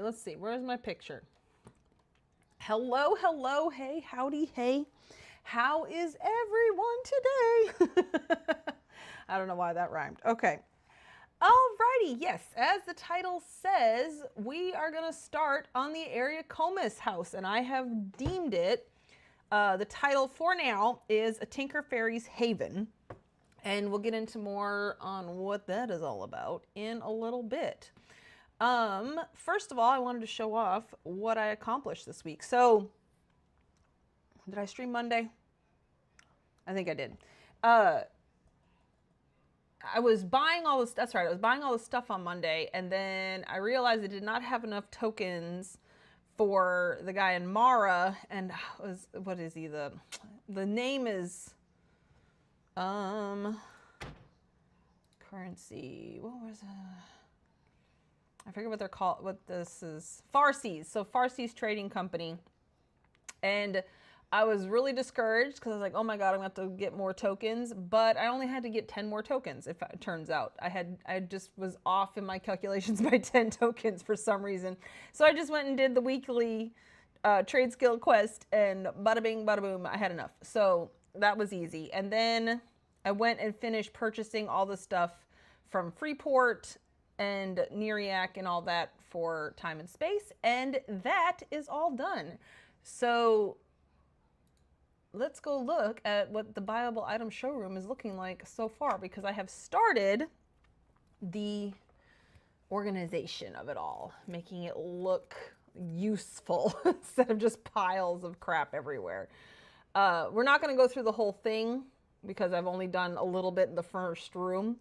let's see. Where's my picture? Hello, hello, hey, howdy, hey. How is everyone today? I don't know why that rhymed. Okay. Alrighty, yes, as the title says, we are going to start on the area Comus house, and I have deemed it, the title for now is A Tinker Fairy's Haven, and we'll get into more on what that is all about in a little bit. First of all, I wanted to show off what I accomplished this week. So, did I stream Monday? I think I did. I was buying all this, that's right, I was buying all this stuff on Monday, and then I realized I did not have enough tokens for the guy in Mara, and what is he, the name is, currency, what was it? I forget what they're called, what this is, Farsees, so Farsees Trading Company, and I was really discouraged because I was like, oh my God, I'm going to have to get more tokens, but I only had to get 10 more tokens, if it turns out. I just was off in my calculations by 10 tokens for some reason. So I just went and did the weekly trade skill quest, and bada bing, bada boom, I had enough. So that was easy. And then I went and finished purchasing all the stuff from Freeport and Neriac and all that for time and space, and that is all done. So let's go look at what the buyable item showroom is looking like so far, because I have started the organization of it all, making it look useful instead of just piles of crap everywhere. We're not going to go through the whole thing because I've only done a little bit in the first room,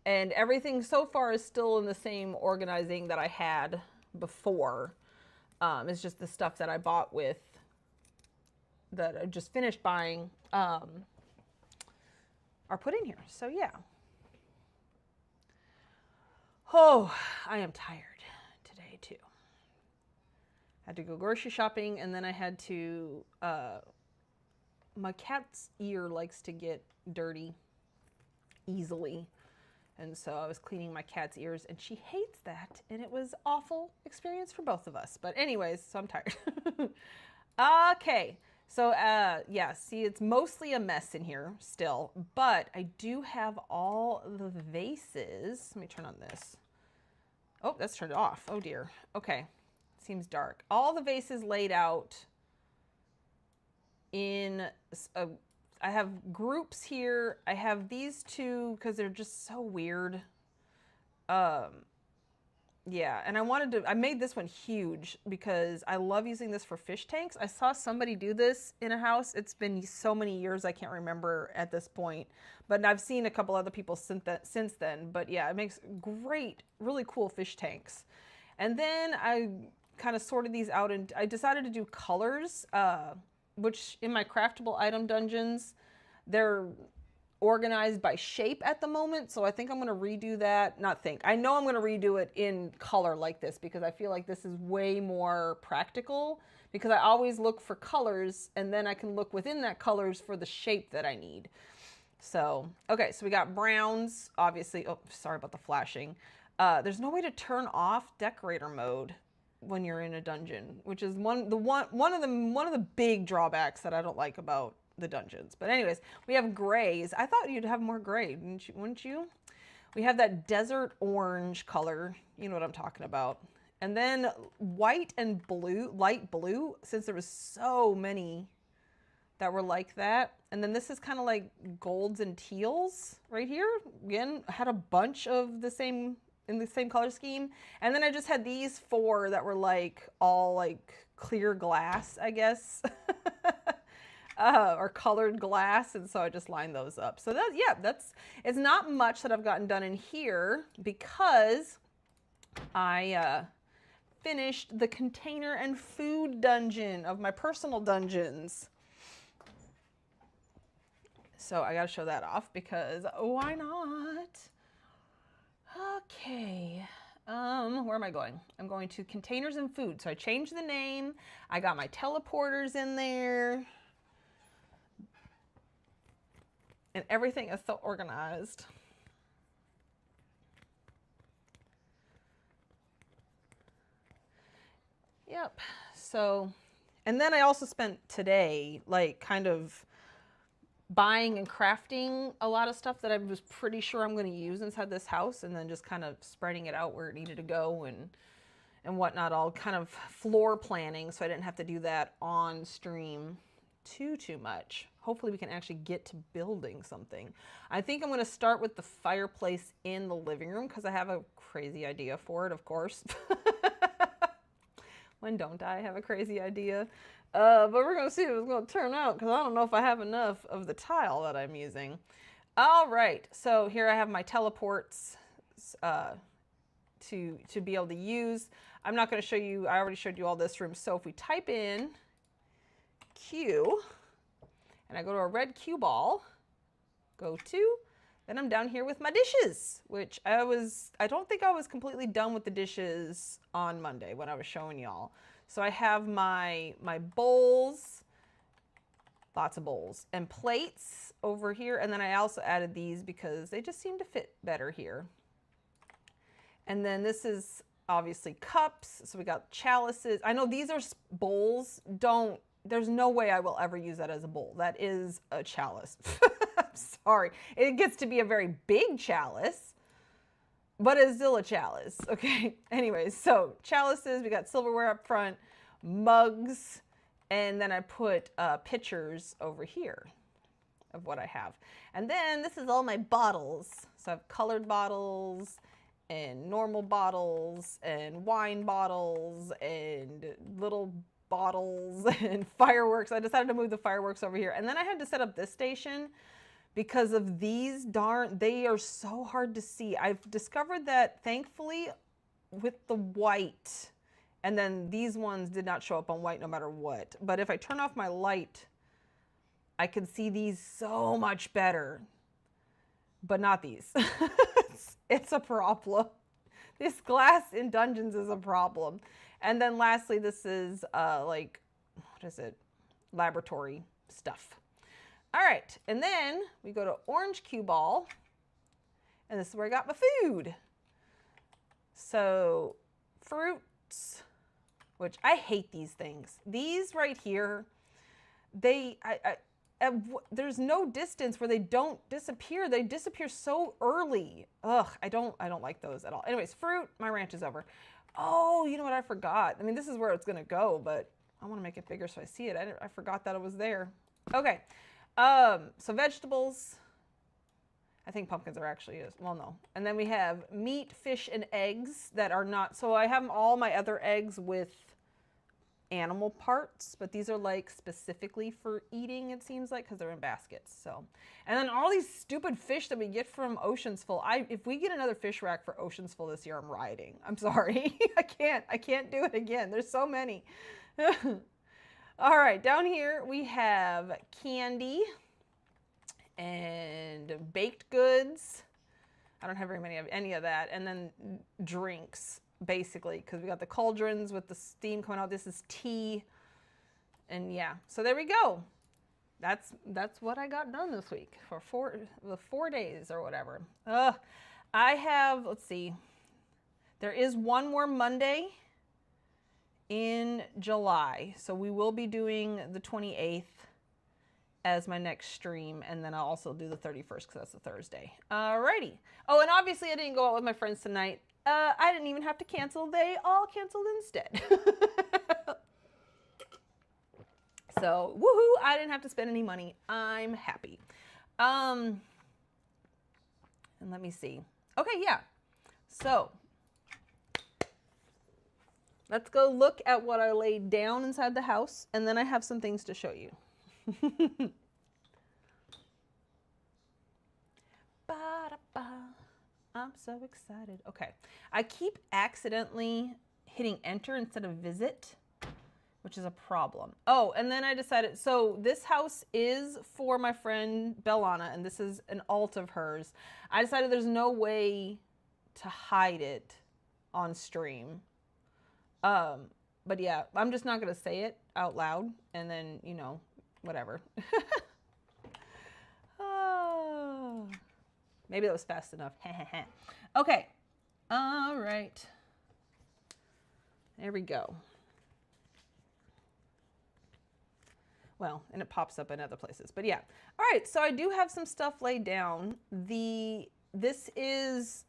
and everything so far is still in the same organizing that I had before. It's just the stuff that I bought with, that I just finished buying, are put in here. So yeah. Oh, I am tired today too. Had to go grocery shopping, and then I had to, my cat's ear likes to get dirty easily. And so I was cleaning my cat's ears, and she hates that. And it was awful experience for both of us. But anyways, so I'm tired. Okay. So, yeah, see, it's mostly a mess in here still, but I do have all the vases. Let me turn on this. Oh, that's turned off. Oh, dear. Okay. Seems dark. All the vases laid out in, I have groups here. I have these two because they're just so weird. Yeah, and I made this one huge because I love using this for fish tanks. I saw somebody do this in a house. It's been so many years, I can't remember at this point. But I've seen a couple other people since then. But yeah, it makes great, really cool fish tanks. And then I kind of sorted these out, and I decided to do colors, which in my craftable item dungeons, they're organized by shape at the moment, so I think I'm going to redo that. I know I'm going to redo it in color like this, because I feel like this is way more practical, because I always look for colors, and then I can look within that colors for the shape that I need. So, okay, so we got browns, obviously. Oh, sorry about the flashing. There's no way to turn off decorator mode when you're in a dungeon, which is one of the big drawbacks that I don't like about the dungeons. But anyways, we have grays. I thought you'd have more gray, wouldn't you? We have that desert orange color. You know what I'm talking about. And then white and blue, light blue, since there was so many that were like that. And then this is kind of like golds and teals right here. Again, I had a bunch of the same, in the same color scheme. And then I just had these four that were like all like clear glass, I guess. Or colored glass, and so I just lined those up. So that, yeah, it's not much that I've gotten done in here, because I finished the container and food dungeon of my personal dungeons. So I gotta show that off, because why not? Okay. Where am I going? I'm going to containers and food. So I changed the name. I got my teleporters in there. And everything is so organized. Yep. So, and then I also spent today, like, kind of buying and crafting a lot of stuff that I was pretty sure I'm going to use inside this house, and then just kind of spreading it out where it needed to go and whatnot, all kind of floor planning, so I didn't have to do that on stream too much. Hopefully we can actually get to building something. I think I'm going to start with the fireplace in the living room because I have a crazy idea for it, of course. When don't I have a crazy idea? But we're going to see if it's going to turn out because I don't know if I have enough of the tile that I'm using. All right, so here I have my teleports to be able to use. I'm not going to show you, I already showed you all this room. So if we type in Q, and I go to a red cue ball, go to, then I'm down here with my dishes, which I don't think I was completely done with the dishes on Monday when I was showing y'all. So I have my bowls, lots of bowls, and plates over here. And then I also added these because they just seem to fit better here. And then this is obviously cups. So we got chalices. I know these are bowls. There's no way I will ever use that as a bowl. That is a chalice. I'm sorry. It gets to be a very big chalice, but it's still a chalice. Okay. Anyways, so chalices, we got silverware up front, mugs, and then I put pitchers over here of what I have. And then this is all my bottles. So I have colored bottles and normal bottles and wine bottles and little bottles and fireworks. I decided to move the fireworks over here. And then I had to set up this station because of these they are so hard to see. I've discovered that thankfully with the white, and then these ones did not show up on white no matter what. But if I turn off my light, I can see these so much better, but not these. It's a problem. This glass in Dungeons is a problem. And then lastly, this is like, what is it? Laboratory stuff. All right, and then we go to orange cue ball, and this is where I got my food. So fruits, which I hate these things. These right here, there's no distance where they don't disappear. They disappear so early. Ugh, I don't like those at all. Anyways, fruit, my ranch is over. Oh, you know what I forgot? I mean, this is where it's gonna go, but I wanna make it bigger so I see it. I forgot that it was there. Okay, so vegetables. I think pumpkins are actually, well, no. And then we have meat, fish, and eggs that are not, so I have all my other eggs with animal parts, but these are like specifically for eating, it seems like, because they're in baskets. So, and then all these stupid fish that we get from Oceans Full. If we get another fish rack for Oceans Full this year, I'm rioting. I'm sorry. I can't do it again. There's so many. All right, down here we have candy and baked goods. I don't have very many of any of that. And then drinks, basically, because we got the cauldrons with the steam coming out. This is tea. And yeah, so there we go. That's what I got done this week for the 4 days or whatever. I have, let's see, there is one more Monday in July. So we will be doing the 28th as my next stream, and then I'll also do the 31st because that's a Thursday. Alrighty. Oh, and obviously I didn't go out with my friends tonight. I didn't even have to cancel. They all canceled instead. So, woohoo, I didn't have to spend any money. I'm happy. And let me see. Okay, yeah. So, let's go look at what I laid down inside the house, and then I have some things to show you. I'm so excited. Okay, I keep accidentally hitting enter instead of visit, which is a problem. Oh, and then I decided, so this house is for my friend Bellana, and this is an alt of hers. I decided there's no way to hide it on stream. But yeah, I'm just not gonna say it out loud, and then, you know, whatever. Oh, maybe that was fast enough. Okay. All right. There we go. Well, and it pops up in other places, but yeah. All right, so I do have some stuff laid down. This is,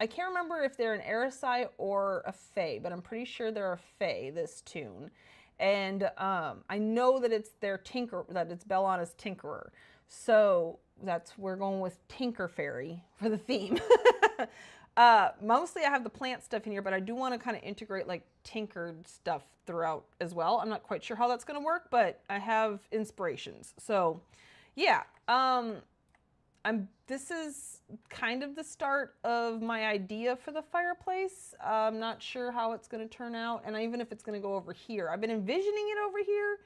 I can't remember if they're an Aerosai or a Fae, but I'm pretty sure they're a Fae, this tune. And I know that it's their that it's Bellana's Tinkerer. So we're going with Tinker Fairy for the theme. Mostly I have the plant stuff in here, but I do want to kind of integrate like tinkered stuff throughout as well. I'm not quite sure how that's going to work, but I have inspirations. So yeah, this is kind of the start of my idea for the fireplace. I'm not sure how it's going to turn out, and even if it's going to go over here. I've been envisioning it over here,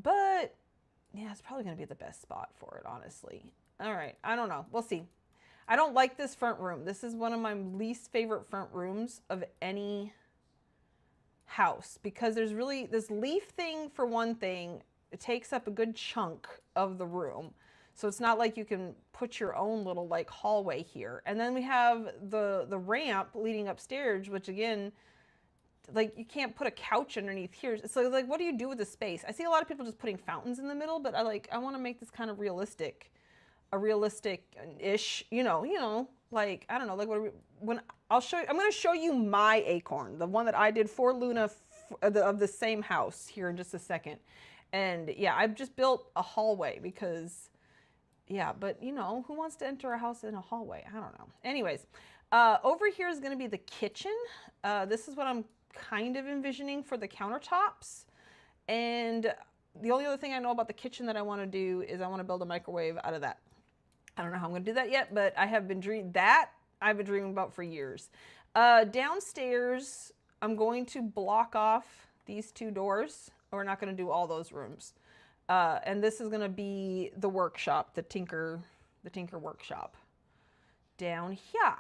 but yeah, it's probably going to be the best spot for it, honestly. All right, I don't know. We'll see. I don't like this front room. This is one of my least favorite front rooms of any house because there's really this leaf thing for one thing. It takes up a good chunk of the room. So it's not like you can put your own little like hallway here. And then we have the ramp leading upstairs, which again, like you can't put a couch underneath here. So like, what do you do with the space? I see a lot of people just putting fountains in the middle, but I want to make this kind of realistic. A realistic-ish, you know, like, I don't know, like when I'll show you, I'm going to show you my acorn, the one that I did for Luna of the same house here in just a second. And yeah, I've just built a hallway because, yeah, but you know, who wants to enter a house in a hallway? I don't know. Anyways, over here is going to be the kitchen. This is what I'm kind of envisioning for the countertops. And the only other thing I know about the kitchen that I want to do is I want to build a microwave out of that. I don't know how I'm going to do that yet, but I have been dreaming about for years. Downstairs, I'm going to block off these two doors. We're not going to do all those rooms. And this is going to be the workshop, the Tinker workshop down here.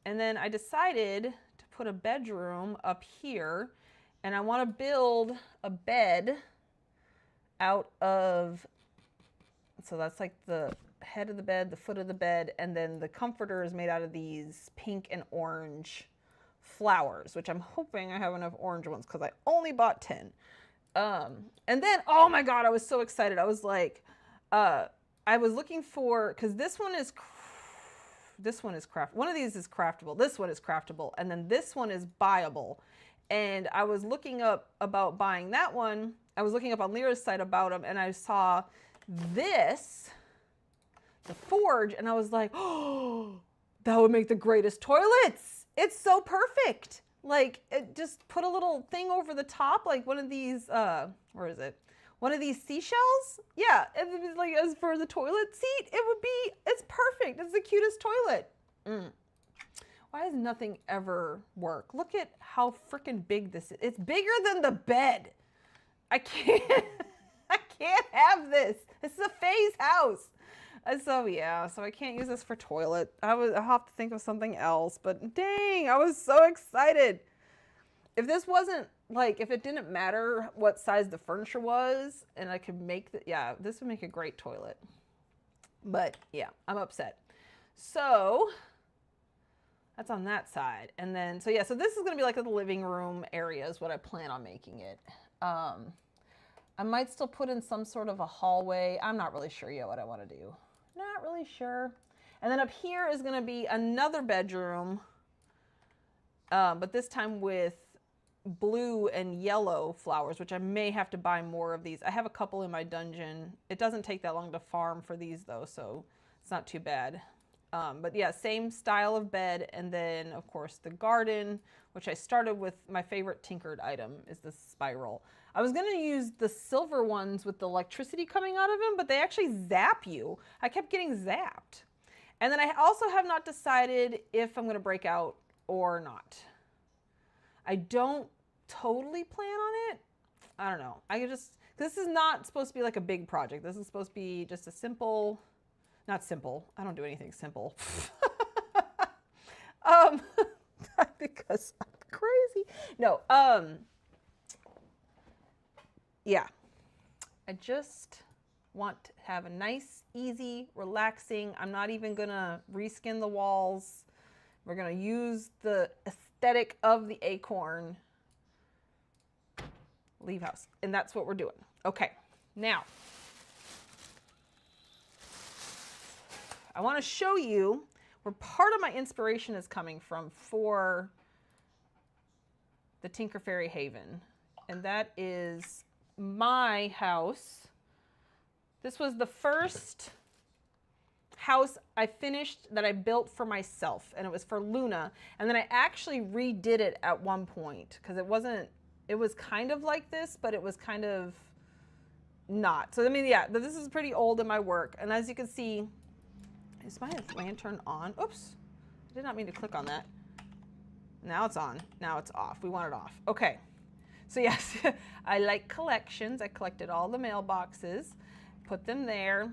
And then I decided to put a bedroom up here, and I want to build a bed out of, so that's like the head of the bed, the foot of the bed, and then the comforter is made out of these pink and orange flowers, which I'm hoping I have enough orange ones because I only bought 10. And then, oh my God, I was so excited. I was like, I was looking for, because this one is one of these is craftable. This one is craftable. And then this one is buyable. And I was looking up about buying that one. I was looking up on Lyra's site about them, and I saw this, the forge, and I was like, oh, that would make the greatest toilets. It's so perfect. Like, just put a little thing over the top, like one of these, where is it? One of these seashells? Yeah, and like as for the toilet seat, it's perfect. It's the cutest toilet. Why does nothing ever work? Look at how freaking big this is. It's bigger than the bed. I can't have this. This is a Faye's house. So yeah, so I can't use this for toilet. I'll have to think of something else, but dang, I was so excited. If this wasn't like, if it didn't matter what size the furniture was and I could make this would make a great toilet. But yeah, I'm upset. So that's on that side. And then, so yeah, so this is going to be like the living room area is what I plan on making it. I might still put in some sort of a hallway. I'm not really sure yet what I want to do. Not really sure. And then up here is going to be another bedroom, but this time with blue and yellow flowers, which I may have to buy more of these. I have a couple in my dungeon. It doesn't take that long to farm for these though, so it's not too bad. But yeah, same style of bed. And then of course the garden, which I started with my favorite tinkered item is the spiral. I was going to use the silver ones with the electricity coming out of them, but they actually zap you. I kept getting zapped. And then I also have not decided if I'm going to break out or not. I don't totally plan on it. I don't know. This is not supposed to be like a big project. This is supposed to be just a simple, not simple. I don't do anything simple. Because I'm crazy. No, yeah. I just want to have a nice, easy, relaxing. I'm not even gonna reskin the walls. We're gonna use the aesthetic of the acorn. Leave house. And that's what we're doing. Okay. Now, I want to show you where part of my inspiration is coming from for the Tinker Fairy Haven. And that is my house. This was the first house I finished that I built for myself, and it was for Luna. And then I actually redid it at one point because it was kind of like this, but it was kind of not. So I mean, yeah, this is pretty old in my work. And as you can see, is my lantern on? Oops, I did not mean to click on that. Now it's on, now it's off. We want it off. Okay, so yes, I like collections. I collected all the mailboxes, put them there.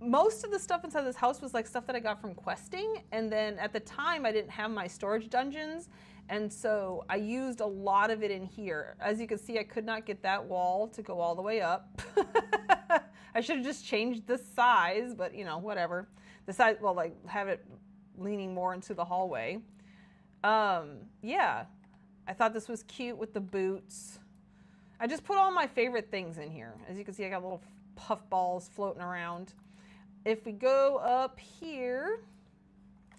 Most of the stuff inside this house was like stuff that I got from questing, and then at the time I didn't have my storage dungeons, and so I used a lot of it in here. As you can see, I could not get that wall to go all the way up. I should have just changed the size, but you know, whatever. The size, well, like have it leaning more into the hallway. Yeah, I thought this was cute with the boots. I just put all my favorite things in here. As you can see, I got little puff balls floating around. If we go up here,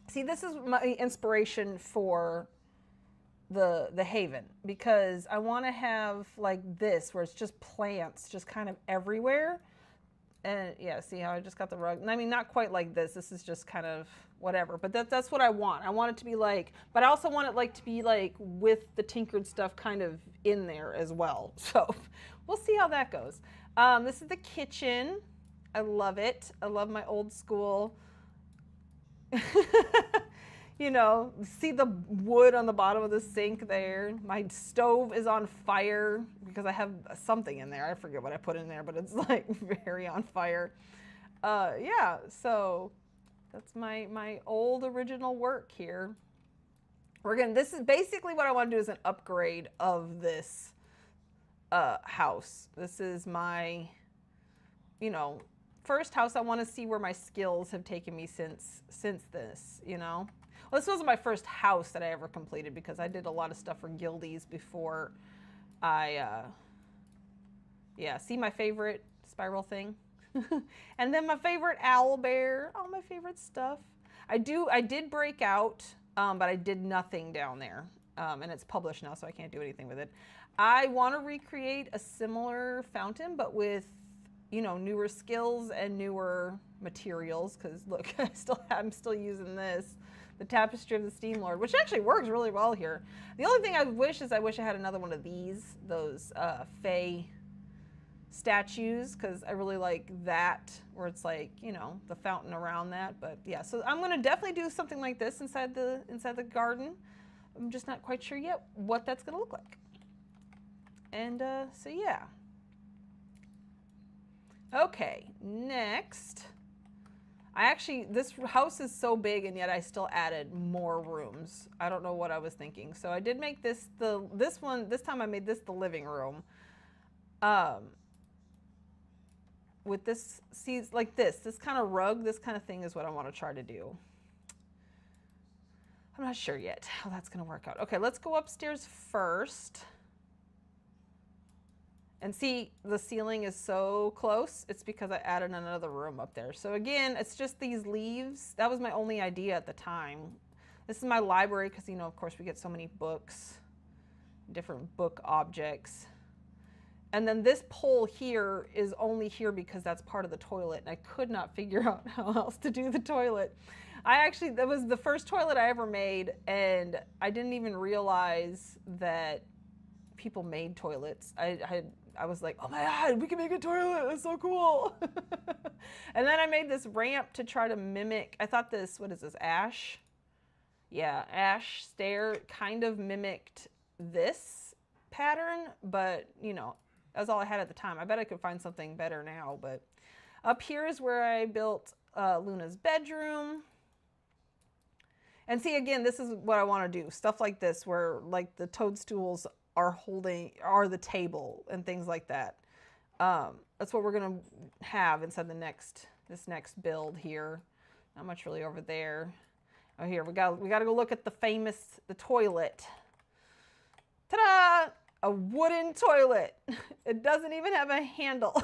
see, this is my inspiration for the Haven, because I want to have like this where it's just plants just kind of everywhere. And yeah, see how I just got the rug? I mean, not quite like this. This is just kind of whatever, but that's what I want. I want it to be like, but I also want it like to be like with the tinkered stuff kind of in there as well. So we'll see how that goes. This is the kitchen. I love it. I love my old school. You know, see the wood on the bottom of the sink there. My stove is on fire because I have something in there. I forget what I put in there, but it's like very on fire. Yeah, so that's my old original work here. This is basically what I want to do is an upgrade of this house. This is my, you know, first house. I want to see where my skills have taken me since this, you know. Well, this wasn't my first house that I ever completed because I did a lot of stuff for guildies before I, yeah, see my favorite spiral thing? And then my favorite owl bear, all my favorite stuff. I did break out, but I did nothing down there. And it's published now, so I can't do anything with it. I want to recreate a similar fountain, but with, you know, newer skills and newer materials. Because look, I'm still using this, the Tapestry of the Steam Lord, which actually works really well here. The only thing I wish I had another one of those Fae statues, because I really like that, where it's like, you know, the fountain around that. But yeah, so I'm going to definitely do something like this inside the garden. I'm just not quite sure yet what that's going to look like. And so yeah. Okay, next. This house is so big, and yet I still added more rooms. I don't know what I was thinking. So I did make this time I made this the living room. With this, see, like this kind of rug, this kind of thing is what I want to try to do. I'm not sure yet how that's going to work out. Okay, let's go upstairs first. And see, the ceiling is so close. It's because I added another room up there. So again, it's just these leaves. That was my only idea at the time. This is my library because, you know, of course we get so many books, different book objects. And then this pole here is only here because that's part of the toilet. And I could not figure out how else to do the toilet. That was the first toilet I ever made. And I didn't even realize that people made toilets. I was like, oh my God, we can make a toilet. That's so cool. And then I made this ramp to try to mimic, I thought this, what is this, ash? Yeah, ash stair kind of mimicked this pattern, but you know, that's all I had at the time. I bet I could find something better now, but up here is where I built Luna's bedroom. And see, again, this is what I want to do. Stuff like this, where like the toadstools are the table and things like that. That's what we're gonna have inside this next build here. Not much really over there. Oh, here we got to go look at the toilet. Ta-da! A wooden toilet. It doesn't even have a handle.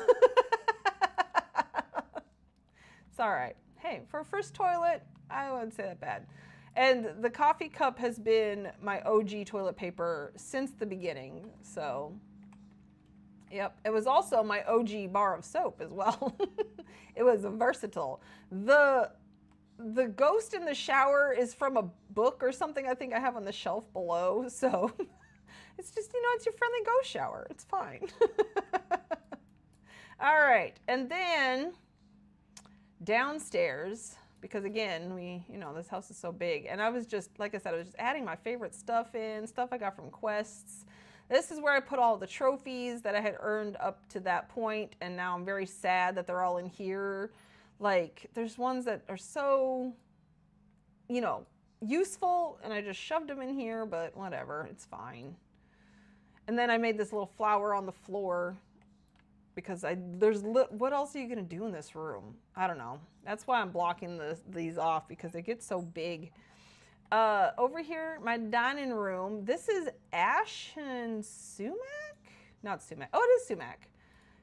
It's all right. Hey, for a first toilet, I wouldn't say that bad. And the coffee cup has been my OG toilet paper since the beginning. So, yep. It was also my OG bar of soap as well. It was versatile. The ghost in the shower is from a book or something I think I have on the shelf below. So it's just, it's your friendly ghost shower. It's fine. All right. And then downstairs, because again, this house is so big. And I was just, like I said, I was just adding my favorite stuff in, stuff I got from quests. This is where I put all the trophies that I had earned up to that point. And now I'm very sad that they're all in here. Like, there's ones that are so, useful, and I just shoved them in here, but whatever, it's fine. And then I made this little flower on the floor because what else are you gonna do in this room? I don't know. That's why I'm blocking these off, because they get so big. Over here, my dining room. This is ash and sumac? Not sumac. Oh, it is sumac.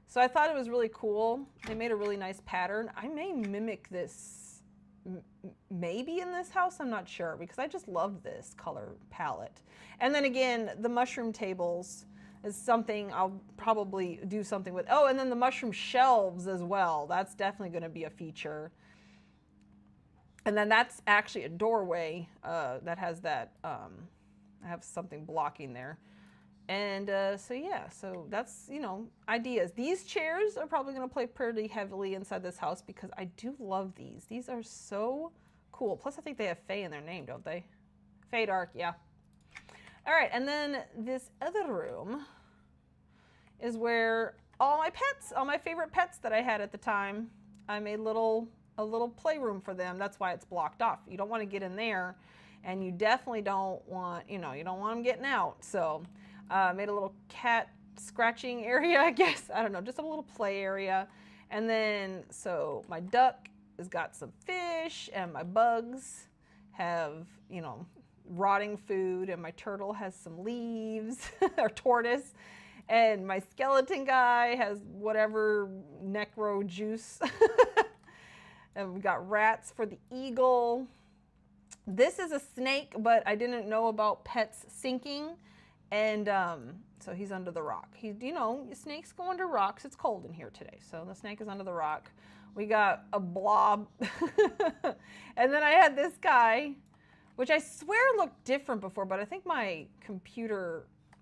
So I thought it was really cool. They made a really nice pattern. I may mimic this maybe in this house, I'm not sure, because I just love this color palette. And then again, the mushroom tables is something I'll probably do something with. Oh, and then the mushroom shelves as well. That's definitely going to be a feature. And then that's actually a doorway that has that, I have something blocking there. And so yeah, so that's, ideas. These chairs are probably going to play pretty heavily inside this house because I do love these. These are so cool. Plus I think they have Faye in their name, don't they? Faye Dark, yeah. All right, and then this other room is where all my pets, all my favorite pets that I had at the time, I made a little playroom for them. That's why it's blocked off. You don't want to get in there, and you definitely don't want, you don't want them getting out. So made a little cat scratching area, I guess. I don't know, just a little play area. And then, so my duck has got some fish, and my bugs have, rotting food, and my turtle has some leaves, or tortoise. And my skeleton guy has whatever necro juice. And we've got rats for the eagle. This is a snake, but I didn't know about pets sinking. And so he's under the rock. Snakes go under rocks. It's cold in here today, so the snake is under the rock. We got a blob. And then I had this guy, which I swear looked different before, but I think my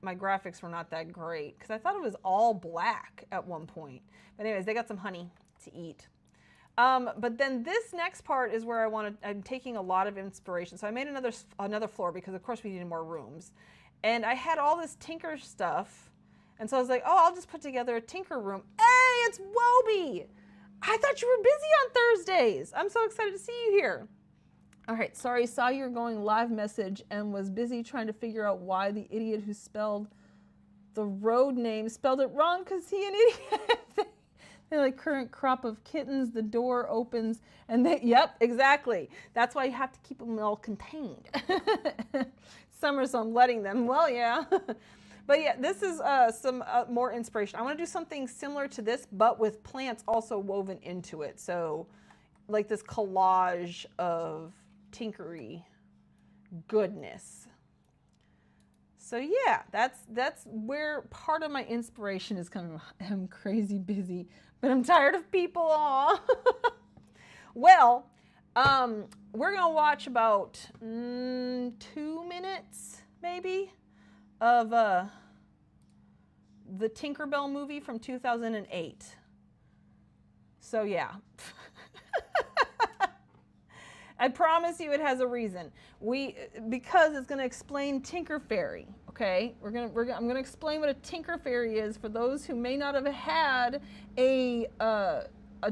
graphics were not that great because I thought it was all black at one point. But anyways, they got some honey to eat. But then this next part is where I'm taking a lot of inspiration. So I made another floor because of course we needed more rooms. And I had all this tinker stuff. And so I was like, oh, I'll just put together a tinker room. Hey, it's Wobie. I thought you were busy on Thursdays. I'm so excited to see you here. All right, sorry, saw your going live message and was busy trying to figure out why the idiot who spelled the road name spelled it wrong because he an idiot. They're like current crop of kittens, the door opens, and yep, exactly. That's why you have to keep them all contained. Summer, so I'm letting them. Well, yeah. But yeah, this is some more inspiration. I want to do something similar to this, but with plants also woven into it. So like this collage of tinkery goodness. So yeah, that's where part of my inspiration is coming from. I'm crazy busy, but I'm tired of people. Aw. Well, we're gonna watch about 2 minutes, maybe, of the Tinkerbell movie from 2008. So yeah. I promise you it has a reason. Because it's going to explain Tinker Fairy, okay? I'm going to explain what a Tinker Fairy is for those who may not have had a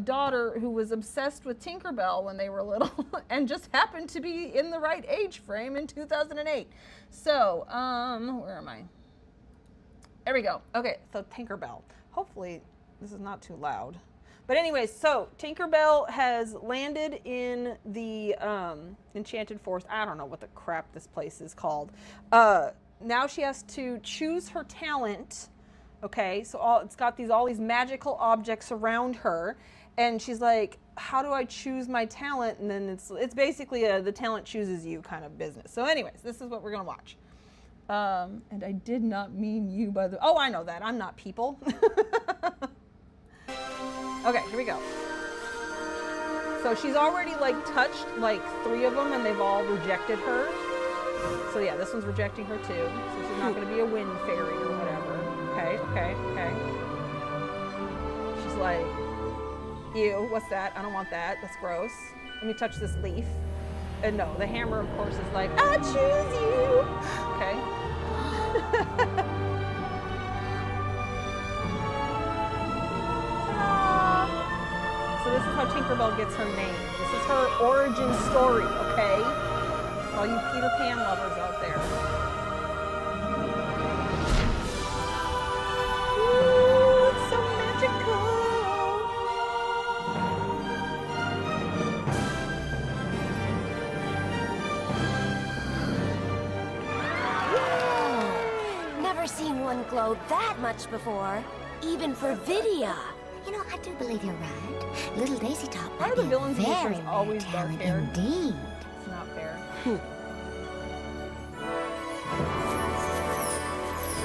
daughter who was obsessed with Tinkerbell when they were little and just happened to be in the right age frame in 2008. So, where am I? There we go. Okay, so Tinkerbell. Hopefully this is not too loud. But anyways, so Tinkerbell has landed in the Enchanted Forest. I don't know what the crap this place is called. now she has to choose her talent. Okay, so it's got all these magical objects around her, and she's like, how do I choose my talent? And then it's basically the talent chooses you kind of business. So anyways, this is what we're gonna watch. And I did not mean you by the, oh, I know that, I'm not people. Okay, here we go. So she's already like touched like 3 of them and they've all rejected her. So yeah, this one's rejecting her too. So she's not gonna be a wind fairy or whatever. Okay, okay, okay. She's like, ew, what's that? I don't want that, that's gross. Let me touch this leaf. And no, the hammer of course is like, I choose you. Okay. So this is how Tinkerbell gets her name. This is her origin story, okay? All you Peter Pan lovers out there. Ooh, it's so magical. Whoa. Never seen one glow that much before, even for video. You know, I do believe you're right. Little Daisy Top Why are the villains in these shows always dark-haired? Indeed. It's not fair.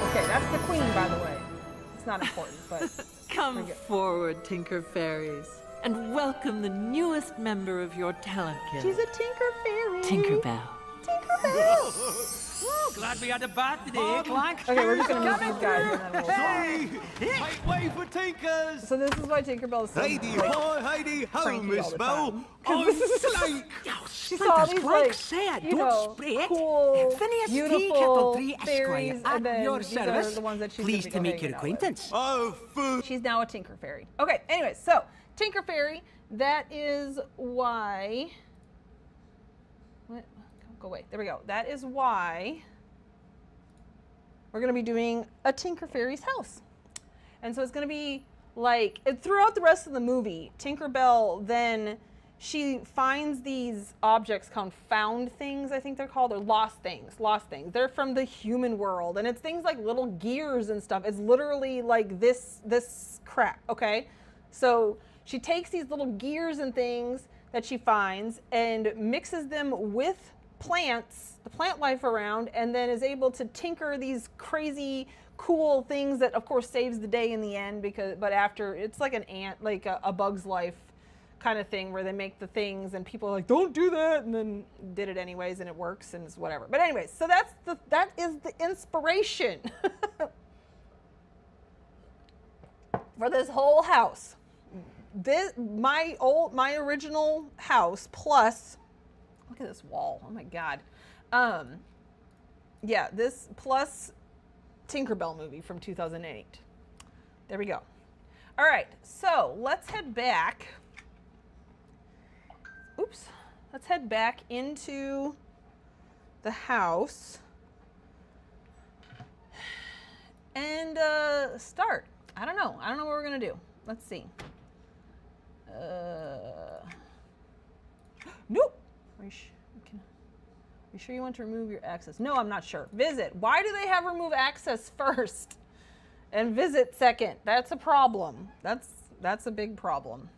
Okay, that's the queen, by the way. It's not important, but... Come forward, Tinker Fairies, and welcome the newest member of your talent guild. She's a Tinker Fairy. Tinkerbell. Tinkerbell. Glad we had a bath today, Clank. Okay, we're just gonna move these guys in and we'll Make way for Tinkers! So this is why Tinkerbell is so Heidi like, ho, Heidi ho, cranky all Miss the Bell. time. I'm Slake. She saw all these like, you know, cool, beautiful fairies, and then these are the ones that she's Pleased to make your hanging out with. acquaintance. Oh, fool. She's now a Tinker Fairy. Okay, anyways, so Tinker Fairy, that is why... What? Go away. There we go. That is why we're going to be doing a Tinker Fairy's house. And so it's going to be like, throughout the rest of the movie, Tinkerbell then, she finds these objects called found things, I think they're called, or lost things. They're from the human world. And it's things like little gears and stuff. It's literally like this crap, okay? So she takes these little gears and things that she finds and mixes them with plants, the plant life around, and then is able to tinker these crazy cool things that of course saves the day in the end, but after it's like an ant, like a Bug's Life kind of thing where they make the things and people are like, don't do that, and then did it anyways and it works and it's whatever. But anyways, so that is the inspiration for this whole house. My original house plus, look at this wall. Oh my God. Yeah, this plus Tinkerbell movie from 2008. There we go. All right, so let's head back. Oops. Let's head back into the house and start. I don't know what we're gonna do. Let's see. Nope. Are you sure you want to remove your access? No, I'm not sure. Visit. Why do they have remove access first and visit second? That's a problem. That's a big problem.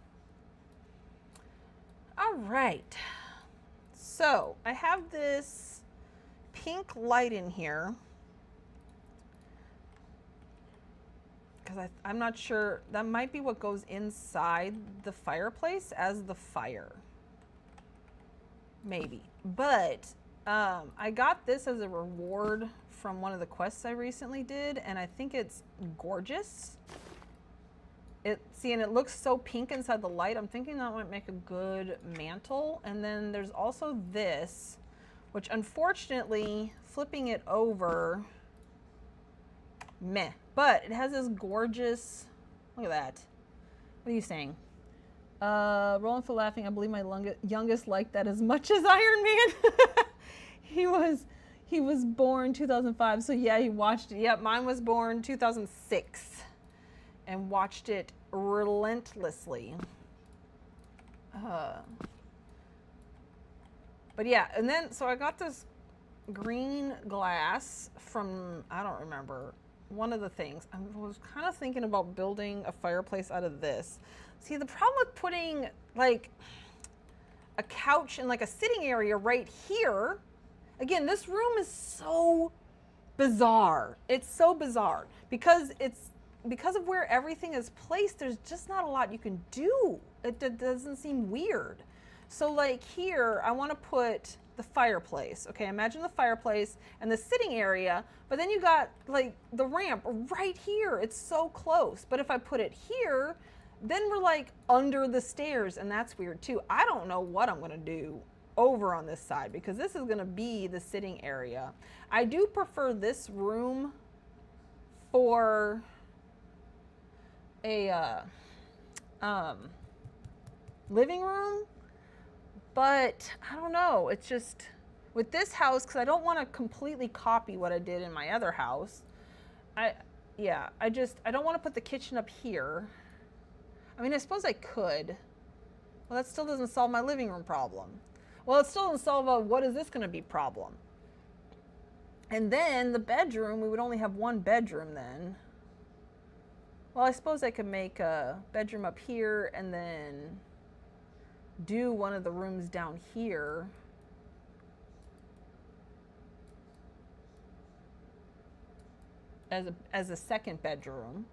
All right. So I have this pink light in here because I'm not sure. That might be what goes inside the fireplace as the fire. Maybe. But I got this as a reward from one of the quests I recently did, and I think it's gorgeous. And it looks so pink inside the light. I'm thinking that might make a good mantle. And then there's also this, which unfortunately, flipping it over, meh. But it has this gorgeous, look at that. What are you saying? Rolling for laughing, I believe my youngest liked that as much as Iron Man. He was born 2005, so yeah, he watched it. Yep, mine was born 2006 and watched it relentlessly. But yeah, and then, so I got this green glass from, I don't remember, one of the things. I was kind of thinking about building a fireplace out of this. See, the problem with putting like a couch and like a sitting area right here, again, this room is so bizarre. It's so bizarre because of where everything is placed, there's just not a lot you can do. It doesn't seem weird. So like here, I want to put the fireplace. Okay, imagine the fireplace and the sitting area, but then you got like the ramp right here. It's so close. But if I put it here, then we're like under the stairs, and that's weird too. I don't know what I'm gonna do over on this side because this is gonna be the sitting area. I do prefer this room for a living room, but I don't know. It's just with this house, because I don't want to completely copy what I did in my other house. I don't want to put the kitchen up here. I mean, I suppose I could. Well, that still doesn't solve my living room problem. Well, it still doesn't solve a what is this going to be problem. And then the bedroom, we would only have one bedroom then. Well, I suppose I could make a bedroom up here and then do one of the rooms down here. As a second bedroom.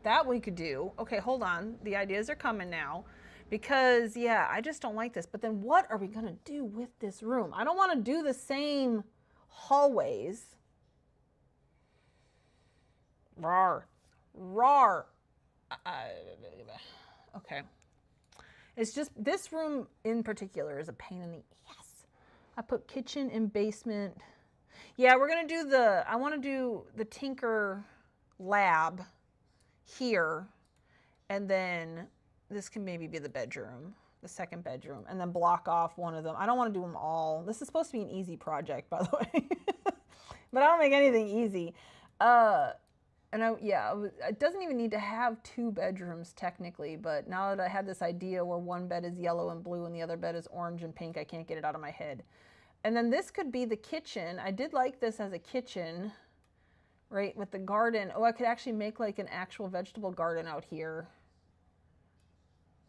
That we could do. Okay, hold on. The ideas are coming now. Because, yeah, I just don't like this. But then what are we going to do with this room? I don't want to do the same hallways. Rawr. Rawr. Okay. It's just, this room in particular is a pain in the ass. I put kitchen and basement. Yeah, we're going to do I want to do the Tinker lab here. And then this can maybe be the bedroom, the second bedroom, and then block off one of them. I don't want to do them all. This is supposed to be an easy project, by the way. But I don't make anything easy. It doesn't even need to have two bedrooms technically, but now that I had this idea where one bed is yellow and blue and the other bed is orange and pink, I can't get it out of my head. And then this could be the kitchen. I did like this as a kitchen, right, with the garden. Oh, I could actually make like an actual vegetable garden out here,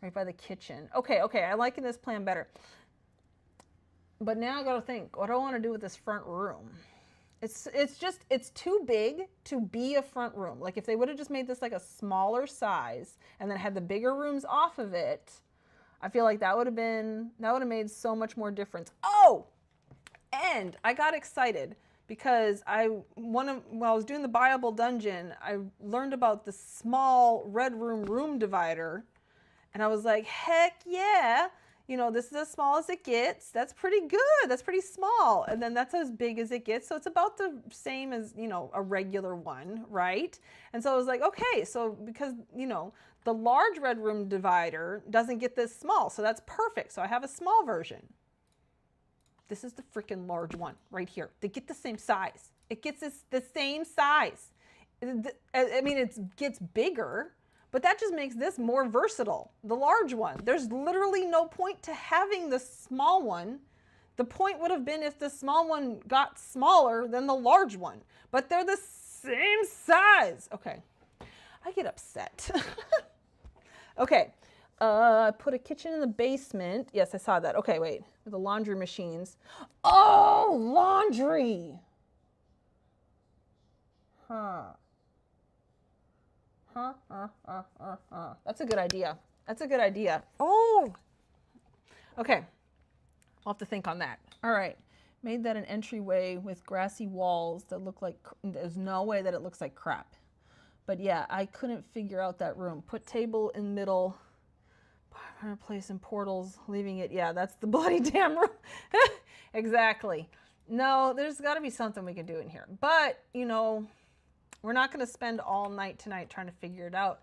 right by the kitchen. Okay, I like this plan better. But now I gotta think, what do I want to do with this front room? It's too big to be a front room. Like if they would have just made this like a smaller size and then had the bigger rooms off of it, I feel like that would have made so much more difference. Oh, and I got excited because while I was doing the buyable dungeon, I learned about the small red room divider, and I was like, heck yeah. You know, this is as small as it gets. That's pretty good. That's pretty small. And then that's as big as it gets. So it's about the same as, you know, a regular one, right? And so I was like, okay, so because, you know, the large red room divider doesn't get this small. So that's perfect. So I have a small version. This is the freaking large one right here. They get the same size. It gets the same size. I mean, it gets bigger. But that just makes this more versatile, the large one. There's literally no point to having the small one. The point would have been if the small one got smaller than the large one. But they're the same size. Okay, I get upset. Okay, I put a kitchen in the basement. Yes, I saw that. Okay, wait, with the laundry machines. Oh, laundry. That's a good idea. That's a good idea. Oh, okay. I'll have to think on that. All right. Made that an entryway with grassy walls that look like, there's no way that it looks like crap. But yeah, I couldn't figure out that room. Put table in middle, fireplace and portals, leaving it. Yeah, that's the bloody damn room. Exactly. No, there's got to be something we can do in here. But, you know, we're not going to spend all night tonight trying to figure it out.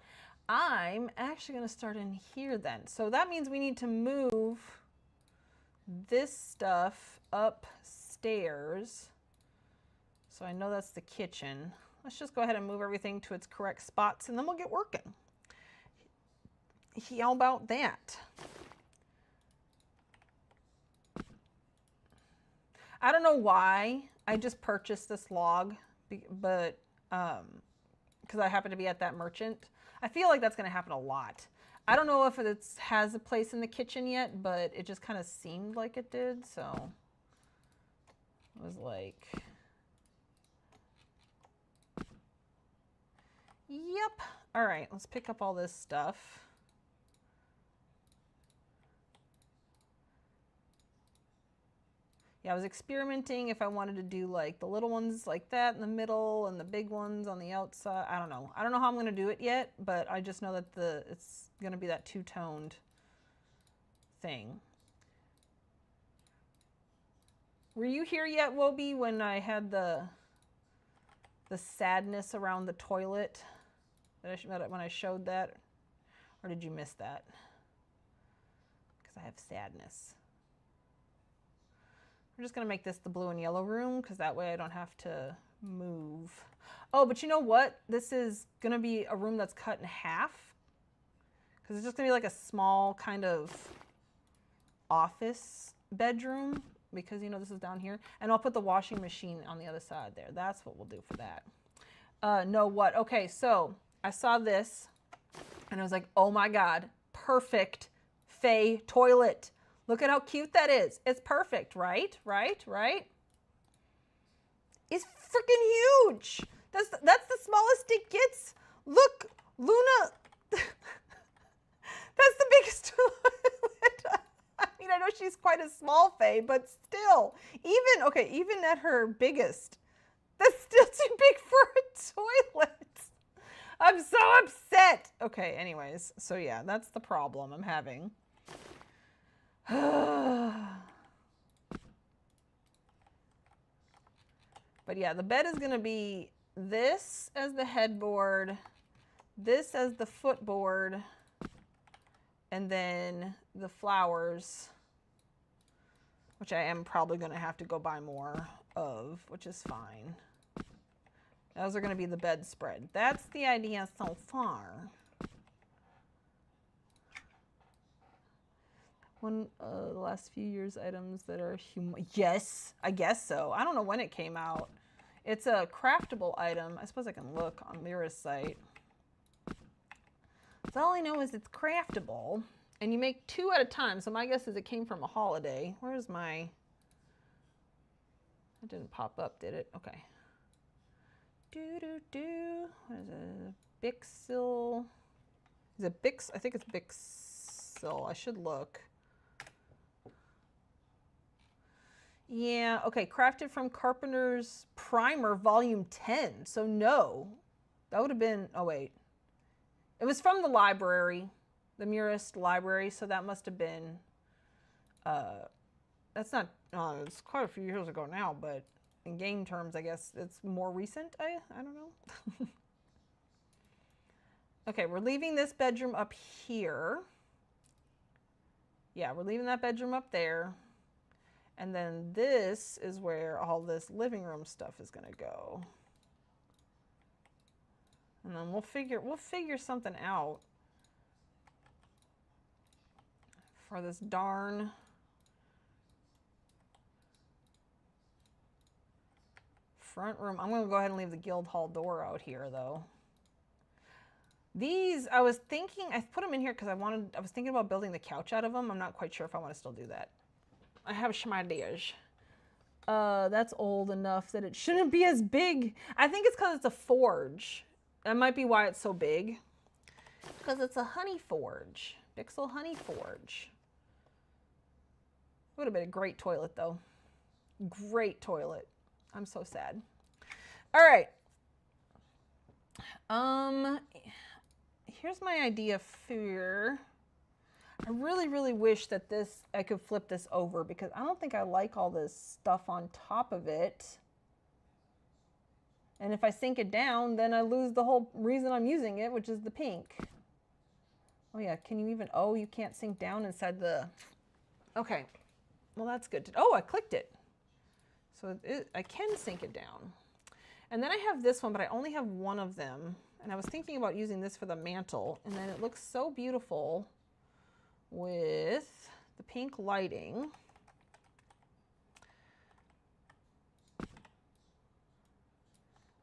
I'm actually going to start in here then. So that means we need to move this stuff upstairs. So I know that's the kitchen. Let's just go ahead and move everything to its correct spots and then we'll get working. How about that? I don't know why I just purchased this log, but because I happen to be at that merchant. I feel like that's going to happen a lot. I don't know if it has a place in the kitchen yet, but it just kind of seemed like it did, so it was like, yep. All right, let's pick up all this stuff. Yeah, I was experimenting if I wanted to do like the little ones like that in the middle and the big ones on the outside. I don't know. I don't know how I'm going to do it yet, but I just know that it's going to be that two-toned thing. Were you here yet, Wobie, when I had the sadness around the toilet when I showed that? Or did you miss that? Because I have sadness. I'm just going to make this the blue and yellow room because that way I don't have to move. Oh, but you know what? This is going to be a room that's cut in half because it's just going to be like a small kind of office bedroom because, you know, this is down here. And I'll put the washing machine on the other side there. That's what we'll do for that. No, what? Okay, so I saw this and I was like, oh my God, perfect Faye toilet. Look at how cute that is. It's perfect, right? Right? Right? It's freaking huge. That's the smallest it gets. Look, Luna. That's the biggest toilet. I mean, I know she's quite a small Faye, but still, even at her biggest, that's still too big for a toilet. I'm so upset. Okay, anyways, so yeah, that's the problem I'm having. But yeah, the bed is going to be this as the headboard, this as the footboard, and then the flowers, which I am probably going to have to go buy more of, which is fine. Those are going to be the bedspread. That's the idea so far. One of the last few years items that are human. Yes, I guess so. I don't know when it came out. It's a craftable item. I suppose I can look on Lyra's site. So all I know is it's craftable. And you make 2 at a time. So my guess is it came from a holiday. Where's my... It didn't pop up, did it? Okay. What is it? Bixil. Is it Bix? I think it's Bixil. I should look. Yeah, okay, crafted from Carpenter's Primer, Volume 10. So no, that would have been, oh wait. It was from the library, the Murist library, so that must have been, that's not, it's quite a few years ago now, but in game terms, I guess it's more recent, I don't know. Okay, we're leaving this bedroom up here. Yeah, we're leaving that bedroom up there. And then this is where all this living room stuff is going to go. And then we'll figure something out for this darn front room. I'm going to go ahead and leave the guild hall door out here though. These, I was thinking, I put them in here because I was thinking about building the couch out of them. I'm not quite sure if I want to still do that. I have some ideas. That's old enough that it shouldn't be as big. I think it's because it's a forge. That might be why it's so big. Because it's a honey forge. Bixel honey forge. Would have been a great toilet though. Great toilet. I'm so sad. All right. Here's my idea for... I really, really wish that I could flip this over because I don't think I like all this stuff on top of it. And if I sink it down, then I lose the whole reason I'm using it, which is the pink. Oh yeah, can you even, oh, you can't sink down inside the, okay. Well, that's good. Oh, I clicked it. So I can sink it down. And then I have this one, but I only have one of them. And I was thinking about using this for the mantle. And then it looks so beautiful with the pink lighting.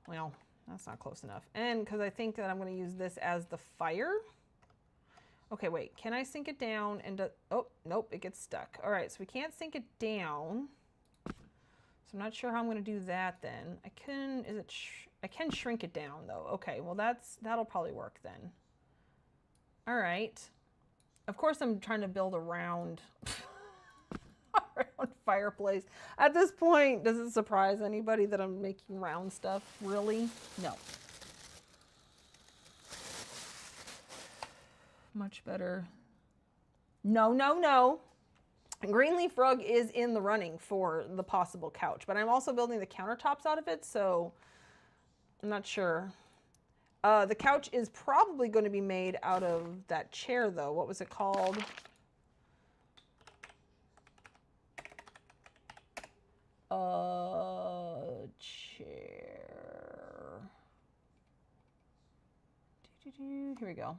Well, that's not close enough. And because I think that I'm going to use this as the fire. Okay, wait. Can I sink it down? And oh, nope, it gets stuck. All right, so we can't sink it down. So I'm not sure how I'm going to do that then. I can, I can shrink it down though. Okay, well that'll probably work then. All right. Of course I'm trying to build a round, round fireplace. At this point, does it surprise anybody that I'm making round stuff? Really? No. Much better. No, no, no. Greenleaf rug is in the running for the possible couch, but I'm also building the countertops out of it, so I'm not sure. The couch is probably going to be made out of that chair, though. What was it called? Chair. Here we go.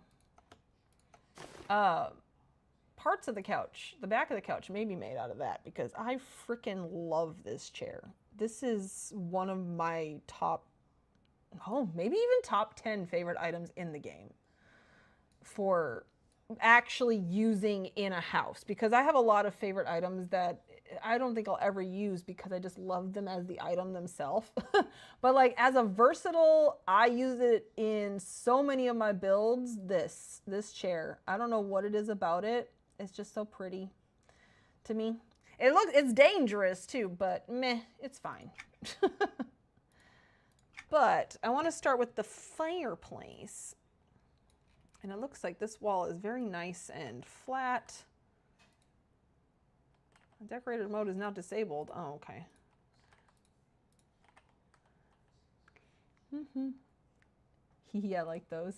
Parts of the couch, the back of the couch may be made out of that because I freaking love this chair. This is one of my top, oh, maybe even top 10 favorite items in the game for actually using in a house, because I have a lot of favorite items that I don't think I'll ever use because I just love them as the item themselves. But like as a versatile, I use it in so many of my builds. This chair, I don't know what it is about it. It's just so pretty to me. It's dangerous too, but meh, it's fine. But I want to start with the fireplace. And it looks like this wall is very nice and flat. Decorated mode is now disabled. Oh, okay. Yeah, I like those.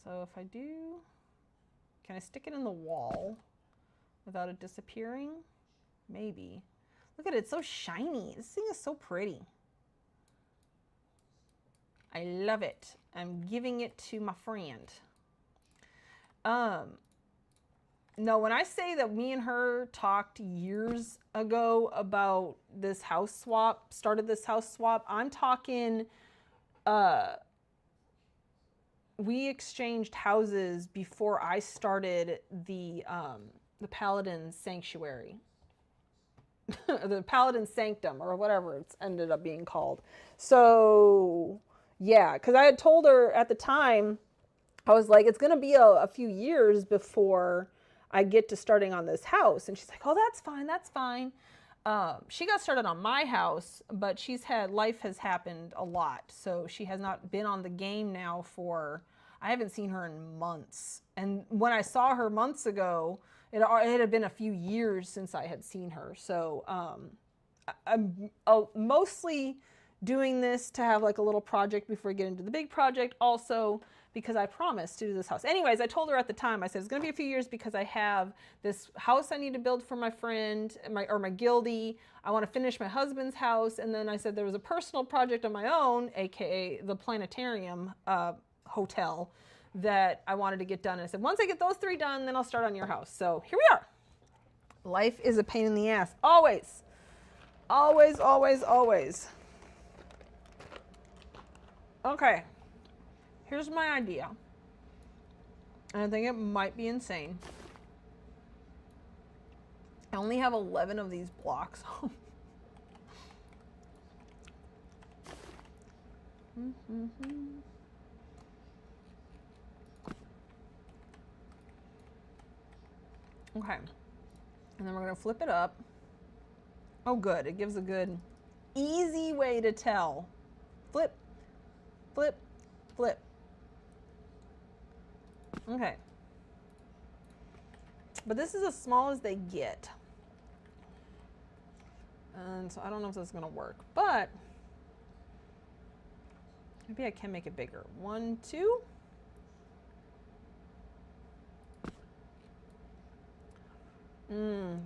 So if I do, can I stick it in the wall without it disappearing? Maybe. Look at it, it's so shiny. This thing is so pretty. I love it. I'm giving it to my friend. No, when I say that me and her talked years ago about this house swap, started this house swap, I'm talking, we exchanged houses before I started the Paladin Sanctuary. The Paladin Sanctum, or whatever it's ended up being called. So, yeah, because I had told her at the time, I was like, it's going to be a few years before I get to starting on this house. And she's like, oh, that's fine, that's fine. She got started on my house, but life has happened a lot. So she has not been on the game now for, I haven't seen her in months. And when I saw her months ago, it had been a few years since I had seen her. So I'm mostly doing this to have like a little project before I get into the big project. Also, because I promised to do this house. Anyways, I told her at the time, I said, it's gonna be a few years because I have this house I need to build for my friend, my guildie. I wanna finish my husband's house. And then I said there was a personal project on my own, AKA the planetarium hotel, that I wanted to get done. And I said, once I get those 3 done, then I'll start on your house. So here we are. Life is a pain in the ass, always. Always, always, always. Okay. Here's my idea, and I think it might be insane. I only have 11 of these blocks. Okay, and then we're gonna flip it up. Oh good, it gives a good, easy way to tell. Flip, flip, flip. Okay, but this is as small as they get, and so I don't know if this is gonna work, but maybe I can make it bigger. 1, 2.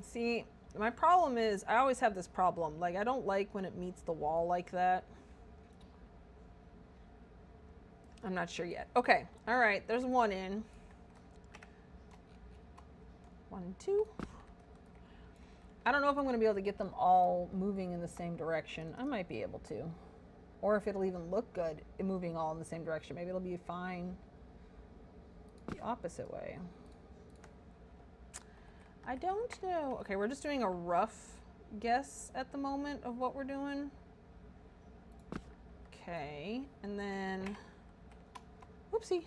See, my problem is I always have this problem. Like, I don't like when it meets the wall like that. I'm not sure yet. Okay, all right, there's 1 in. 1, 2. I don't know if I'm going to be able to get them all moving in the same direction. I might be able to. Or if it'll even look good moving all in the same direction. Maybe it'll be fine the opposite way. I don't know. Okay, we're just doing a rough guess at the moment of what we're doing. Okay, and then, whoopsie.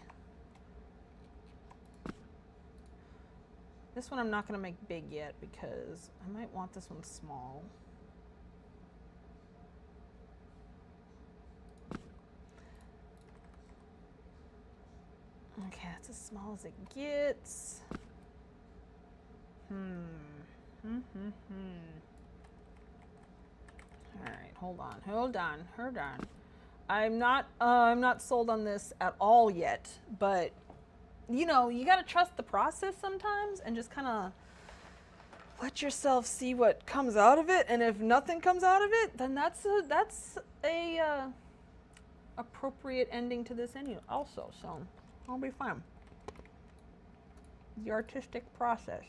This one I'm not going to make big yet because I might want this one small. Okay, that's as small as it gets. All right, hold on. I'm not sold on this at all yet, but you know, you got to trust the process sometimes and just kind of let yourself see what comes out of it. And if nothing comes out of it, then that's a appropriate ending to this also. So I'll be fine. The artistic process.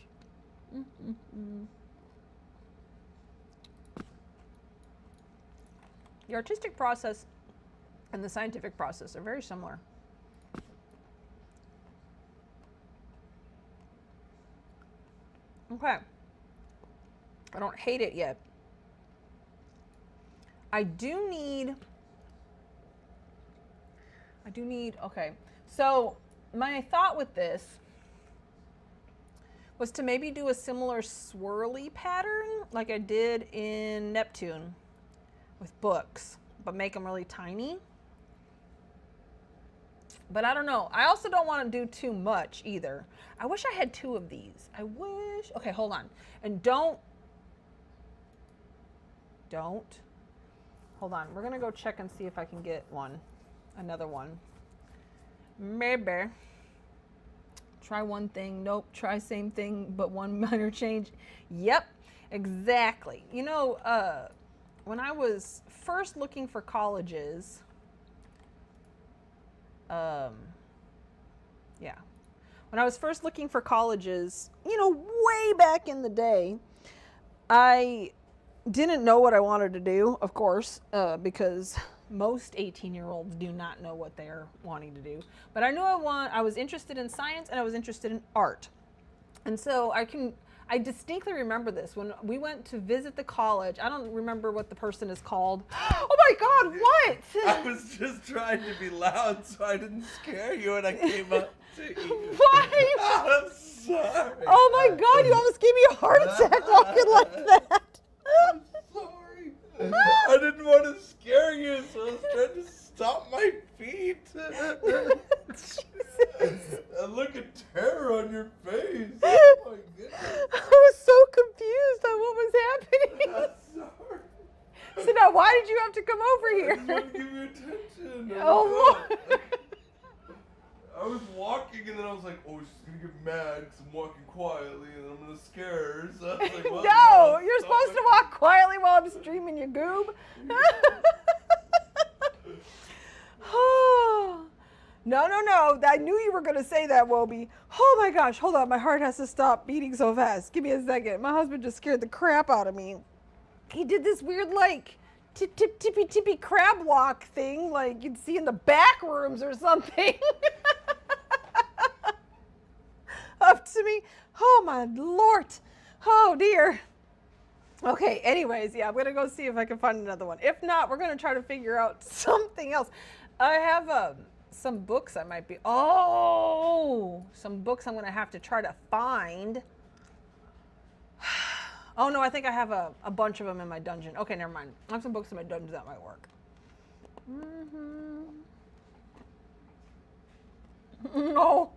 The artistic process and the scientific process are very similar. Okay. I don't hate it yet. I do need, okay. So my thought with this was to maybe do a similar swirly pattern like I did in Neptune with books, but make them really tiny. But I don't know. I also don't want to do too much either. I wish I had 2 of these. I wish. Okay, hold on. And don't. Hold on. We're going to go check and see if I can get another one. Maybe. Try one thing. Nope. Try same thing, but one minor change. Yep, exactly. You know, when I was first looking for colleges, when I was first looking for colleges, you know, way back in the day, I didn't know what I wanted to do, of course, because most 18-year-olds do not know what they're wanting to do. But I knew I was interested in science and I was interested in art. And so I distinctly remember this when we went to visit the college. I don't remember what the person is called. Oh my God, what? I was just trying to be loud so I didn't scare you when I came up to you. Why? I'm sorry. Oh my God, you almost gave me a heart attack walking like that. I'm sorry. I didn't want to scare you, so I was trying to stop my feet. And look at terror on your face. Oh my goodness. I was so confused on what was happening. I'm sorry. So now, why did you have to come over I here? just want to give you attention. Oh, Lord. I was walking and then I was like, oh, she's going to get mad because I'm walking quietly and I'm going to scare her. So I was like, well, No, you're supposed to walk quietly while I'm streaming your goob. No. I knew you were going to say that, Wobie. Oh my gosh, hold on. My heart has to stop beating so fast. Give me a second. My husband just scared the crap out of me. He did this weird, like, tippy crab walk thing, like you'd see in the back rooms or something. Up to me. Oh my Lord. Oh dear. Okay, anyways, yeah, I'm going to go see if I can find another one. If not, we're going to try to figure out something else. I have some books I might be, some books I'm going to have to try to find. Oh no, I think I have a bunch of them in my dungeon. Okay, never mind. I have some books in my dungeon that might work. No.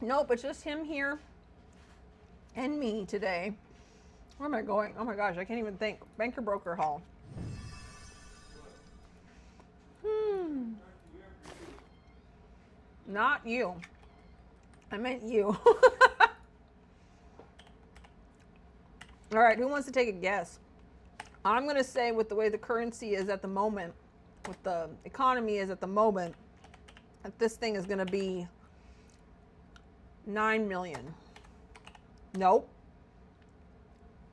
Nope, it's just him here and me today. Where am I going? Oh my gosh, I can't even think. Banker Broker Hall. Not you. I meant you. All right, who wants to take a guess? I'm going to say with the way the currency is at the moment, what the economy is at the moment, that this thing is going to be 9 million. Nope.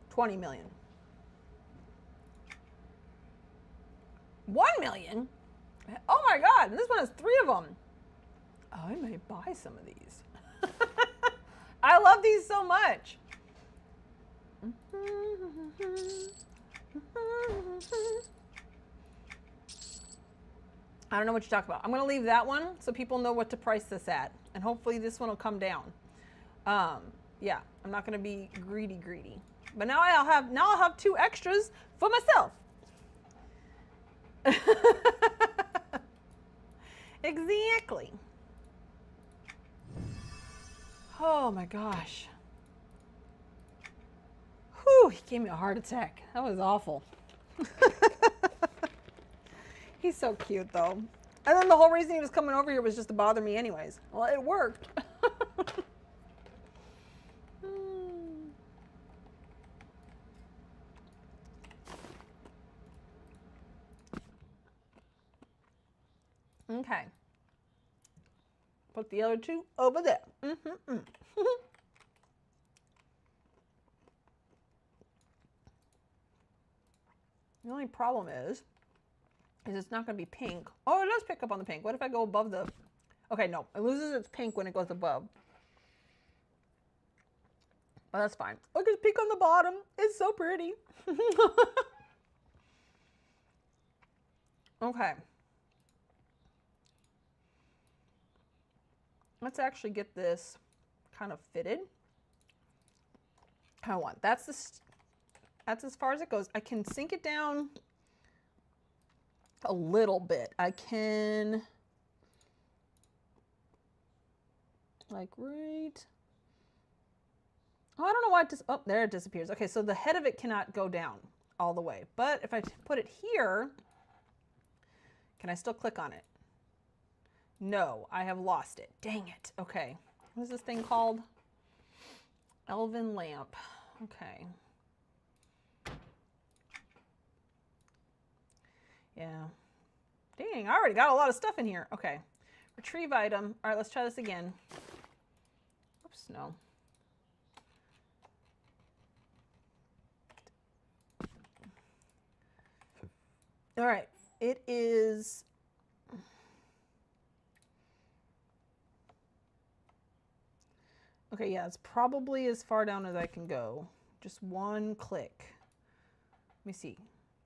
20 million. 1 million? Oh my God, this one has 3 of them. I may buy some of these. I love these so much. I don't know what you talk about. I'm going to leave that one so people know what to price this at. And hopefully this one will come down. Yeah, I'm not going to be greedy. But now I'll have 2 extras for myself. Exactly. Oh my gosh. Whew, he gave me a heart attack. That was awful. He's so cute though. And then the whole reason he was coming over here was just to bother me anyways. Well, it worked. Okay. Put the other 2 over there. The only problem is it's not going to be pink. Oh, it does pick up on the pink. What if I go above the... Okay, no. It loses its pink when it goes above. But that's fine. Look, it's pink on the bottom. It's so pretty. Okay. Let's actually get this kind of fitted. I want. That's as far as it goes. I can sink it down a little bit. I can, like right. Oh, I don't know why it just, oh, there it disappears. Okay, so the head of it cannot go down all the way. But if I put it here, can I still click on it? No, I have lost it. Dang it. Okay. What is this thing called? Elven lamp. Okay. Yeah. Dang, I already got a lot of stuff in here. Okay. Retrieve item. All right, let's try this again. Oops, no. All right. It is... Okay, yeah, it's probably as far down as I can go. Just one click. Let me see.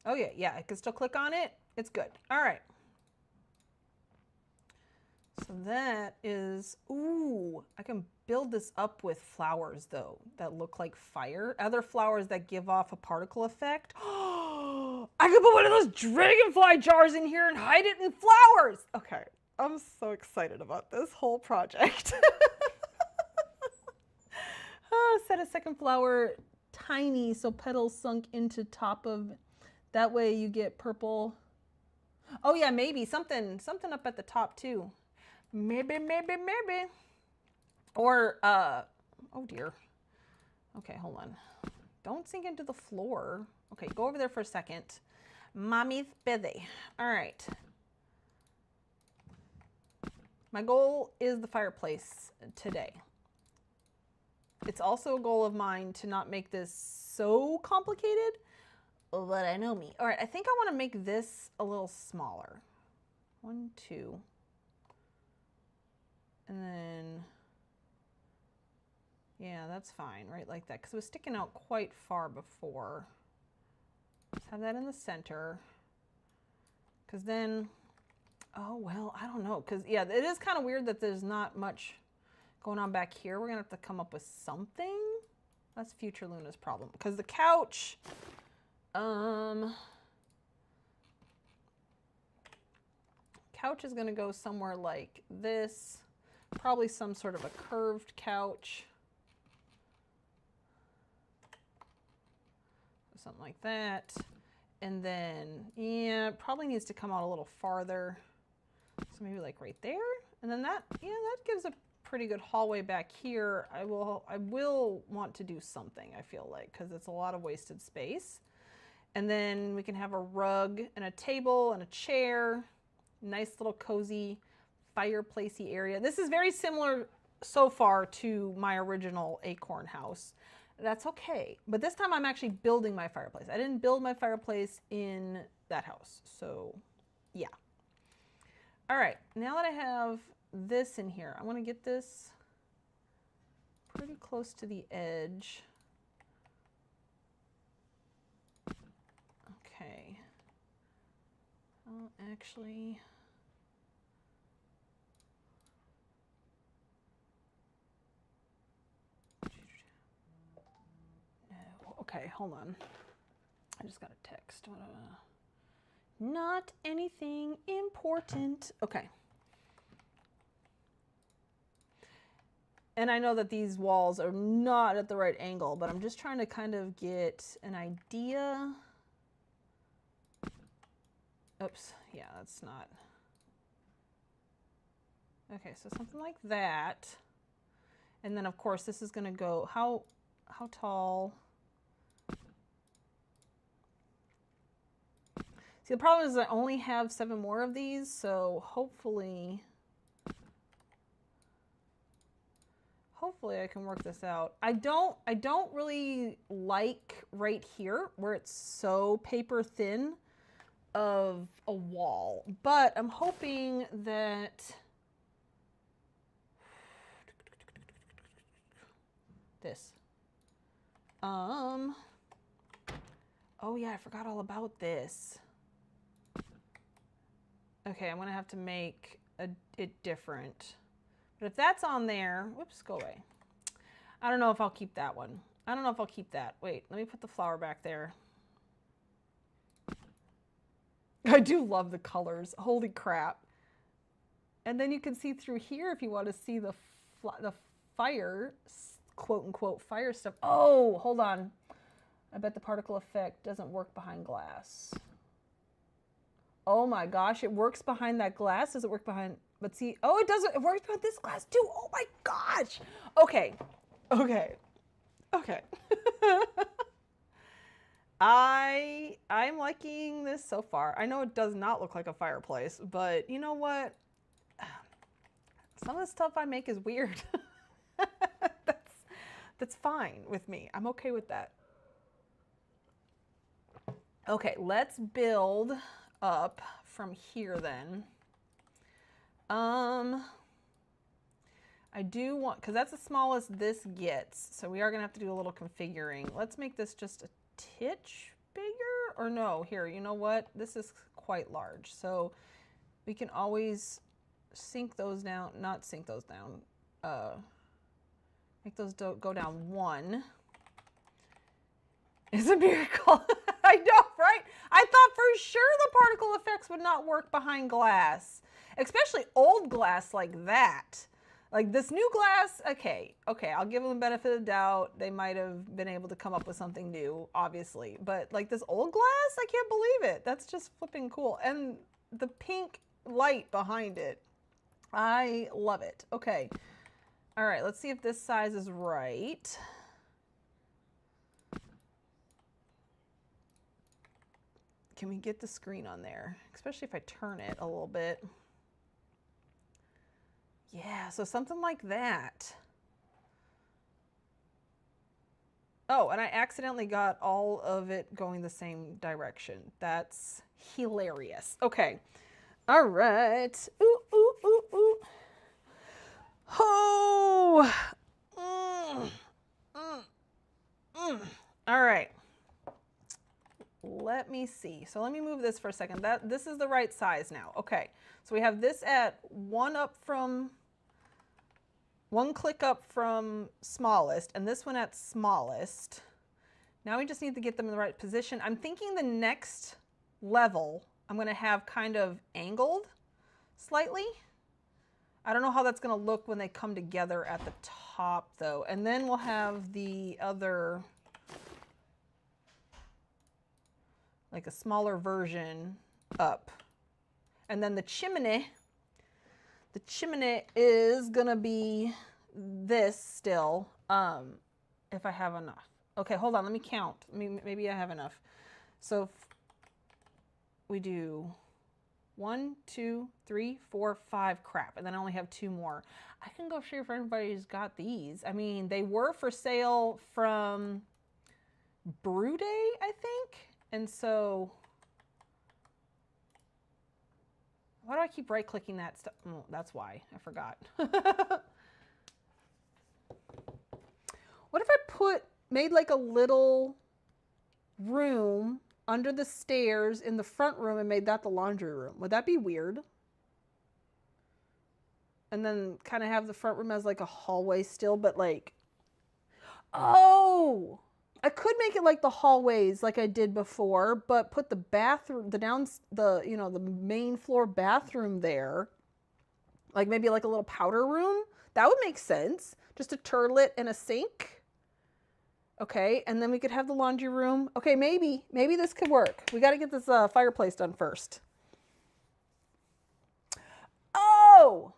Oh, yeah, I can still click on it. It's good. All right. So that is, ooh, I can build this up with flowers, though, that look like fire. Other flowers that give off a particle effect. I could put one of those dragonfly jars in here and hide it in flowers. Okay, I'm so excited about this whole project. Set a second flower tiny so petals sunk into top of, that way you get purple. Oh yeah, maybe something up at the top too. Maybe. Or, oh dear. Okay, hold on. Don't sink into the floor. Okay, go over there for a second. Mommy's busy. All right. My goal is the fireplace today. It's also a goal of mine to not make this so complicated, but I know me. All right, I think I want to make this a little smaller. 1, 2. And then, yeah, that's fine, right like that, because it was sticking out quite far before. Let's have that in the center, because then, oh, well, I don't know, because, yeah, it is kind of weird that there's not much going on back here. We're going to have to come up with something. That's future Luna's problem, because the couch, couch is going to go somewhere like this. Probably some sort of a curved couch. Something like that. And then, yeah, it probably needs to come out a little farther. So maybe like right there. And then that, yeah, that gives a pretty good hallway back here. I will want to do something, I feel like, because it's a lot of wasted space. And then we can have a rug and a table and a chair. Nice little cozy fireplacey area. This is very similar so far to my original acorn house. That's okay. But this time I'm actually building my fireplace. I didn't build my fireplace in that house. So yeah. All right, now that I have this in here, I want to get this pretty close to the edge. Okay. I'll actually... No. Okay, hold on. I just got a text. Not anything important. Okay. And I know that these walls are not at the right angle, but I'm just trying to kind of get an idea. Oops, yeah, that's not. Okay, so something like that. And then of course this is gonna go, how tall? See, the problem is I only have 7 more of these, so hopefully I can work this out. I don't really like right here where it's so paper thin of a wall, but I'm hoping that this. Oh yeah, I forgot all about this. Okay, I'm gonna have to make it different. But if that's on there, whoops, go away. I don't know if I'll keep that one. I don't know if I'll keep that. Wait, let me put the flower back there. I do love the colors. Holy crap. And then you can see through here if you want to see the fire, quote unquote, fire stuff. Oh, hold on. I bet the particle effect doesn't work behind glass. Oh my gosh, it works behind that glass. Does it work behind, but see, oh, it doesn't, it works behind this glass too. Oh my gosh. Okay, okay, okay. I'm liking this so far. I know it does not look like a fireplace, but you know what? Some of the stuff I make is weird. That's fine with me. I'm okay with that. Okay, let's build up from here then. I do want, because that's the smallest this gets, so we are gonna have to do a little configuring. Let's make this just a titch bigger, or no, here, you know what? This is quite large, so we can always sink those down, not sink those down, make those go down 1. It's a miracle. I know, right? I thought for sure the particle effects would not work behind glass, especially old glass like that. Like this new glass, okay, I'll give them the benefit of the doubt. They might have been able to come up with something new, obviously. But like this old glass, I can't believe it. That's just flipping cool. And the pink light behind it, I love it. Okay, all right, let's see if this size is right. Can we get the screen on there? Especially if I turn it a little bit. Yeah, so something like that. Oh, and I accidentally got all of it going the same direction. That's hilarious. Okay. All right. Ooh, ooh, ooh, ooh. Oh. All right. Let me see. So let me move this for a second. This is the right size now. Okay. So we have this at one click up from smallest, and this one at smallest. Now we just need to get them in the right position. I'm thinking the next level I'm going to have kind of angled slightly. I don't know how that's going to look when they come together at the top though. And then we'll have the other, like a smaller version up. And then the chimney is gonna be this still, if I have enough. Okay, hold on, let me count. Maybe I have enough. So we do 1, 2, 3, 4, 5. Crap. And then I only have 2 more. I can go see if anybody's got these. I mean, they were for sale from Brew Day, I think. And so, why do I keep right-clicking that stuff? Oh, that's why. I forgot. What if I made like a little room under the stairs in the front room and made that the laundry room? Would that be weird? And then kind of have the front room as like a hallway still, but like, oh, I could make it like the hallways like I did before, but put the bathroom, the main floor bathroom there, like maybe like a little powder room. That would make sense. Just a toilet and a sink. Okay, and then we could have the laundry room. Okay, maybe this could work. We got to get this fireplace done first. Oh,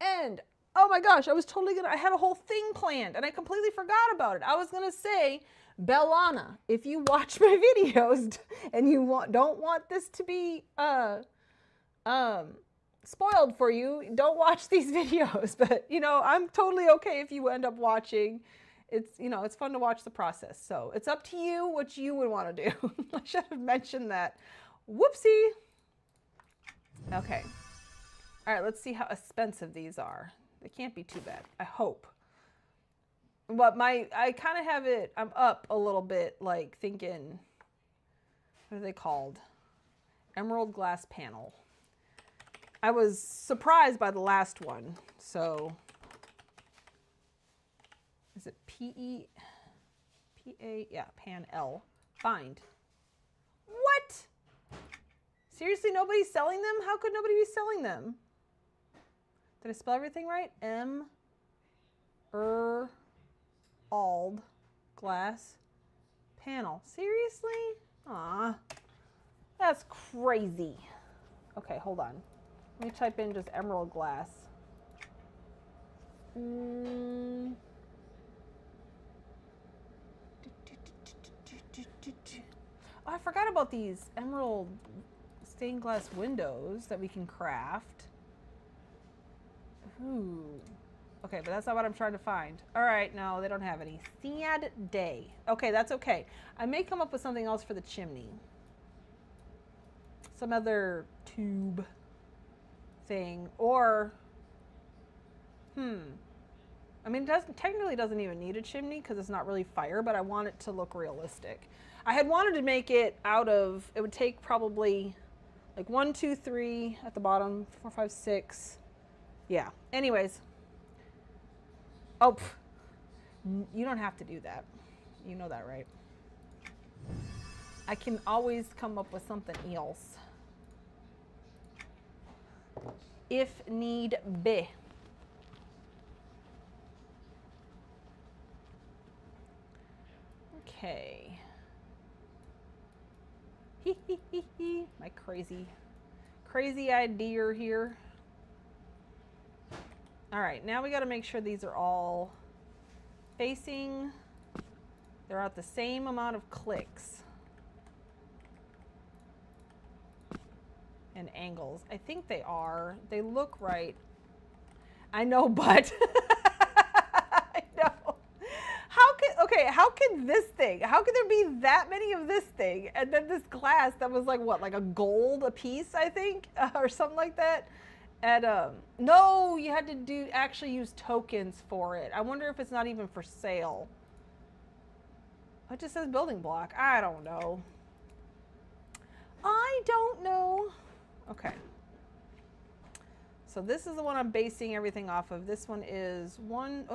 and oh my gosh, I had a whole thing planned and I completely forgot about it. I was going to say, Bellana, if you watch my videos and you don't want this to be spoiled for you, don't watch these videos. But, I'm totally okay if you end up watching. It's fun to watch the process. So it's up to you what you would want to do. I should have mentioned that. Whoopsie. Okay. All right, let's see how expensive these are. They can't be too bad, I hope. But I kind of have it, I'm up a little bit, like thinking, what are they called? Emerald glass panel. I was surprised by the last one, so. Is it P-E-P-A? Yeah, Pan L. Find. What? Seriously, nobody's selling them? How could nobody be selling them? Did I spell everything right? Ald glass panel. Seriously? Aw. That's crazy. Okay, hold on. Let me type in just emerald glass. Oh, I forgot about these emerald stained glass windows that we can craft. Ooh. Okay, but that's not what I'm trying to find. All right, no, they don't have any. Sad day. Okay, that's okay. I may come up with something else for the chimney. Some other tube thing, or, I mean, it technically doesn't even need a chimney because it's not really fire, but I want it to look realistic. I had wanted to make it out of, it would take probably like 1, 2, 3 at the bottom, 4, 5, 6. Yeah, anyways. Oh, you don't have to do that. You know that, right? I can always come up with something else if need be. Okay. My crazy idea here. All right, now we got to make sure these are all facing, they're at the same amount of clicks and angles. I think they are. They look right. I know, but I know. How can this thing, how could there be that many of this thing and then this glass that was like what, like a gold a piece, I think, or something like that? And no, you had to actually use tokens for it. I wonder if it's not even for sale. It just says building block. I don't know. Okay. So this is the one I'm basing everything off of. This one is 1,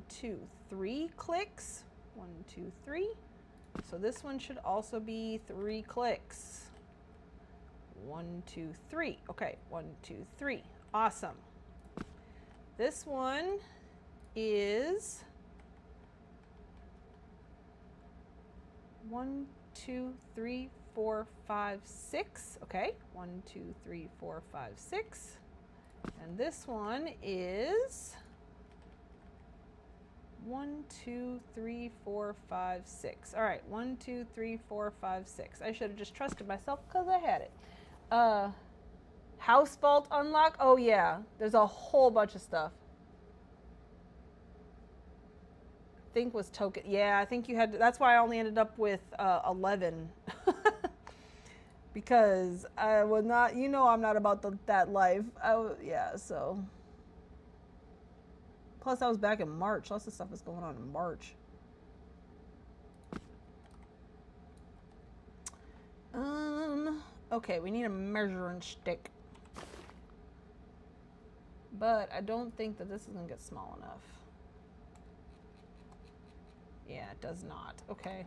2, 3 clicks. 1, 2, 3. So this one should also be 3 clicks. 1, 2, 3. Okay, 1, 2, 3. Awesome. This one is 1, 2, 3, 4, 5, 6. Okay, 1, 2, 3, 4, 5, 6. And this one is 1, 2, 3, 4, 5, 6. All right, 1, 2, 3, 4, 5, 6. I should have just trusted myself because I had it. House vault unlock. Oh yeah, there's a whole bunch of stuff. I think was token. Yeah, I think you had. That's why I only ended up with 11. Because I was not. You know, I'm not about that life. Yeah. So. Plus, I was back in March. Lots of stuff was going on in March. Okay, we need a measuring stick. But I don't think that this is gonna get small enough. Yeah, it does not. Okay.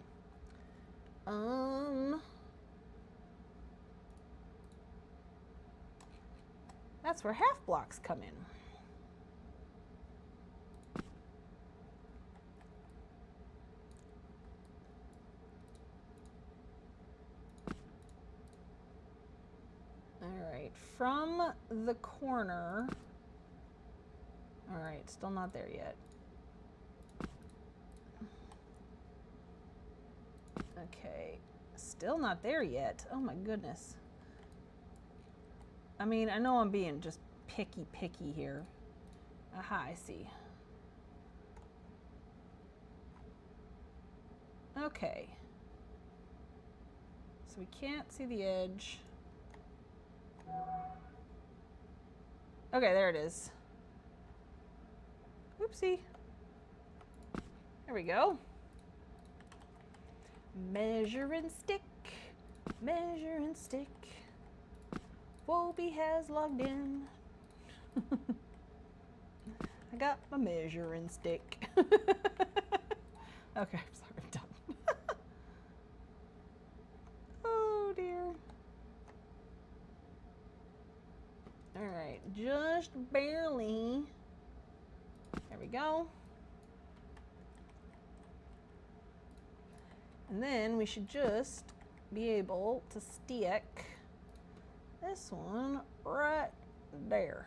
That's where half blocks come in. All right, from the corner. All right, still not there yet. Okay, still not there yet. Oh my goodness. I mean, I know I'm being just picky here. Aha, I see. Okay. So we can't see the edge. Okay, there it is. Oopsie. There we go. Measuring stick, measuring stick. Wobie has logged in. I got my measuring stick. Okay, I'm sorry, I'm done. Oh dear. All right, just barely. There we go. And then we should just be able to stick this one right there.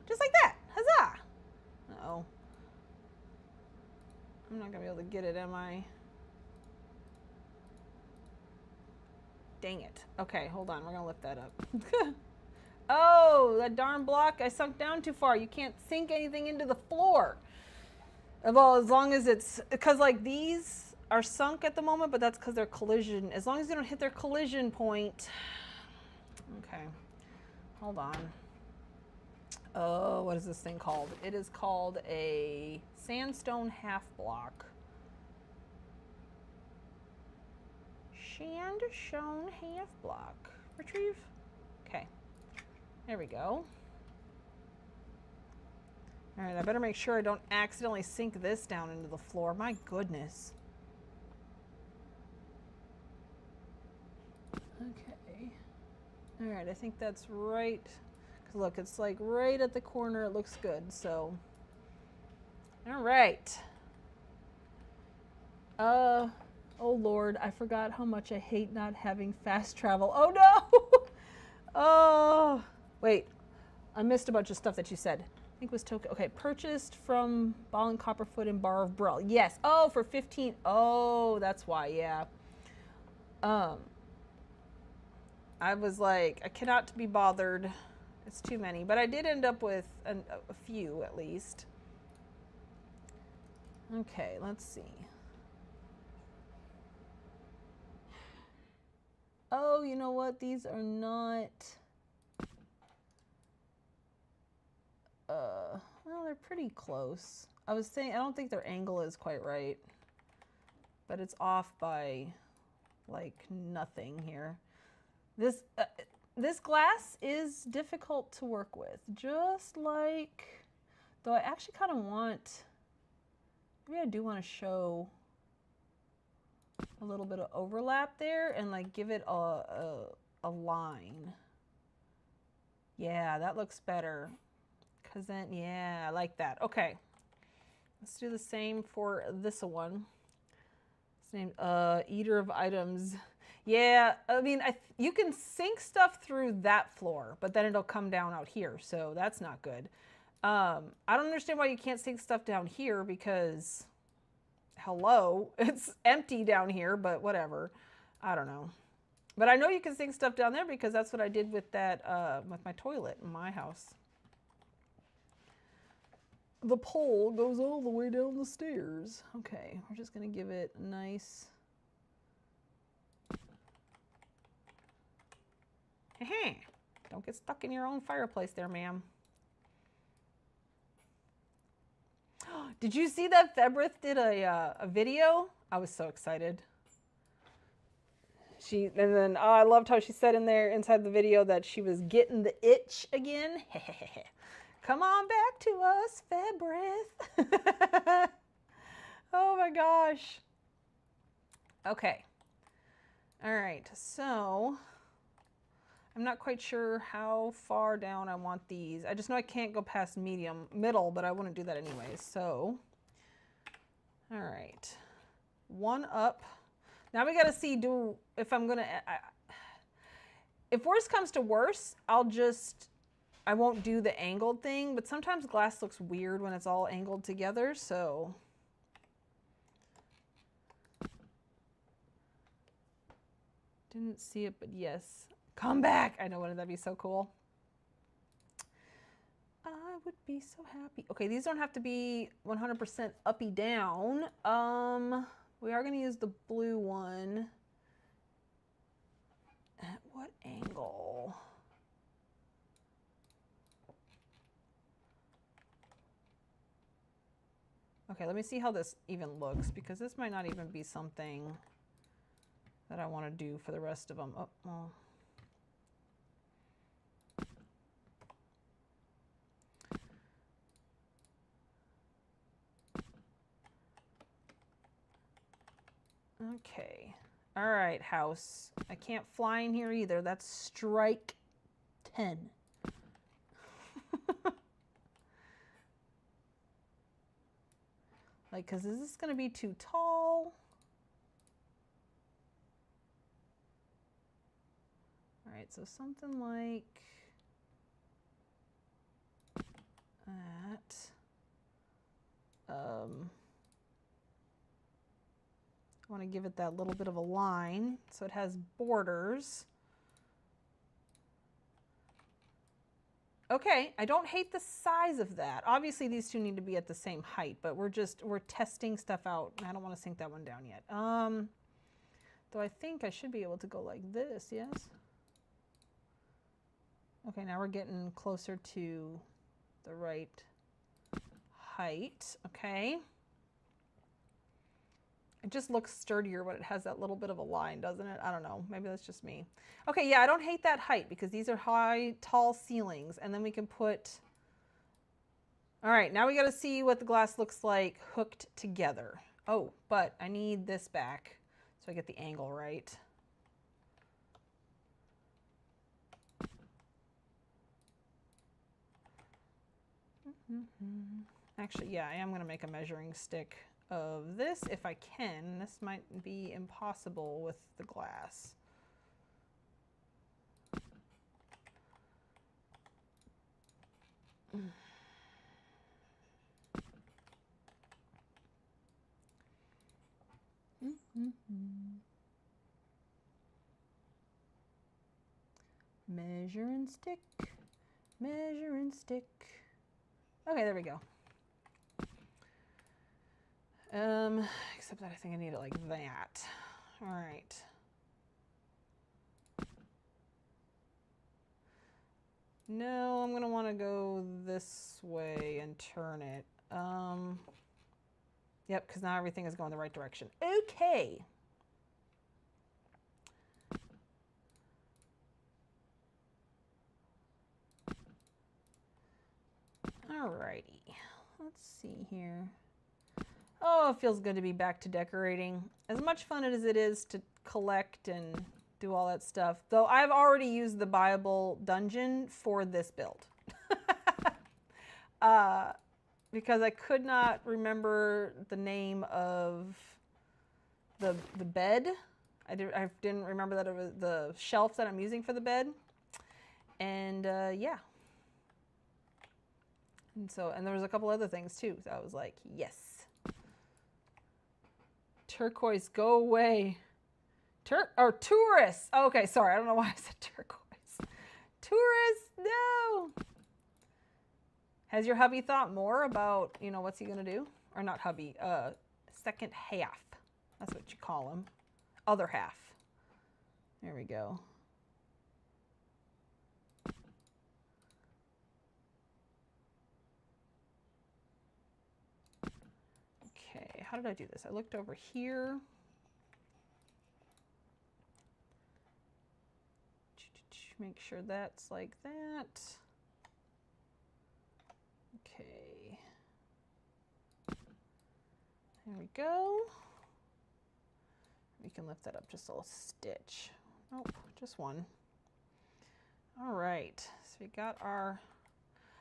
Just like that. Huzzah! Uh-oh. I'm not gonna be able to get it, am I? Dang it. Okay, hold on. We're gonna lift that up. Oh, that darn block. I sunk down too far. You can't sink anything into the floor. Well, as long as it's, because like these are sunk at the moment, but that's because they're collision. As long as you don't hit their collision point. Okay, hold on. Oh, what is this thing called? It is called a sandstone half block. Sandstone half block. Retrieve. Okay, there we go. All right, I better make sure I don't accidentally sink this down into the floor. My goodness. Okay. All right, I think that's right. 'Cause look, it's like right at the corner. It looks good, so. All right. Oh Lord, I forgot how much I hate not having fast travel. Oh no! Oh, wait. I missed a bunch of stuff that you said. I think it was token. Okay, purchased from Ball and Copperfoot and Bar of Brill. Yes. Oh, for 15. Oh, that's why. Yeah. I was like, I cannot be bothered. It's too many. But I did end up with a few at least. Okay, let's see. Oh, you know what? These are not. Well, they're pretty close. I was saying, I don't think their angle is quite right, but it's off by like nothing here. This glass is difficult to work with, just like, though I actually kind of want, maybe I do want to show a little bit of overlap there and like give it a line. Yeah, that looks better. Cause then, yeah, I like that. Okay, let's do the same for this one. It's named Eater of Items. Yeah, I mean, you can sink stuff through that floor, but then it'll come down out here, so that's not good. I don't understand why you can't sink stuff down here because, hello, it's empty down here, but whatever. I don't know. But I know you can sink stuff down there because that's what I did with that, with my toilet in my house. The pole goes all the way down the stairs. Okay, we're just gonna give it a nice... Hey, don't get stuck in your own fireplace there, ma'am. Did you see that Febrith did a video? I was so excited. And then I loved how she said in there inside the video that she was getting the itch again. Come on back to us, Febrith. Oh my gosh. Okay. All right, so I'm not quite sure how far down I want these. I just know I can't go past middle, but I wouldn't do that anyways. So, all right, one up. Now we got to see if I'm gonna. If worse comes to worse, I won't do the angled thing. But sometimes glass looks weird when it's all angled together. So. Didn't see it, but yes. Come back! I know, wouldn't that be so cool? I would be so happy. Okay, these don't have to be 100% uppy down. We are going to use the blue one. At what angle? Okay, let me see how this even looks, because this might not even be something that I want to do for the rest of them. Oh, well. Okay. All right, house. I can't fly in here either. That's strike 10. Like, because is this going to be too tall? All right, so something like that. I want to give it that little bit of a line so it has borders. Okay, I don't hate the size of that. Obviously these two need to be at the same height, but we're testing stuff out. I don't want to sink that one down yet. Though I think I should be able to go like this, yes? Okay, now we're getting closer to the right height, okay. It just looks sturdier when it has that little bit of a line, doesn't it? I don't know. Maybe that's just me. Okay, yeah, I don't hate that height because these are high, tall ceilings. And then we can put... All right, now we got to see what the glass looks like hooked together. Oh, but I need this back so I get the angle right. Actually, yeah, I am going to make a measuring stick of this if I can. This might be impossible with the glass. Measure and stick, measure and stick. Okay, there we go. Except that I think I need it like that. All right. No, I'm gonna want to go this way and turn it. Yep, because now everything is going the right direction. Okay. Alrighty. Let's see here. Oh, it feels good to be back to decorating. As much fun as it is to collect and do all that stuff, though I've already used the Bible dungeon for this build. Because I could not remember the name of the bed. I didn't remember that it was the shelf that I'm using for the bed. And yeah. And there was a couple other things too. So I was like, yes. Turquoise, go away. Tourists. Oh, okay, sorry. I don't know why I said turquoise. Tourists, no. Has your hubby thought more about, you know, what's he going to do? Or not hubby, second half. That's what you call him. Other half. There we go. Okay, how did I do this? I looked over here. Make sure that's like that. Okay. There we go. We can lift that up just a little stitch. Nope, just one. All right, so we got our,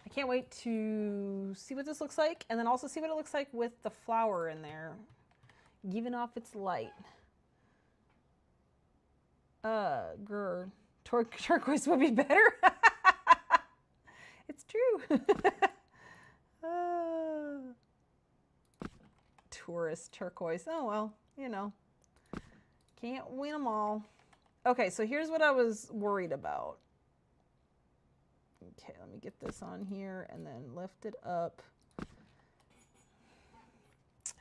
I can't wait to see what this looks like and then also see what it looks like with the flower in there, giving off its light. Turquoise would be better. It's true. Tourist turquoise. Oh, well, you know, can't win them all. Okay, so here's what I was worried about. Okay, let me get this on here and then lift it up.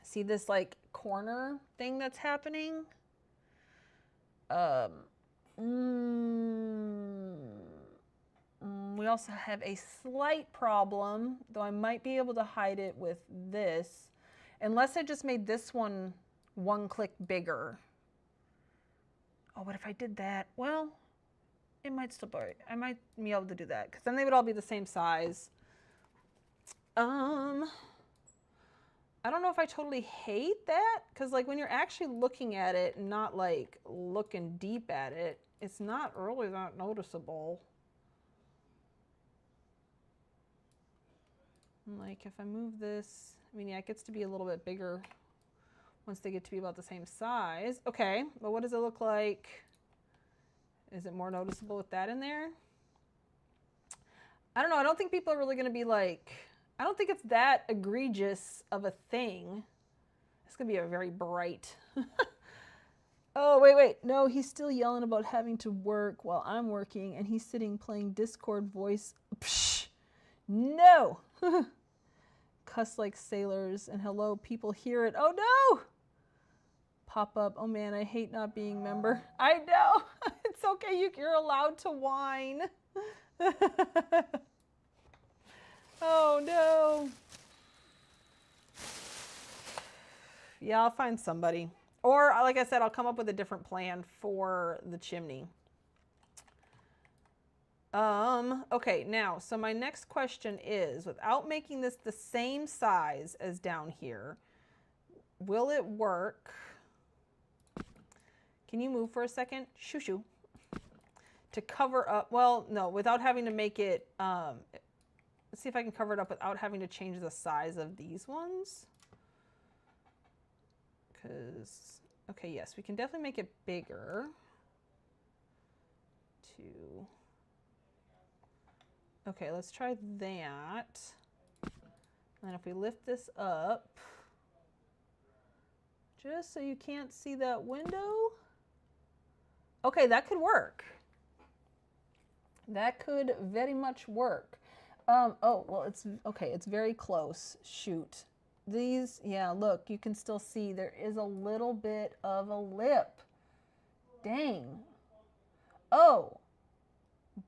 See this like corner thing that's happening? We also have a slight problem, though I might be able to hide it with this, unless I just made this one click bigger. Oh, but if I did that, well, it might still be, I might be able to do that, because then they would all be the same size. I don't know if I totally hate that, because like when you're actually looking at it and not like looking deep at it, it's not really that noticeable. Like if I move this, I mean, yeah, it gets to be a little bit bigger once they get to be about the same size. Okay, but what does it look like? Is it more noticeable with that in there? I don't know. I don't think people are really going to be like, I don't think it's that egregious of a thing. It's going to be a very bright. Oh, wait. No, he's still yelling about having to work while I'm working, and he's sitting playing Discord voice. Psh, no. Cuss like sailors, and hello, people hear it. Oh, no. Pop up. Oh, man, I hate not being member. I know. It's okay. You're allowed to whine. Oh, no. Yeah, I'll find somebody. Or, like I said, I'll come up with a different plan for the chimney. Okay, now, so my next question is, without making this the same size as down here, will it work? Can you move for a second? Shoo shoo. To cover up, well, no, without having to make it, let's see if I can cover it up without having to change the size of these ones. Because, okay, yes, we can definitely make it bigger. Okay, let's try that. And if we lift this up, just so you can't see that window. Okay, that could work. That could very much work. Oh, well, it's, okay, it's very close. Shoot. These, yeah, look, you can still see there is a little bit of a lip. Dang. Oh,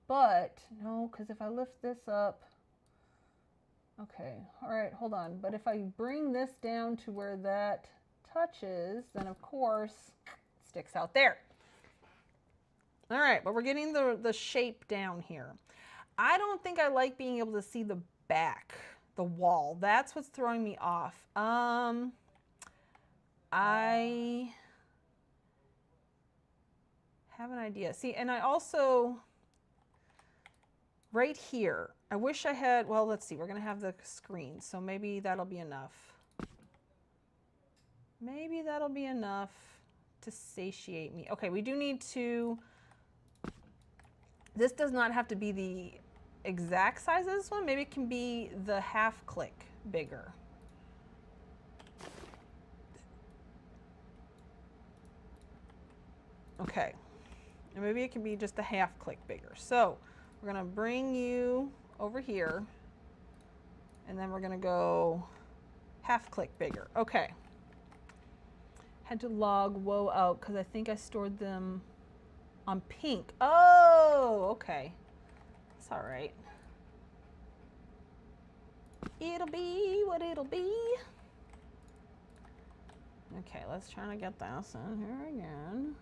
but, no, because if I lift this up, okay, all right, hold on. But if I bring this down to where that touches, then of course, it sticks out there. All right, but we're getting the shape down here. I don't think I like being able to see the back, the wall. That's what's throwing me off. I have an idea. See, and I also, right here, I wish I had, well, let's see, we're gonna have the screen, so maybe that'll be enough. Maybe that'll be enough to satiate me. Okay, we do need to... This does not have to be the exact size of this one. Maybe it can be the half click bigger. Okay. And maybe it can be just a half click bigger. So we're going to bring you over here. And then we're going to go half click bigger. Okay. Had to log woe out because I think I stored them on pink. Oh, okay. It's all right. It'll be what it'll be. Okay, let's try to get this in here again.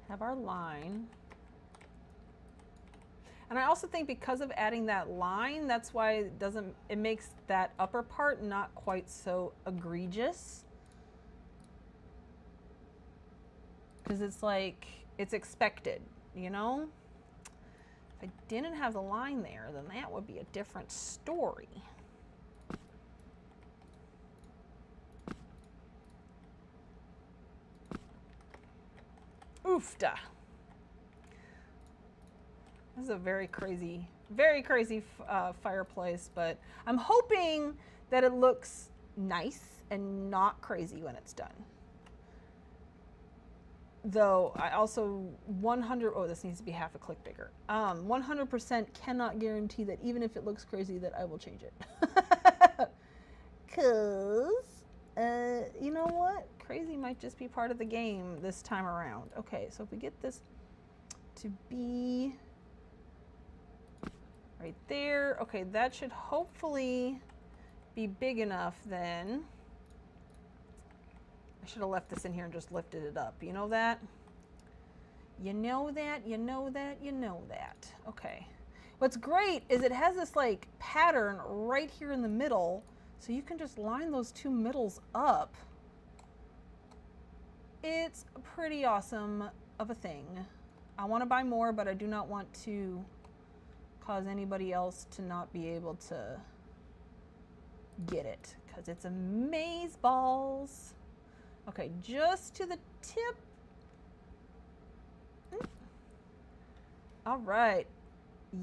Have our line. And I also think because of adding that line, that's why it makes that upper part not quite so egregious. Because it's like, it's expected, you know? If I didn't have the line there, then that would be a different story. Oofda. This is a very crazy fireplace, but I'm hoping that it looks nice and not crazy when it's done. Though I also this needs to be half a click bigger. 100% cannot guarantee that even if it looks crazy that I will change it. Cause, you know what? Crazy might just be part of the game this time around. Okay, so if we get this to be right there. Okay, that should hopefully be big enough then. I should have left this in here and just lifted it up. You know that? You know that, you know that, you know that. Okay. What's great is it has this like pattern right here in the middle, so you can just line those two middles up. It's pretty awesome of a thing. I want to buy more, but I do not want to cause anybody else to not be able to get it, because it's amaze balls. Okay, just to the tip. All right.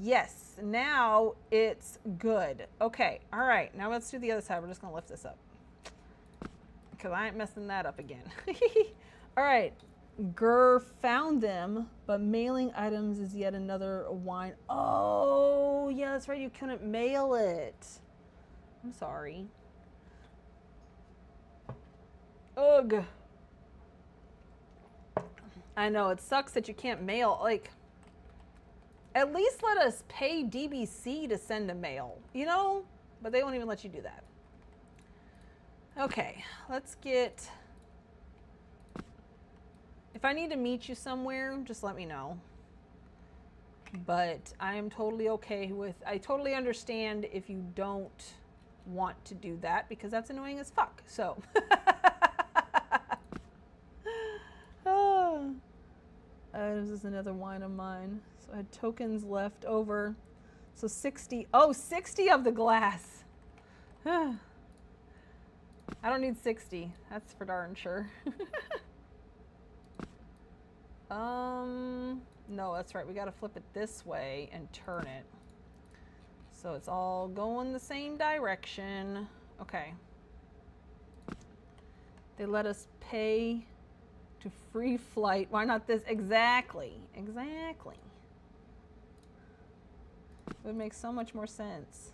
Yes, now it's good. Okay, all right. Now let's do the other side. We're just going to lift this up because I ain't messing that up again. All right. Grr, found them, but mailing items is yet another wine. Oh, yeah, that's right. You couldn't mail it. I'm sorry. Ugh. I know, it sucks that you can't mail. Like, at least let us pay DBC to send a mail, you know? But they won't even let you do that. Okay, let's get... If I need to meet you somewhere, just let me know. But I am totally okay with... I totally understand if you don't want to do that, because that's annoying as fuck, so... This is another wine of mine. So I had tokens left over. So 60. Oh, 60 of the glass. I don't need 60. That's for darn sure. No, that's right. We got to flip it this way and turn it. So it's all going the same direction. Okay. They let us pay to free flight. Why not this? Exactly. Exactly. It would make so much more sense.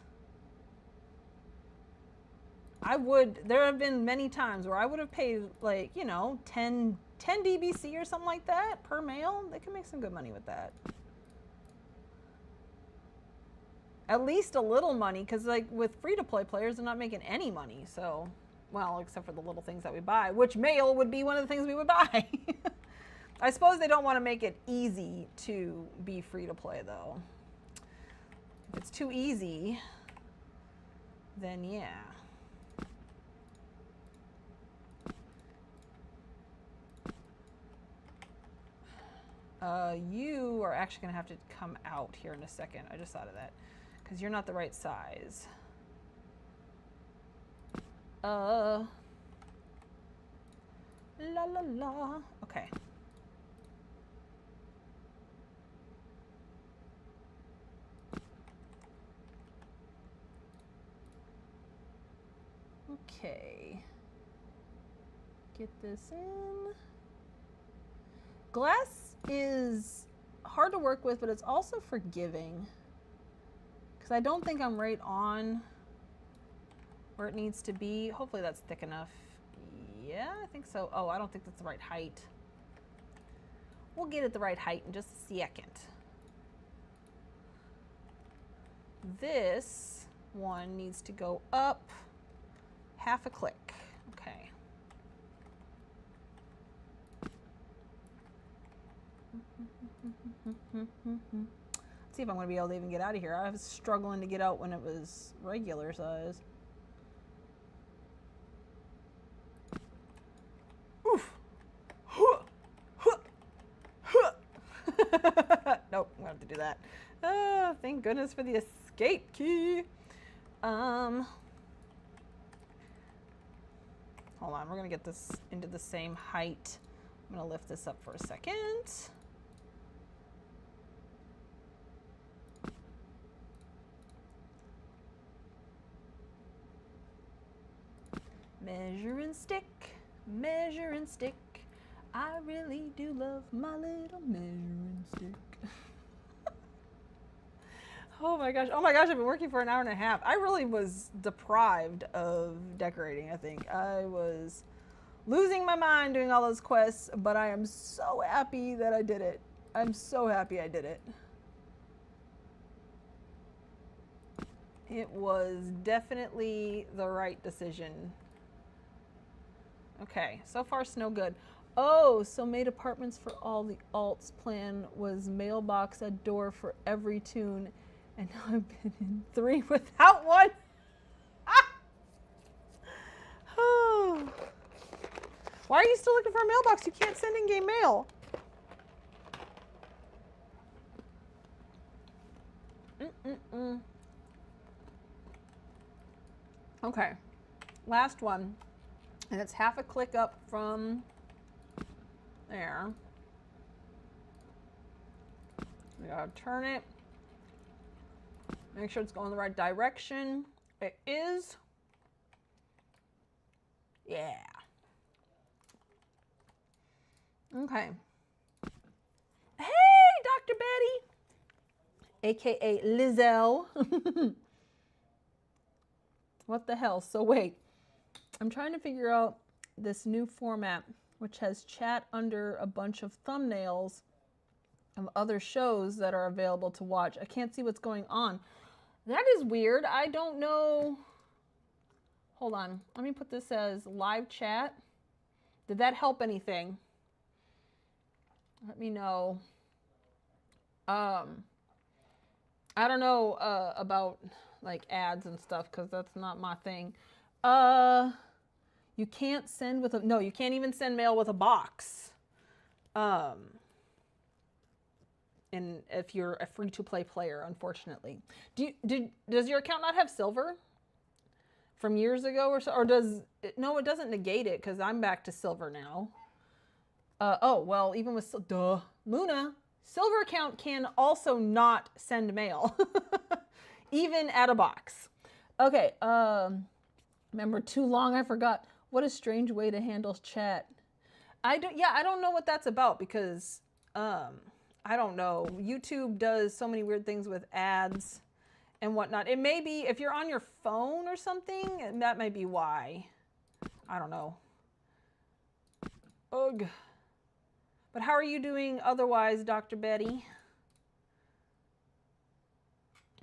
There have been many times where I would have paid like, you know, 10 DBC or something like that per mail. They can make some good money with that. At least a little money, because like with free-to-play players, they're not making any money. So, well, except for the little things that we buy, which mail would be one of the things we would buy. I suppose they don't want to make it easy to be free-to-play, though. If it's too easy, then yeah. You are actually going to have to come out here in a second. I just thought of that. Because you're not the right size. La la la. Okay. Okay. Get this in. Glass is hard to work with, but it's also forgiving. Because I don't think I'm right on where it needs to be. Hopefully that's thick enough. Yeah, I think so. Oh, I don't think that's the right height. We'll get it the right height in just a second. This one needs to go up half a click. Okay. Let's see if I'm going to be able to even get out of here. I was struggling to get out when it was regular size. Oof. Nope, I'm going to have to do that. Oh, thank goodness for the escape key. Hold on, we're going to get this into the same height. I'm going to lift this up for a second. Measuring stick, measuring stick. I really do love my little measuring stick. Oh my gosh, I've been working for an hour and a half. I really was deprived of decorating, I think. I was losing my mind doing all those quests, but I am so happy that I did it. I'm so happy I did it. It was definitely the right decision. Okay, so far so good. Oh, so made apartments for all the alts plan was mailbox a door for every tune, and now I've been in 3 without one. Ah! Oh. Why are you still looking for a mailbox? You can't send in-game mail. Okay, last one, and it's half a click up from there. We gotta turn it. Make sure it's going the right direction. It is. Yeah. Okay. Hey, Dr. Betty, aka Lizelle. What the hell? So wait, I'm trying to figure out this new format, which has chat under a bunch of thumbnails of other shows that are available to watch. I can't see what's going on. That is weird. I don't know. Hold on. Let me put this as live chat. Did that help anything? Let me know. I don't know about like ads and stuff because that's not my thing. You can't send with a, no, you can't even send mail with a box. And if you're a free-to-play player, unfortunately. Does your account not have silver from years ago or so? Or does it, no, it doesn't negate it because I'm back to silver now. Oh, well, even with, Luna, silver account can also not send mail, even at a box. Okay, remember too long, I forgot. What a strange way to handle chat. I don't know what that's about because, I don't know. YouTube does so many weird things with ads and whatnot. It may be, if you're on your phone or something, that may be why. I don't know. Ugh. But how are you doing otherwise, Dr. Betty?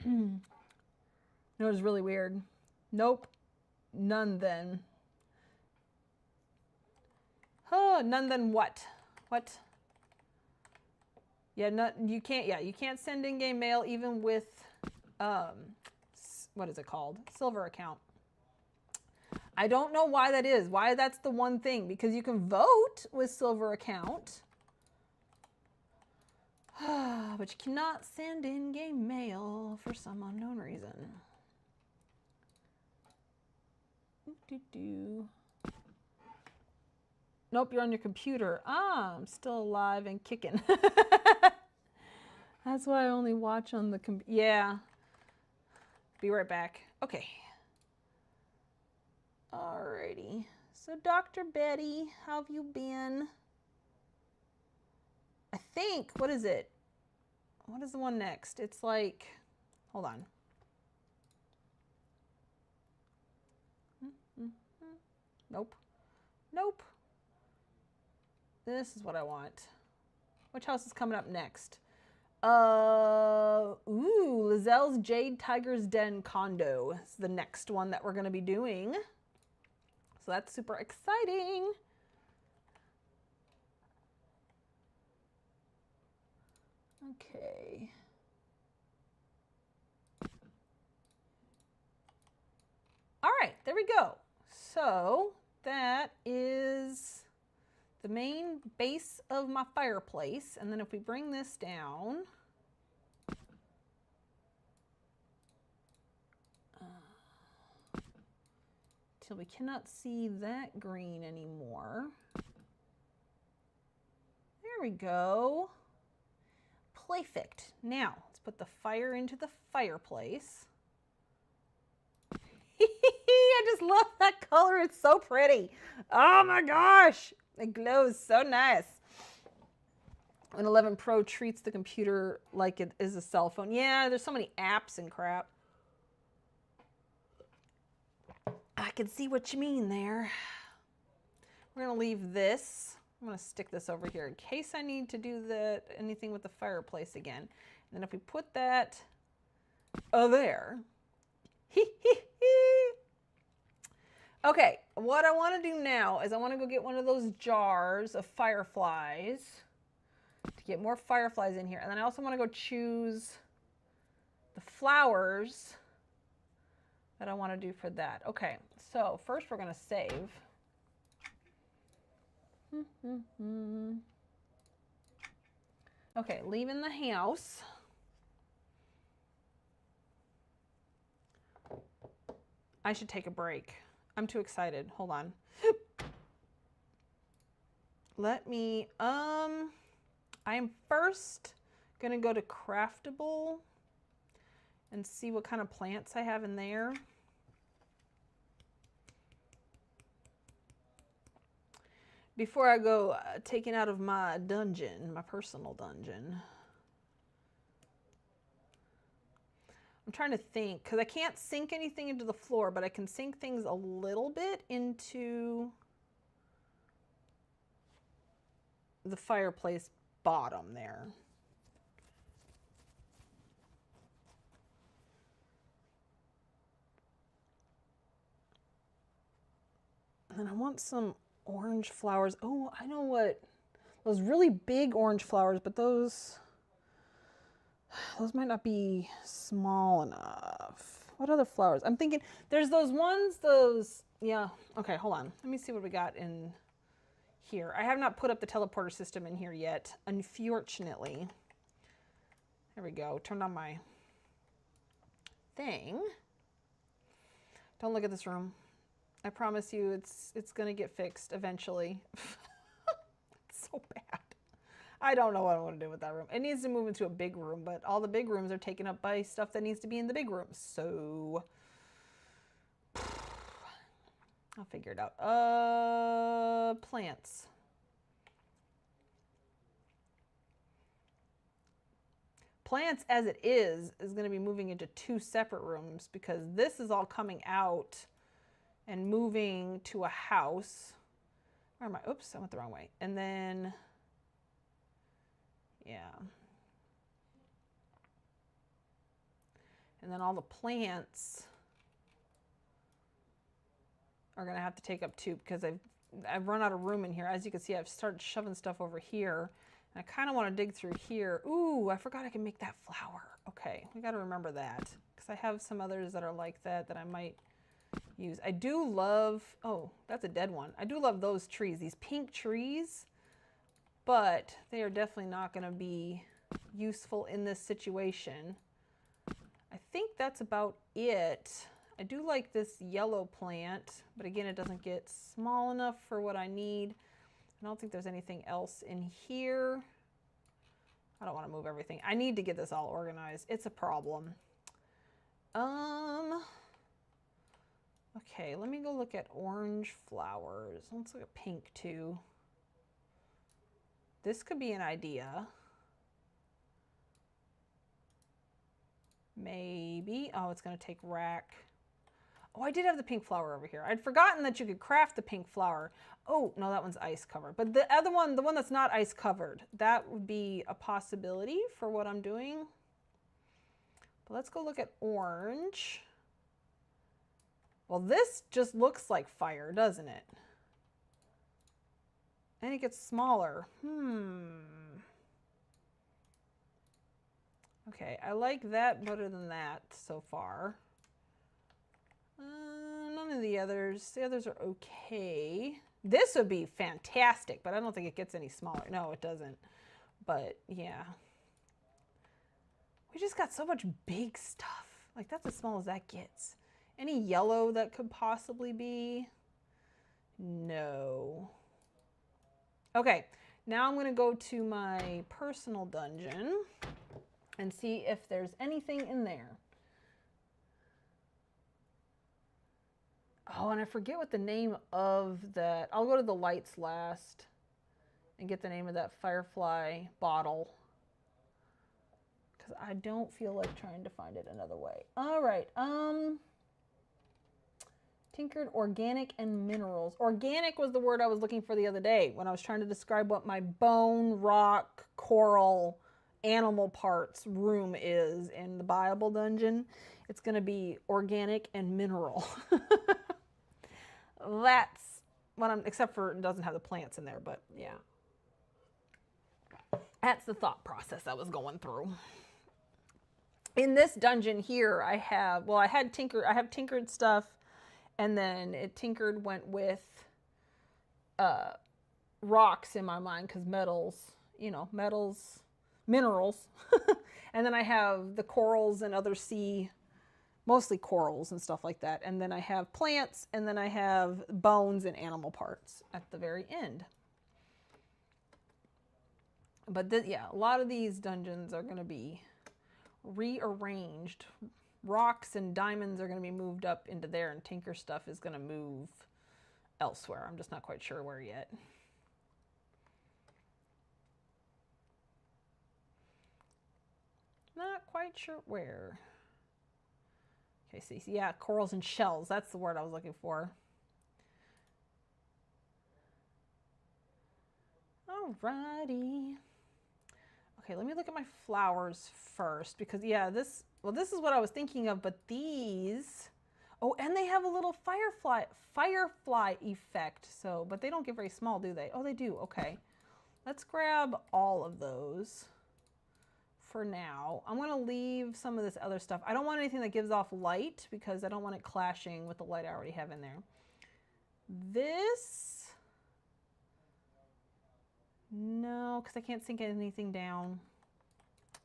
No, it was really weird. Nope. None then. Huh, none then what? What? Yeah, you can't send in-game mail even with, what is it called? Silver account. I don't know why that is, why that's the one thing, because you can vote with silver account, but you cannot send in-game mail for some unknown reason. Nope, you're on your computer. Ah, I'm still alive and kicking. That's why I only watch on the computer. Yeah. Be right back. Okay. Alrighty. So, Dr. Betty, how have you been? I think, what is it? What is the one next? It's like, hold on. Nope. Nope. This is what I want. Which house is coming up next? Lazelle's Jade Tiger's Den condo is the next one that we're going to be doing. So that's super exciting. Okay. All right, there we go. So that is the main base of my fireplace. And then if we bring this down, till we cannot see that green anymore. There we go. Perfect. Now, let's put the fire into the fireplace. I just love that color. It's so pretty. Oh my gosh. It glows so nice. An 11 Pro treats the computer like it is a cell phone. Yeah, there's so many apps and crap. I can see what you mean there. We're going to leave this. I'm going to stick this over here in case I need to do anything with the fireplace again. And then if we put that there. Okay, what I want to do now is I want to go get one of those jars of fireflies to get more fireflies in here. And then I also want to go choose the flowers that I want to do for that. Okay, so first we're going to save. Okay, leaving the house. I should take a break. I'm too excited. Hold on. Let me, I am first going to go to Craftable and see what kind of plants I have in there. Before I go taking out of my dungeon, my personal dungeon. I'm trying to think, because I can't sink anything into the floor, but I can sink things a little bit into the fireplace bottom there. And then I want some orange flowers. Oh, I know what. Those really big orange flowers, but those might not be small enough. What other flowers? I'm thinking there's those ones, yeah. Okay, hold on. Let me see what we got in here. I have not put up the teleporter system in here yet, unfortunately. There we go. Turned on my thing. Don't look at this room. I promise you it's going to get fixed eventually. It's so bad. I don't know what I want to do with that room. It needs to move into a big room, but all the big rooms are taken up by stuff that needs to be in the big room. So I'll figure it out. Plants. Plants as it is going to be moving into 2 separate rooms because this is all coming out and moving to a house. Where am I? Oops, I went the wrong way. And then, yeah. And then all the plants are gonna have to take up 2 because I've run out of room in here. As you can see, I've started shoving stuff over here. And I kind of want to dig through here. Ooh, I forgot I can make that flower. Okay, we got to remember that because I have some others that are like that I might use. I do love, oh, that's a dead one. I do love those trees, these pink trees, but they are definitely not going to be useful in this situation. I think that's about it. I do like this yellow plant, but again, it doesn't get small enough for what I need. I don't think there's anything else in here. I don't want to move everything. I need to get this all organized. It's a problem. Okay, let me go look at orange flowers. Let's look at pink too. This could be an idea. Maybe. Oh, it's going to take rack. Oh, I did have the pink flower over here. I'd forgotten that you could craft the pink flower. Oh, no, that one's ice covered. But the other one, the one that's not ice covered, that would be a possibility for what I'm doing. But let's go look at orange. Well, this just looks like fire, doesn't it? And it gets smaller. Okay, I like that better than that so far. None of the others. The others are okay. This would be fantastic, but I don't think it gets any smaller. No, it doesn't. But yeah. We just got so much big stuff. Like, that's as small as that gets. Any yellow that could possibly be? No. Okay, now I'm going to go to my personal dungeon and see if there's anything in there. Oh, and I forget what the name of that. I'll go to the lights last and get the name of that firefly bottle, because I don't feel like trying to find it another way. All right. Tinkered organic and minerals. Organic was the word I was looking for the other day when I was trying to describe what my bone, rock, coral, animal parts room is in the Bible dungeon. It's going to be organic and mineral. That's what I'm, except for it doesn't have the plants in there, but yeah. That's the thought process I was going through. In this dungeon here, I have, well, I have tinkered stuff, and then tinkered went with rocks in my mind, because metals, you know, metals, minerals. And then I have the corals and other sea, mostly corals and stuff like that. And then I have plants, and then I have bones and animal parts at the very end. But yeah, a lot of these dungeons are going to be rearranged. Rocks and diamonds are going to be moved up into there, and tinker stuff is going to move elsewhere. I'm just not quite sure where yet. Not quite sure where. Okay, see, yeah, corals and shells. That's the word I was looking for. Alrighty. Okay, let me look at my flowers first, because yeah, this is what I was thinking of, but these, oh, and they have a little firefly effect. So, but they don't get very small, do they? Oh, they do. Okay. Let's grab all of those for now. I'm going to leave some of this other stuff. I don't want anything that gives off light, because I don't want it clashing with the light I already have in there. This, no, because I can't sink anything down.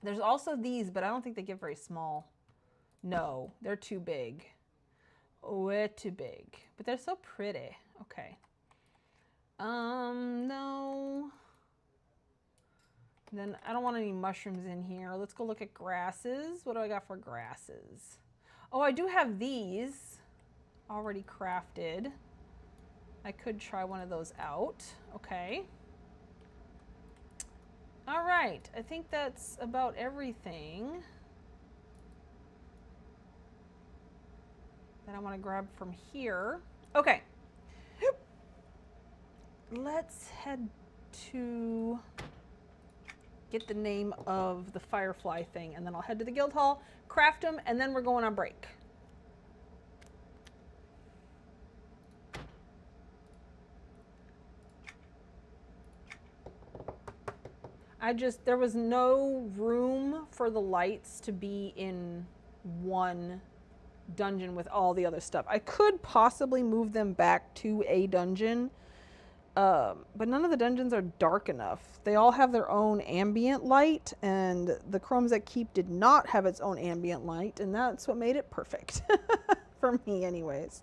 There's also these, but I don't think they get very small. No, they're too big. Way too big. But they're so pretty. Okay. No. Then I don't want any mushrooms in here. Let's go look at grasses. What do I got for grasses? Oh, I do have these already crafted. I could try one of those out. Okay. All right. I think that's about everything that I want to grab from here. Okay. Let's head to get the name of the firefly thing, and then I'll head to the guild hall, craft them, and then we're going on break. There was no room for the lights to be in one dungeon with all the other stuff. I could possibly move them back to a dungeon, but none of the dungeons are dark enough. They all have their own ambient light, and the Chromes That Keep did not have its own ambient light, and that's what made it perfect For me anyways.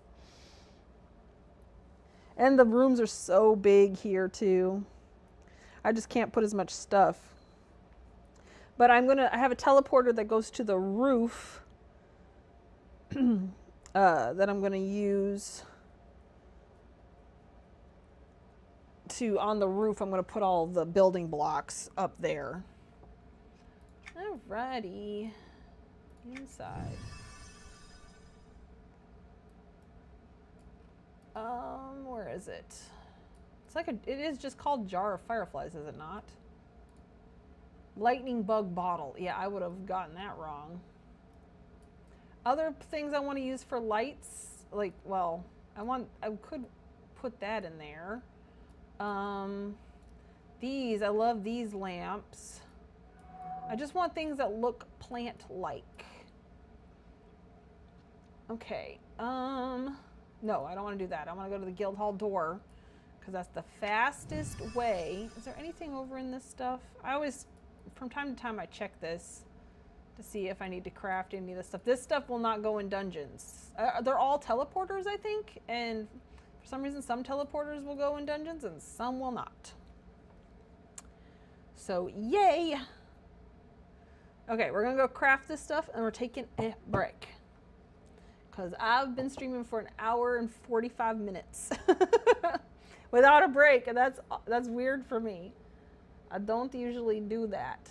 And the rooms are so big here too. I just can't put as much stuff. But I have a teleporter that goes to the roof that I'm gonna use on the roof. I'm gonna put all the building blocks up there. Alrighty, inside. Where is it? It's like it is just called Jar of Fireflies, is it not? Lightning bug bottle. Yeah, I would have gotten that wrong. Other things I want to use for lights, like, well, I could put that in there. I love these lamps. I just want things that look plant-like. Okay, no, I don't want to do that. I want to go to the guild hall door because that's the fastest way. Is there anything over in this stuff? I always, from time to time, I check this to see if I need to craft any of this stuff. This stuff will not go in dungeons. They're all teleporters, I think, and for some reason, some teleporters will go in dungeons and some will not. So, yay! Okay, we're gonna go craft this stuff and we're taking a break. Because I've been streaming for an hour and 45 minutes without a break, and that's weird for me. I don't usually do that.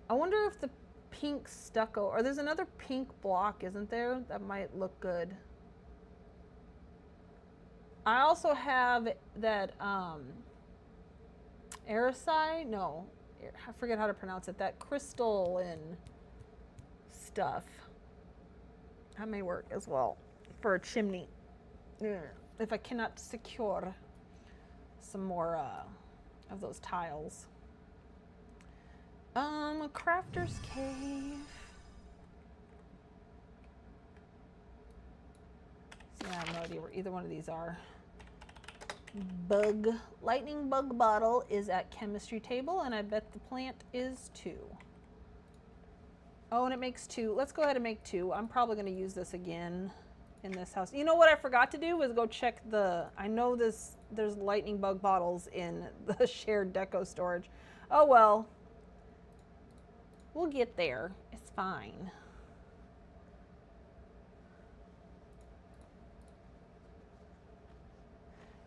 I wonder if the pink stucco, or there's another pink block, isn't there? That might look good. I also have that Aerosite, no. I forget how to pronounce it, that crystal and stuff. That may work as well for a chimney. If I cannot secure some more of those tiles. A crafter's cave. See, I have no idea where either one of these are. Lightning bug bottle is at chemistry table, and I bet the plant is too. Oh, and it makes 2. Let's go ahead and make 2. I'm probably going to use this again in this house. You know what I forgot to do was go check I know there's lightning bug bottles in the shared deco storage. Oh well. We'll get there. It's fine.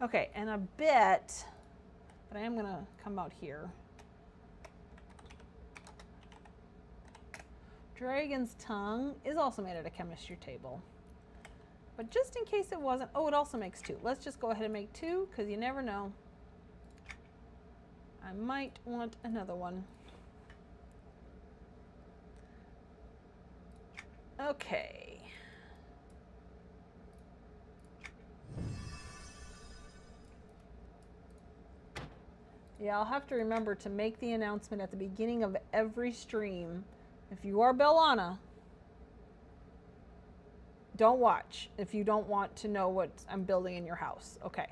Okay, and I bet that I am going to come out here. Dragon's tongue is also made at a chemistry table. But just in case it wasn't, oh, it also makes 2. Let's just go ahead and make 2, because you never know. I might want another one. Okay. Yeah, I'll have to remember to make the announcement at the beginning of every stream. If you are Bellana, don't watch if you don't want to know what I'm building in your house. Okay.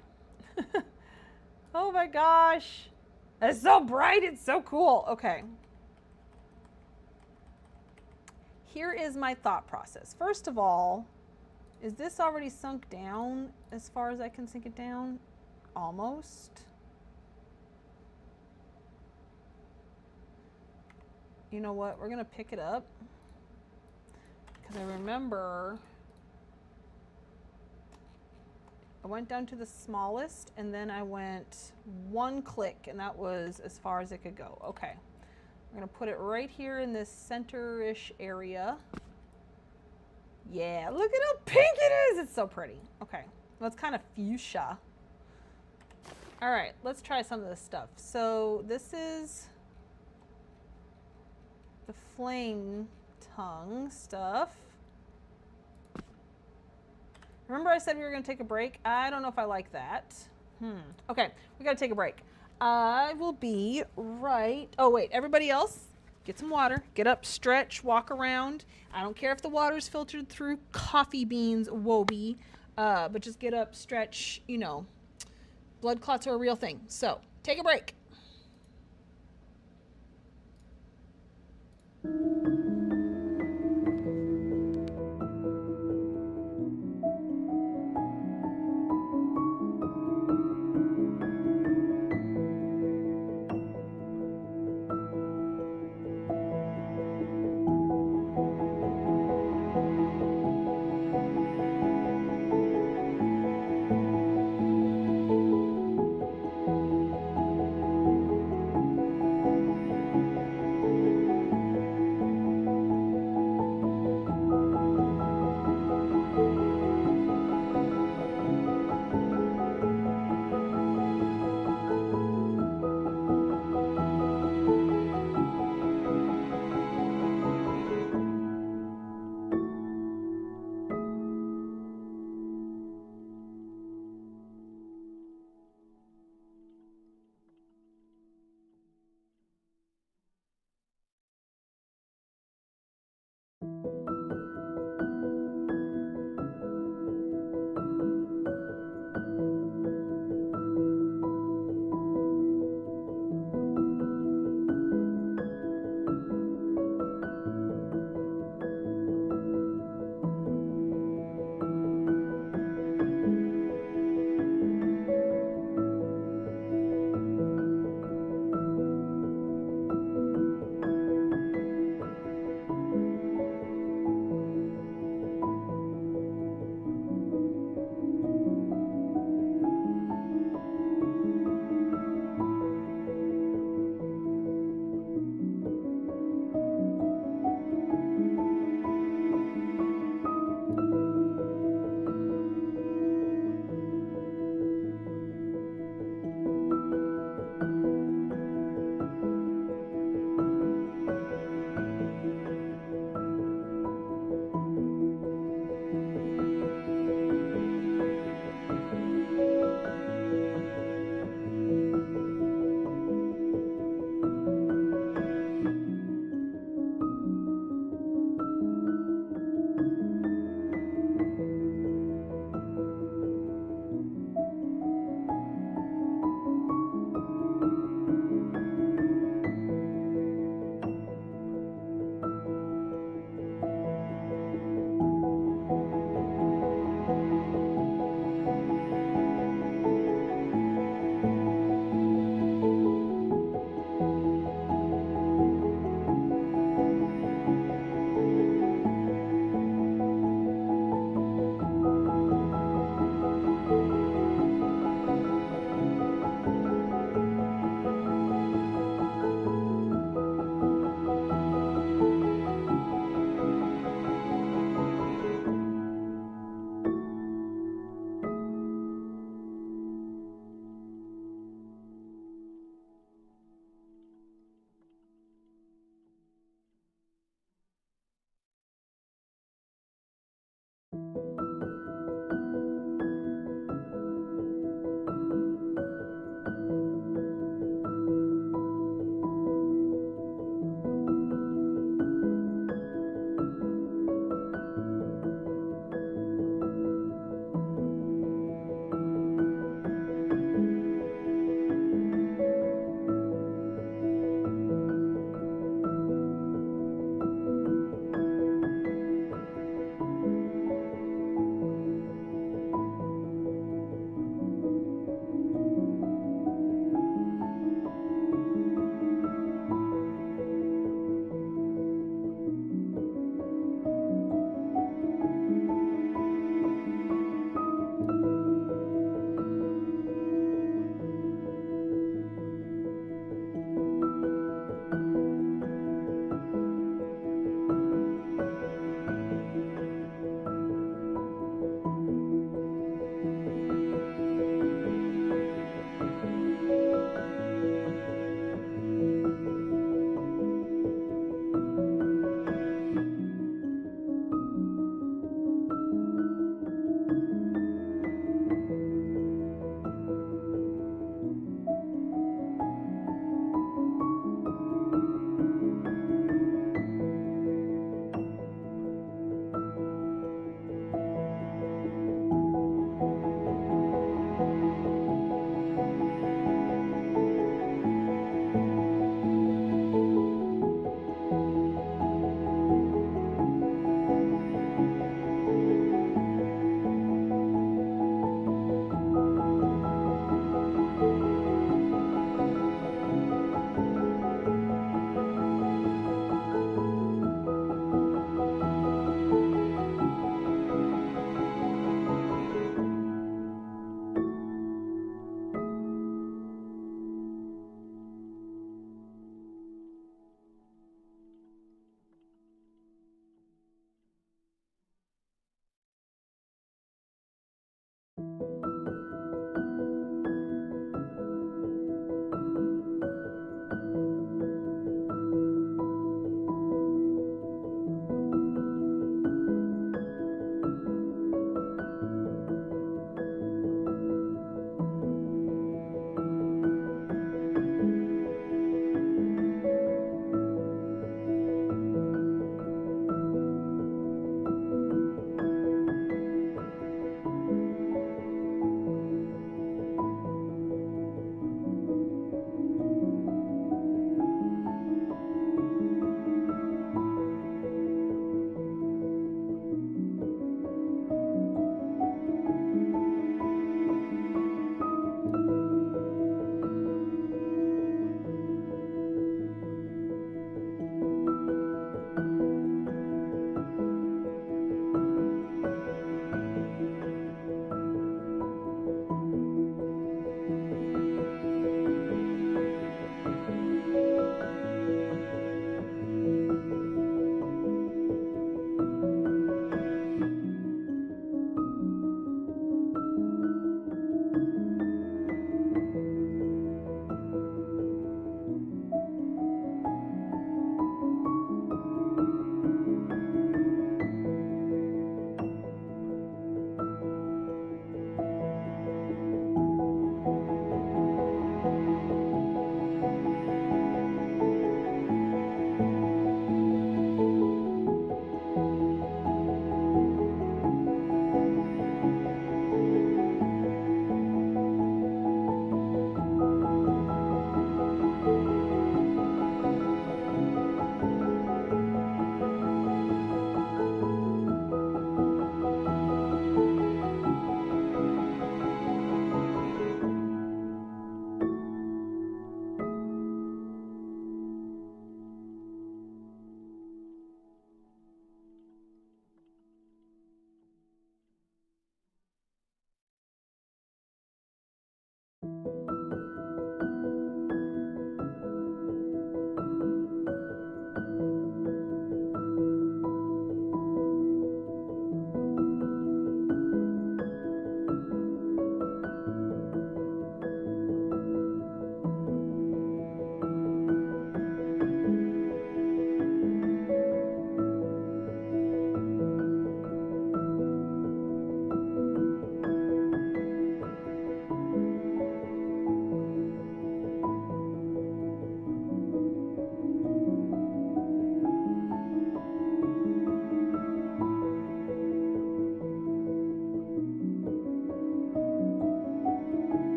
Oh my gosh. It's so bright. It's so cool. Okay. Here is my thought process. First of all, is this already sunk down as far as I can sink it down? Almost. You know what? We're going to pick it up because I remember I went down to the smallest and then I went 1 click and that was as far as it could go. Okay. I'm going to put it right here in this center-ish area. Yeah, look at how pink it is. It's so pretty. Okay. Well, it's kind of fuchsia. All right, let's try some of this stuff. So this is the flame tongue stuff. Remember I said we were going to take a break? I don't know if I like that. Okay, we got to take a break. I will be right. Oh, wait, everybody else, get some water. Get up, stretch, walk around. I don't care if the water is filtered through coffee beans, Wobie, but just get up, stretch, you know. Blood clots are a real thing. So, take a break.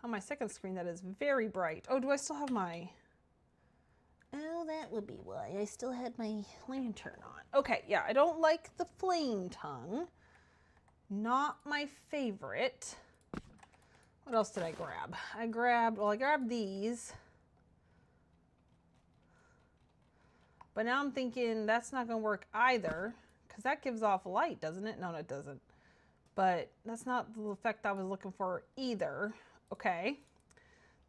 On my second screen, that is very bright. Oh, do I still have my... Oh, that would be why. I still had my lantern on. Okay, yeah, I don't like the flame tongue. Not my favorite. What else did I grab? I grabbed these. But now I'm thinking that's not going to work either, because that gives off light, doesn't it? No, it doesn't. But that's not the effect I was looking for either. Okay,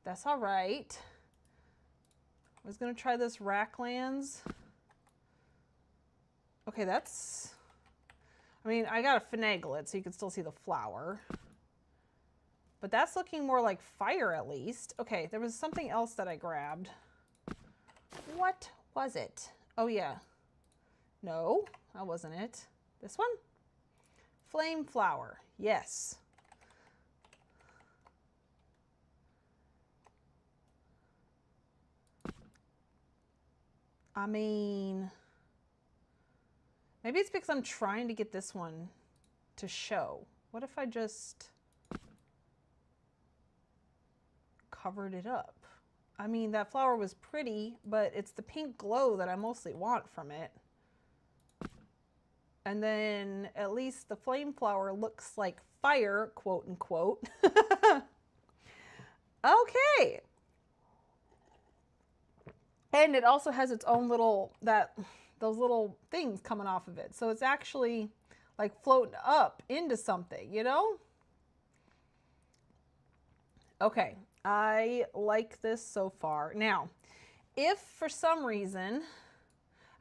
that's all right. I was going to try this Racklands. Okay, that's... I mean, I got to finagle it so you can still see the flower. But that's looking more like fire at least. Okay, there was something else that I grabbed. What was it? Oh, yeah. No, that wasn't it. This one? Flame flower. Yes. I mean, maybe it's because I'm trying to get this one to show. What if I just covered it up? I mean, that flower was pretty, but it's the pink glow that I mostly want from it. And then at least the flame flower looks like fire, quote unquote. Okay. And it also has its own little, those little things coming off of it. So it's actually like floating up into something, you know? Okay, I like this so far. Now, if for some reason,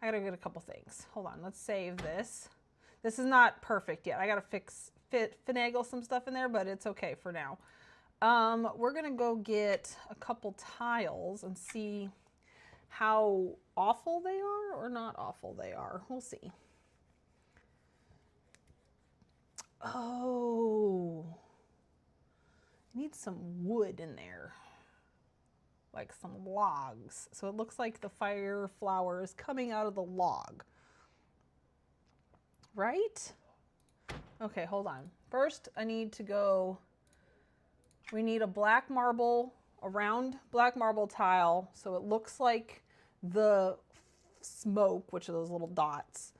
I gotta get a couple things. Hold on, let's save this. This is not perfect yet. I gotta finagle some stuff in there, but it's okay for now. We're gonna go get a couple tiles and see how awful they are or not awful they are. We'll see. Oh, need some wood in there, like some logs. So it looks like the fire flower is coming out of the log, right? Okay, hold on. First, I need to go, we need a black marble, a round black marble tile, so it looks like the smoke, which are those little dots,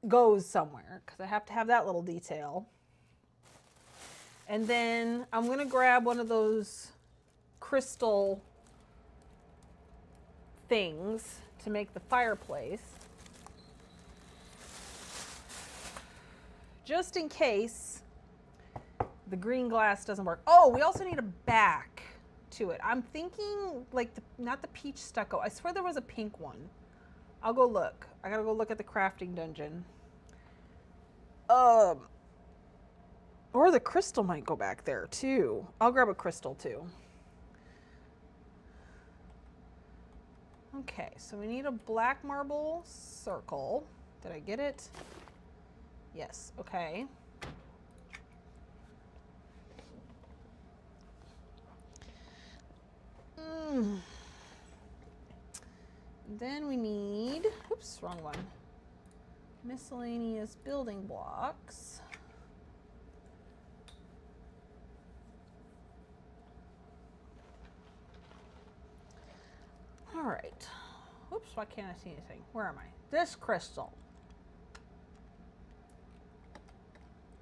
goes somewhere, because I have to have that little detail. And then I'm going to grab one of those crystal things to make the fireplace, just in case the green glass doesn't work. Oh, we also need a back to it. I'm thinking like not the peach stucco. I swear there was a pink one. I'll go look. I gotta go look at the crafting dungeon. Or the crystal might go back there too. I'll grab a crystal too. Okay, so we need a black marble circle. Did I get it? Yes, okay. Then we need, oops, wrong one. Miscellaneous building blocks. All right. Oops, why can't I see anything? Where am I? This crystal.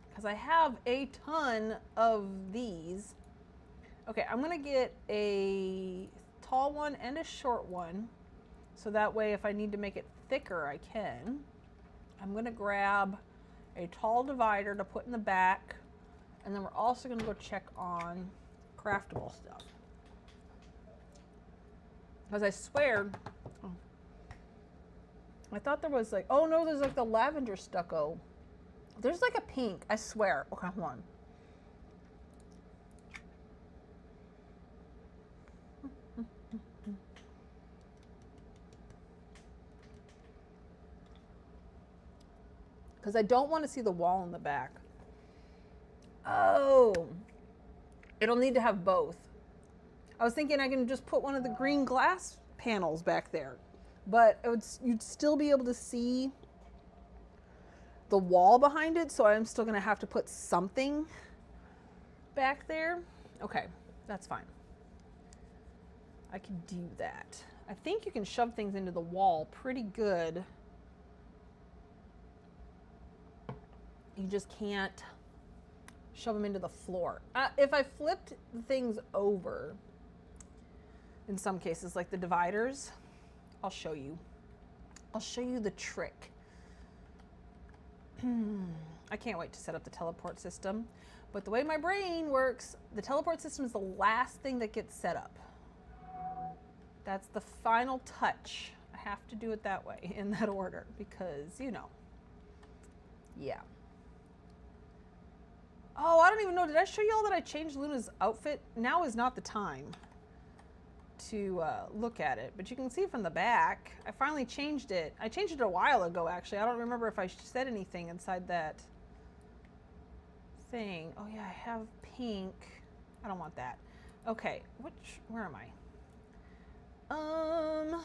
Because I have a ton of these. Okay, I'm going to get a tall one and a short one. So that way if I need to make it thicker, I can. I'm going to grab a tall divider to put in the back. And then we're also going to go check on craftable stuff. Because I swear, I thought there was like, oh no, there's like the lavender stucco. There's like a pink, I swear. Okay, hold on. Because I don't want to see the wall in the back. Oh, it'll need to have both. I was thinking I can just put one of the green glass panels back there, but you'd still be able to see the wall behind it, so I'm still gonna have to put something back there. Okay, That's fine. I can do that. I think you can shove things into the wall pretty good. You just can't shove them into the floor. If I flipped things over, in some cases, like the dividers, I'll show you. I'll show you the trick. I can't wait to set up the teleport system. But the way my brain works, the teleport system is the last thing that gets set up. That's the final touch. I have to do it that way, in that order, because, you know, yeah. Oh, I don't even know. Did I show you all that I changed Luna's outfit? Now is not the time to look at it, but you can see from the back, I finally changed it. I changed it a while ago, actually. I don't remember if I said anything inside that thing. Oh yeah, I have pink. I don't want that. Okay, where am I? Under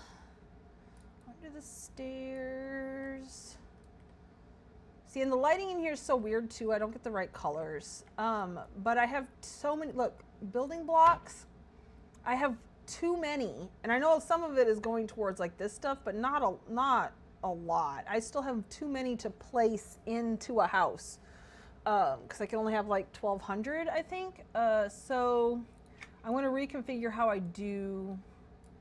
the stairs. See, and the lighting in here is so weird too. I don't get the right colors. But I have so many, look, building blocks. I have too many, and I know some of it is going towards like this stuff, but not a lot. I still have too many to place into a house because I can only have like 1,200, I think. So I'm going to reconfigure how I do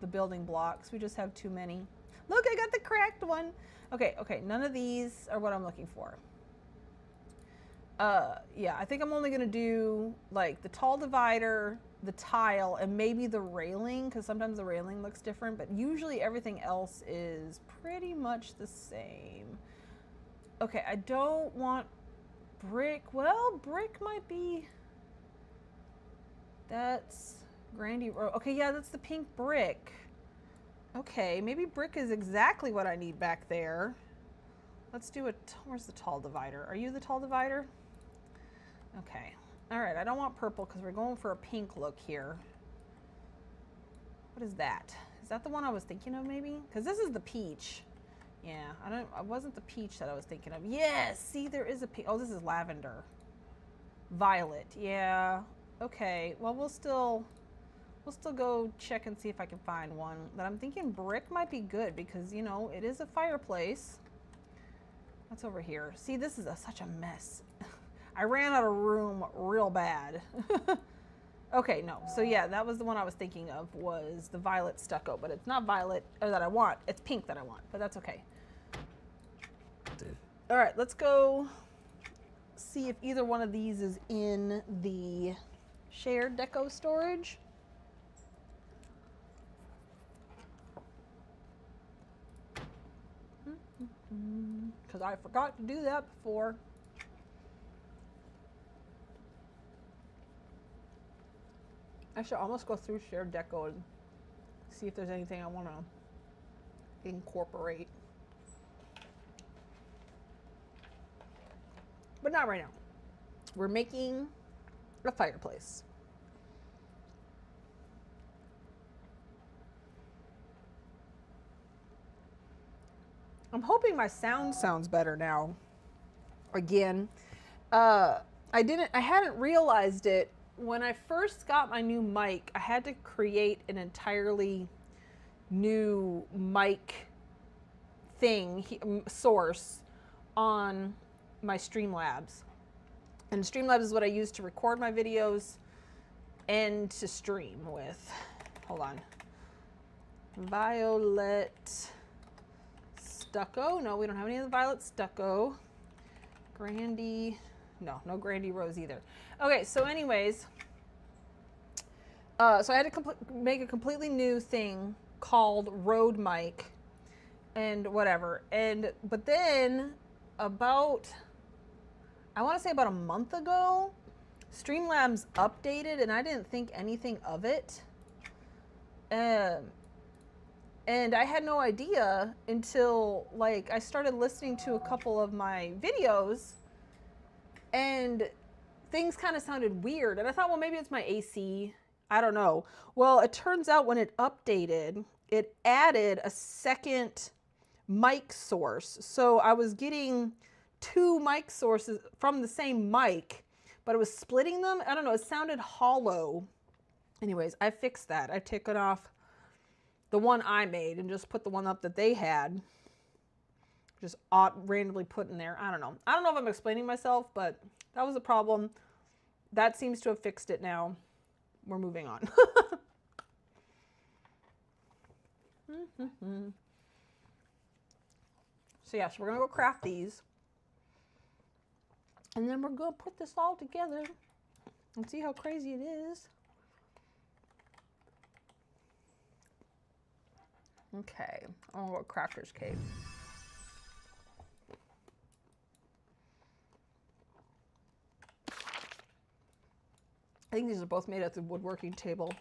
the building blocks. We just have too many. Look, I got the cracked one. Okay, none of these are what I'm looking for. Yeah, I think I'm only gonna do like the tall divider, the tile, and maybe the railing, because sometimes the railing looks different, but usually everything else is pretty much the same. Okay, I don't want brick. Well, brick might be, that's Grandy Road. Okay, yeah, that's the pink brick. Okay, maybe brick is exactly what I need back there. Let's do where's the tall divider? Are you the tall divider? Okay. All right, I don't want purple because we're going for a pink look here. What is that? Is that the one I was thinking of maybe? Because this is the peach. Yeah, I wasn't the peach that I was thinking of. Yes, see, there is a peach. Oh, this is lavender. Violet, yeah. Okay, well, we'll still go check and see if I can find one. But I'm thinking brick might be good because, you know, it is a fireplace. What's over here? See, this is such a mess. I ran out of room real bad. Okay, no. So yeah, that was the one I was thinking of, was the violet stucco, but it's not violet that I want. It's pink that I want, but that's okay. All right, let's go see if either one of these is in the shared deco storage. Because I forgot to do that before. I should almost go through shared deco and see if there's anything I want to incorporate. But not right now. We're making a fireplace. I'm hoping my sound sounds better now. Again, I hadn't realized it. When I first got my new mic, I had to create an entirely new mic source on my Streamlabs. And Streamlabs is what I use to record my videos and to stream with. Hold on. Violet stucco. No, we don't have any of the violet stucco. Grandy. No Grandy Rose either. Okay, so anyways, so I had to make a completely new thing called Rode Mic and whatever. But then I want to say about a month ago, Streamlabs updated and I didn't think anything of it. And I had no idea until like I started listening to a couple of my videos and things kind of sounded weird. And I thought, well, maybe it's my AC. I don't know. Well, it turns out when it updated, it added a second mic source. So I was getting two mic sources from the same mic, but it was splitting them. I don't know. It sounded hollow Anyways, I fixed that. I've taken off the one I made and just put the one up that they had. Just randomly put in there. I don't know. I don't know if I'm explaining myself, but that was a problem. That seems to have fixed it now. We're moving on. So yes, we're going to go craft these. And then we're going to put this all together and see how crazy it is. Okay, I'm going to go Crafter's Cave. I think these are both made at the woodworking table.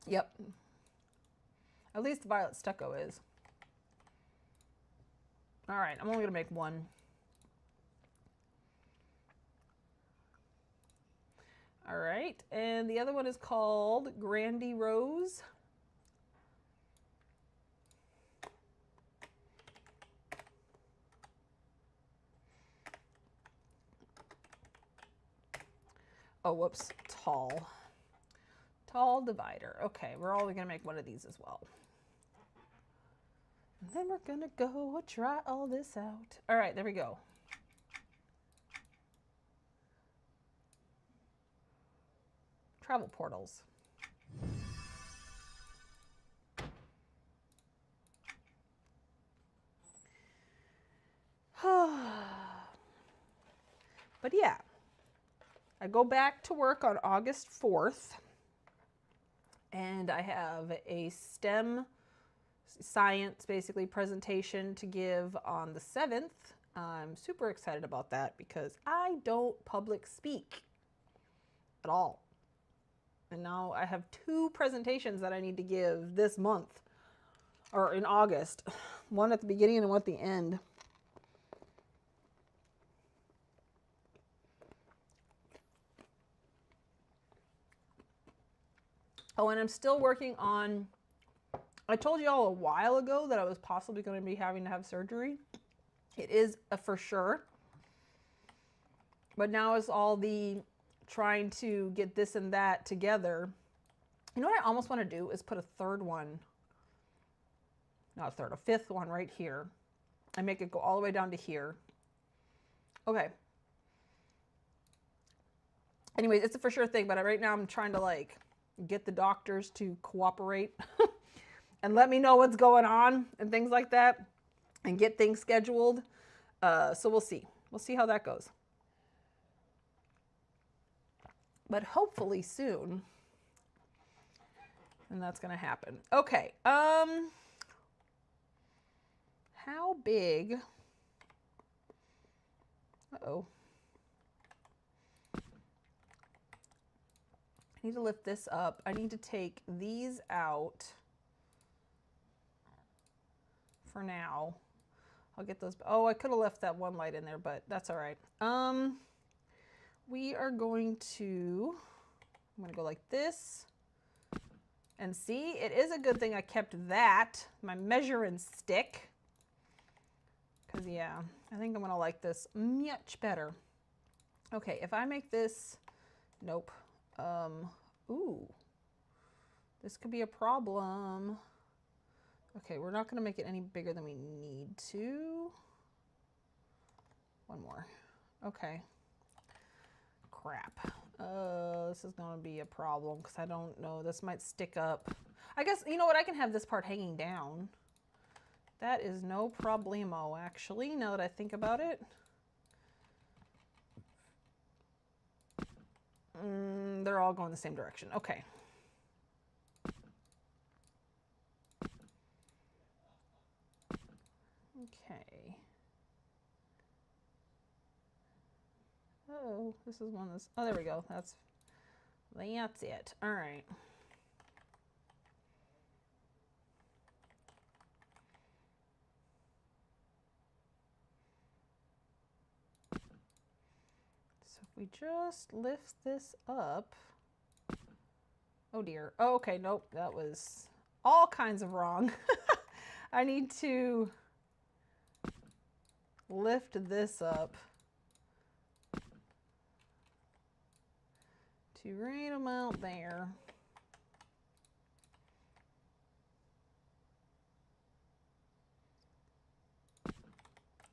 Yep. At least the violet stucco is. All right, I'm only going to make one. All right, and the other one is called Grandy Rose. Oh, whoops, tall. Tall divider. Okay, we're only going to make one of these as well. And then we're going to go try all this out. All right, there we go. Travel portals. But yeah, I go back to work on August 4th, and I have a STEM science, basically, presentation to give on the 7th. I'm super excited about that because I don't public speak at all. And now I have 2 presentations that I need to give this month, or in August. One at the beginning and one at the end. Oh, and I'm still working on, I told you all a while ago that I was possibly going to be having to have surgery. It is a for sure. But now it's all the trying to get this and that together. You know what I almost want to do is put a third one, not a third, a 5th one right here. And make it go all the way down to here. Okay. Anyways, it's a for sure thing, but right now I'm trying to like get the doctors to cooperate and let me know what's going on and things like that and get things scheduled. So we'll see. We'll see how that goes. But hopefully soon. And that's going to happen. Okay. How big? Uh-oh. I need to lift this up. I need to take these out for now. I'll get those. Oh, I could have left that one light in there, but that's all right. We are going to, I'm going to go like this. And see, it is a good thing I kept that, my measuring stick. Because, yeah, I think I'm going to like this much better. Okay, if I make this, nope. Ooh, this could be a problem. Okay, we're not going to make it any bigger than we need to. One more. Okay. Crap. This is going to be a problem because I don't know. This might stick up. I guess, you know what? I can have this part hanging down. That is no problemo, actually, now that I think about it. They're all going the same direction. Okay. Okay. Oh, this is one that's, oh, there we go. That's it. All right. So if we just lift this up. Oh dear. Oh, okay. Nope. That was all kinds of wrong. I need to lift this up to right about there.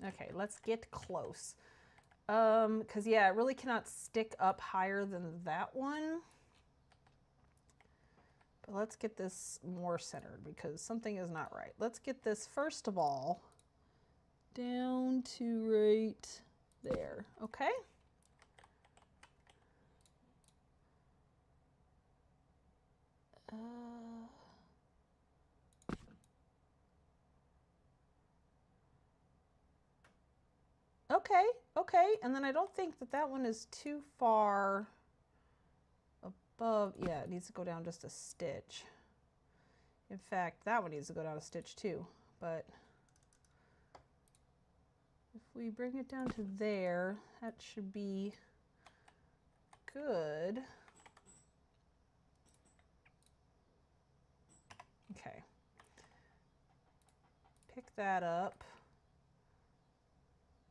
Okay, let's get close. Because yeah, it really cannot stick up higher than that one. But let's get this more centered because something is not right. Let's get this, first of all, down to right there, okay? Okay, okay, and then I don't think that that one is too far above. Yeah, it needs to go down just a stitch. In fact, that one needs to go down a stitch too, but if we bring it down to there, that should be good. Okay. Pick that up.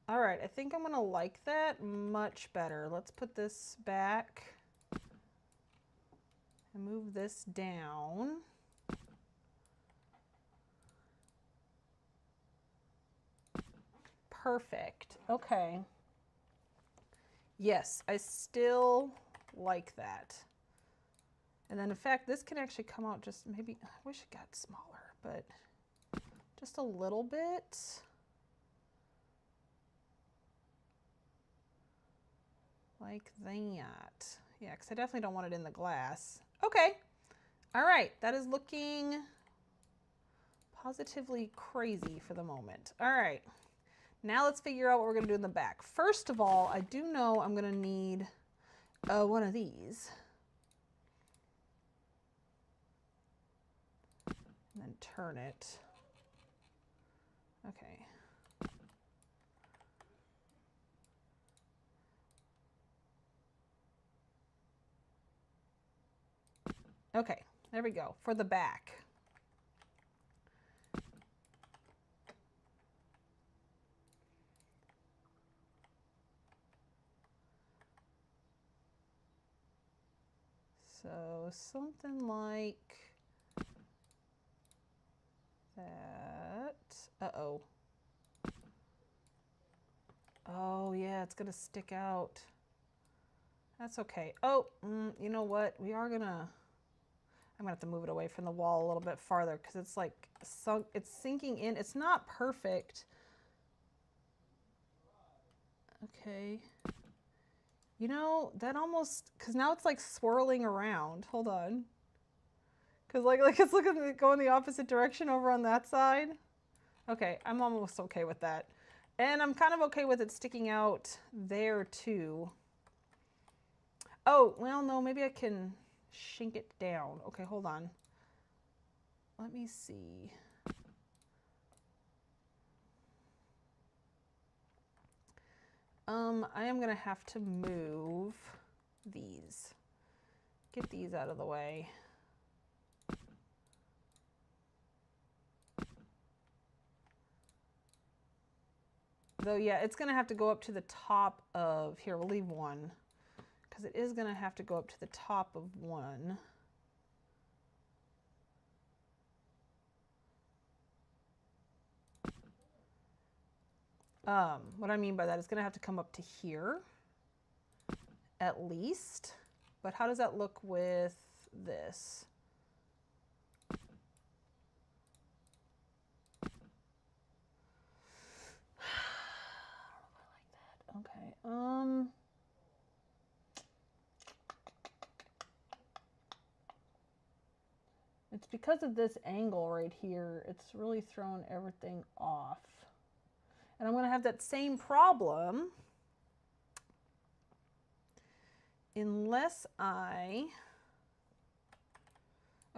All right, I think I'm gonna like that much better. Let's put this back and move this down. Perfect. Okay. Yes, I still like that. And then in fact, this can actually come out just maybe, I wish it got smaller, but just a little bit. Like that. Yeah, because I definitely don't want it in the glass. Okay. All right, that is looking positively crazy for the moment. All right. Now let's figure out what we're going to do in the back. First of all, I do know I'm going to need one of these. And then turn it. Okay. Okay, there we go, for the back. So something like that. Uh-oh. Oh yeah, it's gonna stick out. That's okay. Oh, you know what? I'm gonna have to move it away from the wall a little bit farther because it's like sunk, it's sinking in. It's not perfect. Okay. You know, that almost, because now it's like swirling around. Hold on. Because like it's looking going the opposite direction over on that side. Okay, I'm almost okay with that. And I'm kind of okay with it sticking out there too. Oh, well, no, maybe I can shink it down. Okay, hold on. Let me see. I am gonna have to move these. Get these out of the way. Though, yeah, it's gonna have to go up to the top of, here, we'll leave one. Because it is gonna have to go up to the top of one. What I mean by that is going to have to come up to here, at least. But how does that look with this? I don't know if I like that. Okay. It's because of this angle right here. It's really thrown everything off. And I'm going to have that same problem unless I...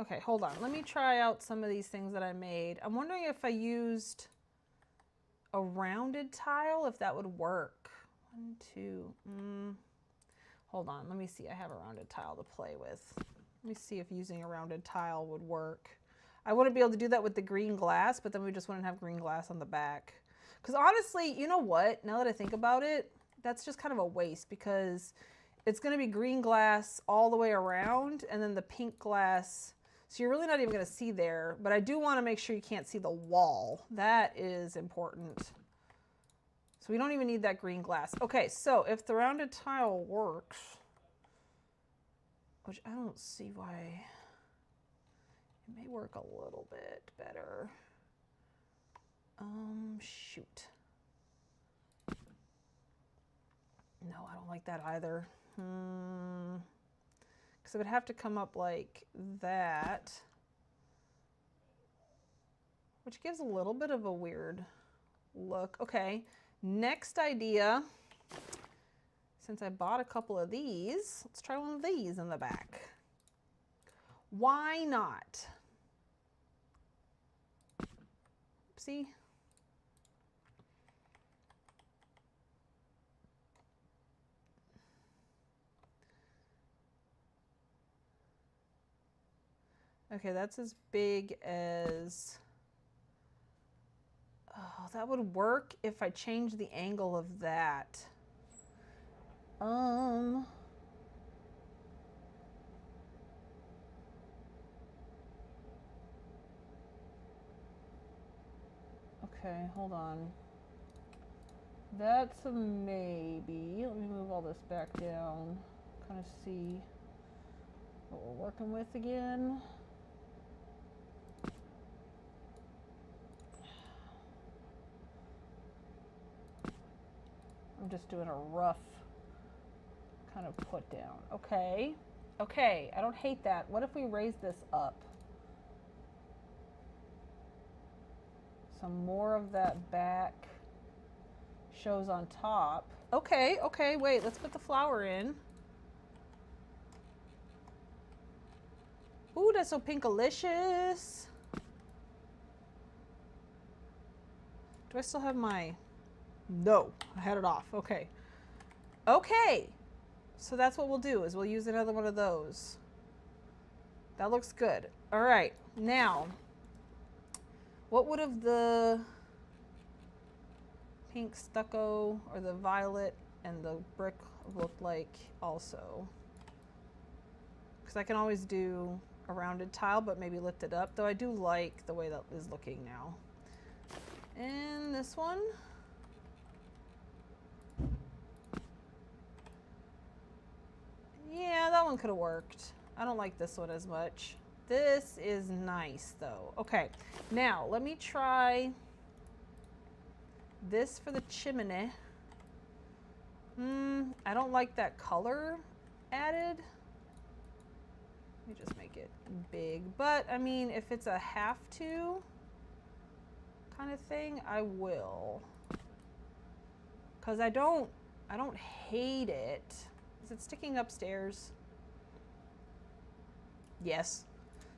Okay, hold on. Let me try out some of these things that I made. I'm wondering if I used a rounded tile, if that would work. 1, 2, hold on. Let me see. I have a rounded tile to play with. Let me see if using a rounded tile would work. I wouldn't be able to do that with the green glass, but then we just wouldn't have green glass on the back. Because honestly, you know what? Now that I think about it, that's just kind of a waste because it's going to be green glass all the way around, and then the pink glass. So you're really not even going to see there, but I do want to make sure you can't see the wall. That is important. So we don't even need that green glass. Okay, so if the rounded tile works, which I don't see why, it may work a little bit better. Shoot. No, I don't like that either. Because it would have to come up like that, which gives a little bit of a weird look. Okay, next idea. Since I bought a couple of these, let's try one of these in the back. Why not? Oopsie. Okay, that's as big as, oh, that would work if I change the angle of that. Okay, hold on. That's a maybe. Let me move all this back down, kind of see what we're working with again. I'm just doing a rough kind of put down. Okay. Okay, I don't hate that. What if we raise this up? Some more of that back shows on top. Okay, okay, wait, let's put the flower in. Ooh, that's so pinkalicious. Do I still have my... No, I had it off. Okay. Okay. So that's what we'll do, is we'll use another one of those. That looks good. All right. Now, what would have the pink stucco or the violet and the brick looked like also? Because I can always do a rounded tile, but maybe lift it up. Though I do like the way that is looking now. And this one. Yeah, that one could have worked. I don't like this one as much. This is nice though. Okay, now let me try this for the chimney. I don't like that color added. Let me just make it big. But I mean, if it's a have to kind of thing, I will. Cause I don't hate it. Is it sticking upstairs? Yes.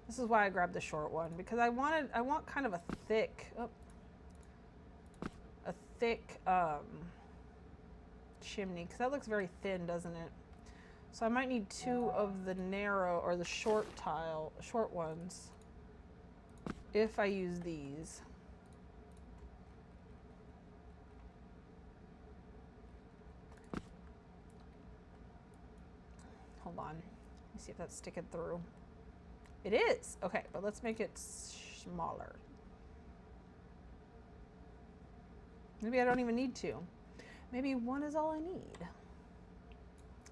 This is why I grabbed the short one, because I want kind of a thick, chimney, because that looks very thin, doesn't it? So I might need two of the narrow or the short ones, if I use these. Hold on, let me see if that's sticking through. It is. Okay, but let's make it smaller. Maybe I don't even need two. Maybe one is all I need.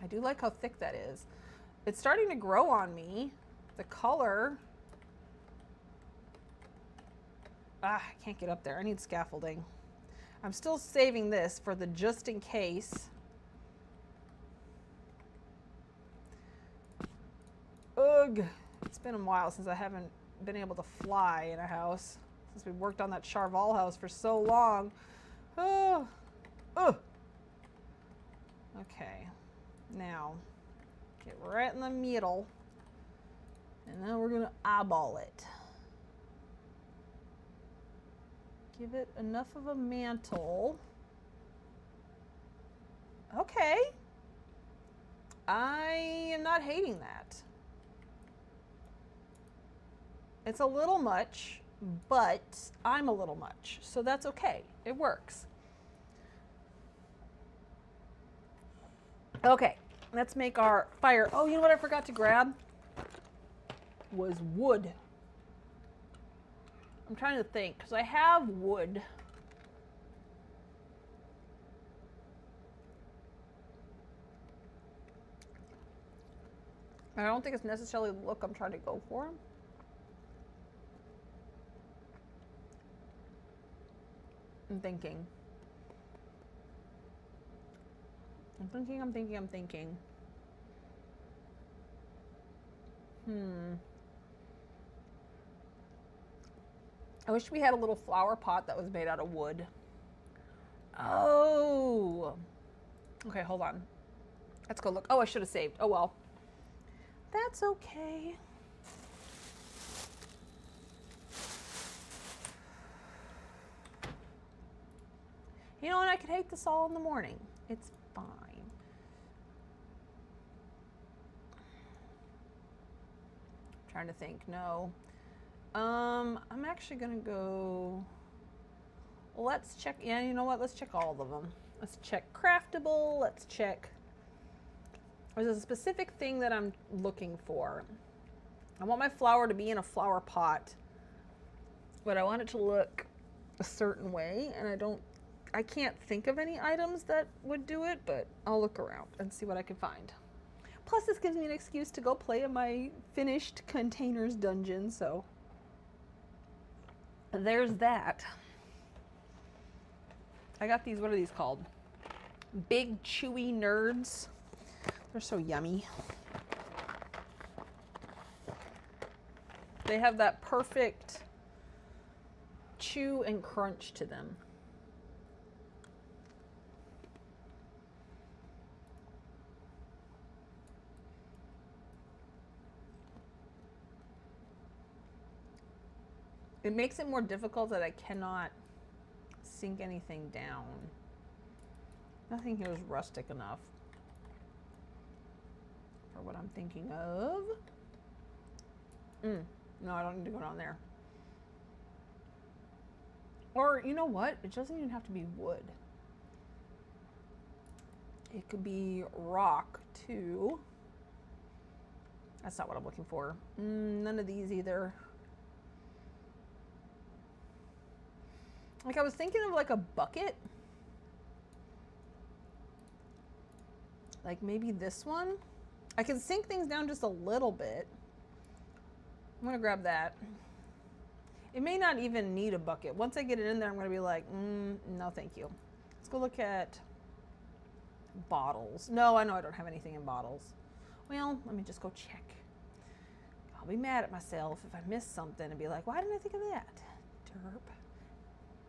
I do like how thick that is. It's starting to grow on me. The color. I can't get up there. I need scaffolding. I'm still saving this for the just in case. Ugh. It's been a while since I haven't been able to fly in a house. Since we worked on that Charval house for so long. Oh. Oh. Okay. Now, get right in the middle. And then we're going to eyeball it. Give it enough of a mantle. Okay. I am not hating that. It's a little much, but I'm a little much, so that's okay. It works. Okay, Let's make our fire. Oh, you know what I forgot to grab? Was wood. I'm trying to think, because I have wood. I don't think it's necessarily the look I'm trying to go for. I'm thinking. I'm thinking. I wish we had a little flower pot that was made out of wood. Oh. Okay, hold on. Let's go look. Oh, I should have saved. Oh, well. That's okay. You know, and I could hate this all in the morning. It's fine. I'm trying to think. No. I'm actually gonna go. Let's check. Yeah, you know what? Let's check all of them. Let's check craftable. Let's check. There's a specific thing that I'm looking for. I want my flower to be in a flower pot, but I want it to look a certain way, and I can't think of any items that would do it, but I'll look around and see what I can find. Plus, this gives me an excuse to go play in my finished containers dungeon, so there's that. I got these, what are these called? Big chewy nerds. They're so yummy. They have that perfect chew and crunch to them. It makes it more difficult that I cannot sink anything down. Nothing here is rustic enough for what I'm thinking of. No, I don't need to go down there. Or, you know what? It doesn't even have to be wood. It could be rock, too. That's not what I'm looking for. None of these either. Like, I was thinking of like a bucket. Like maybe this one. I can sink things down just a little bit. I'm gonna grab that. It may not even need a bucket. Once I get it in there, I'm gonna be like, no thank you. Let's go look at bottles. No, I know I don't have anything in bottles. Well, let me just go check. I'll be mad at myself if I miss something and be like, why didn't I think of that? Derp.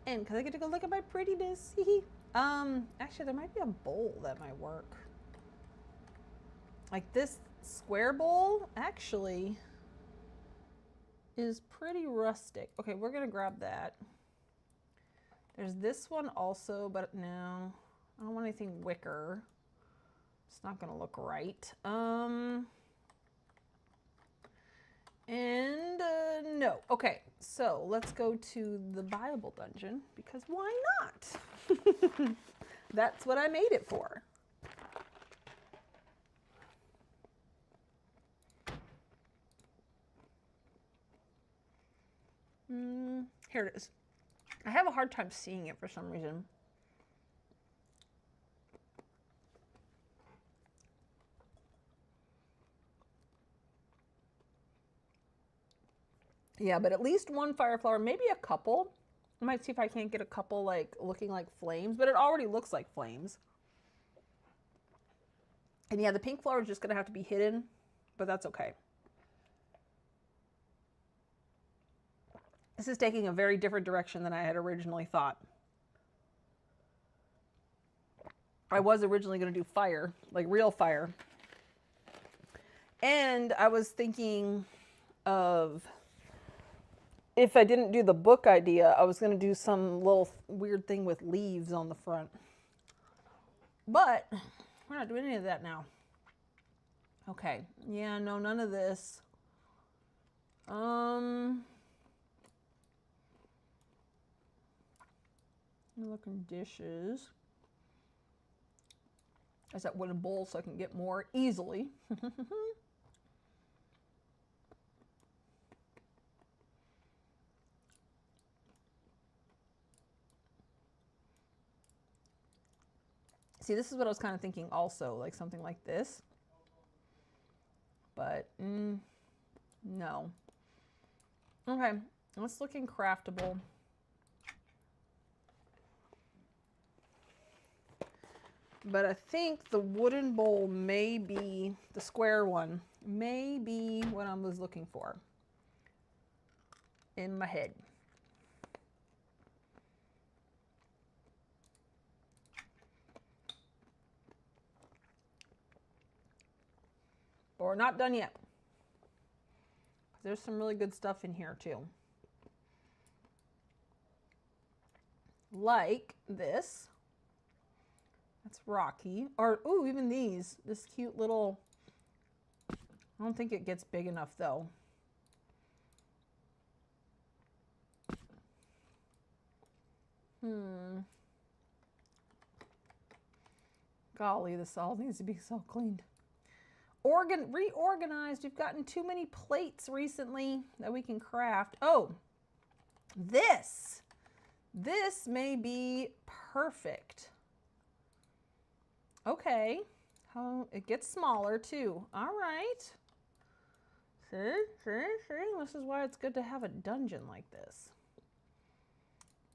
And because I get to go look at my prettiness. Actually, there might be a bowl that might work. Like this square bowl, actually, is pretty rustic. Okay, we're gonna grab that. There's this one also, but no, I don't want anything wicker. It's not gonna look right. No. Okay, so let's go to the Bible dungeon because why not? That's what I made it for. Here it is. I have a hard time seeing it for some reason. Yeah, but at least one fire flower, maybe a couple. I might see if I can't get a couple like looking like flames, but it already looks like flames. And yeah, the pink flower is just gonna have to be hidden, but that's okay. This is taking a very different direction than I had originally thought. I was originally gonna do fire, like real fire. And I was thinking of, if I didn't do the book idea, I was going to do some little weird thing with leaves on the front. But we're not doing any of that now. Okay. Yeah, no, none of this. Looking dishes. There's that wooden bowl so I can get more easily. See, this is what I was kind of thinking also, like something like this. But, no. Okay, let's look in craftable. But I think the wooden bowl may be, the square one, may be what I was looking for in my head. But we're not done yet. There's some really good stuff in here too. Like this. That's Rocky. Or, ooh, even these. This cute little... I don't think it gets big enough, though. Golly, this all needs to be so cleaned. Reorganized. We've gotten too many plates recently that we can craft. Oh, this. This may be perfect. Okay. Oh, it gets smaller too. All right. See? This is why it's good to have a dungeon like this.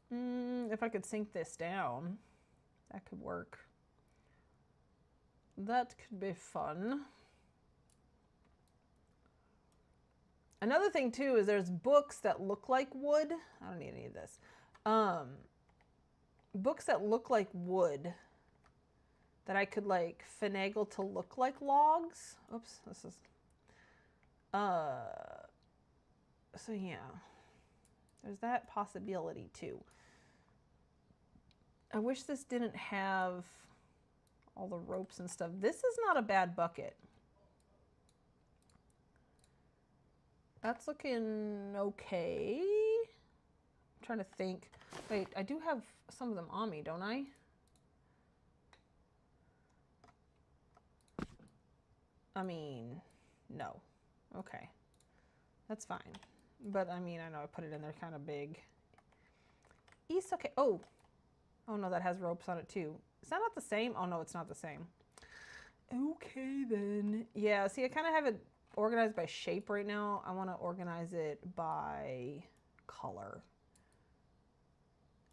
If I could sink this down, that could work. That could be fun. Another thing too is there's books that look like wood. I don't need any of this. Books that look like wood that I could like finagle to look like logs. Oops, this is so yeah. There's that possibility too. I wish this didn't have all the ropes and stuff. This is not a bad bucket. That's looking okay. I'm trying to think. Wait, I do have some of them on me, don't I? I mean, no. Okay. That's fine. But I mean, I know I put it in there kind of big. It's okay. Oh. Oh no, that has ropes on it too. Is that not the same? Oh no, it's not the same. Okay then. Yeah, see, I kind of have it organized by shape right now. I want to organize it by color.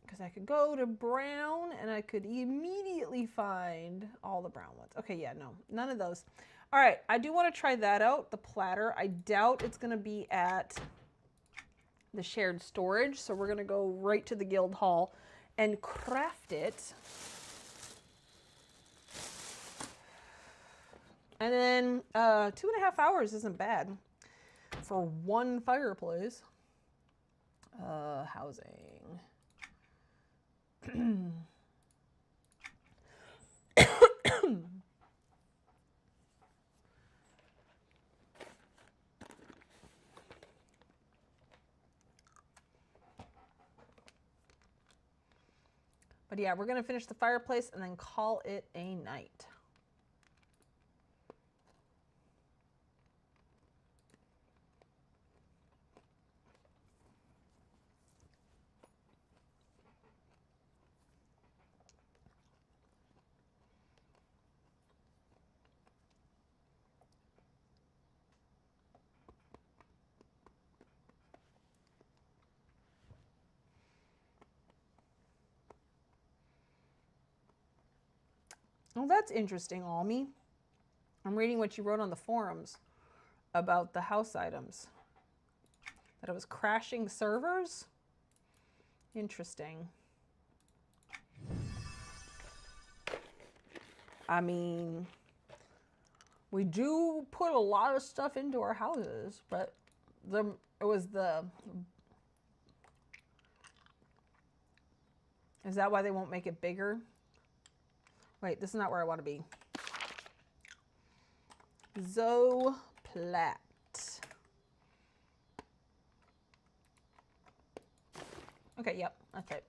Because I could go to brown and I could immediately find all the brown ones. Okay, yeah, no, none of those. All right, I do want to try that out, the platter. I doubt it's going to be at the shared storage, so we're going to go right to the guild hall and craft it. And then 2.5 hours isn't bad for one fireplace. Housing. But yeah, we're going to finish the fireplace and then call it a night. Well, that's interesting, Almi. I'm reading what you wrote on the forums about the house items. That it was crashing servers? Interesting. I mean, we do put a lot of stuff into our houses, but is that why they won't make it bigger? Wait, this is not where I want to be. Zoplat. Okay, yep, that's it.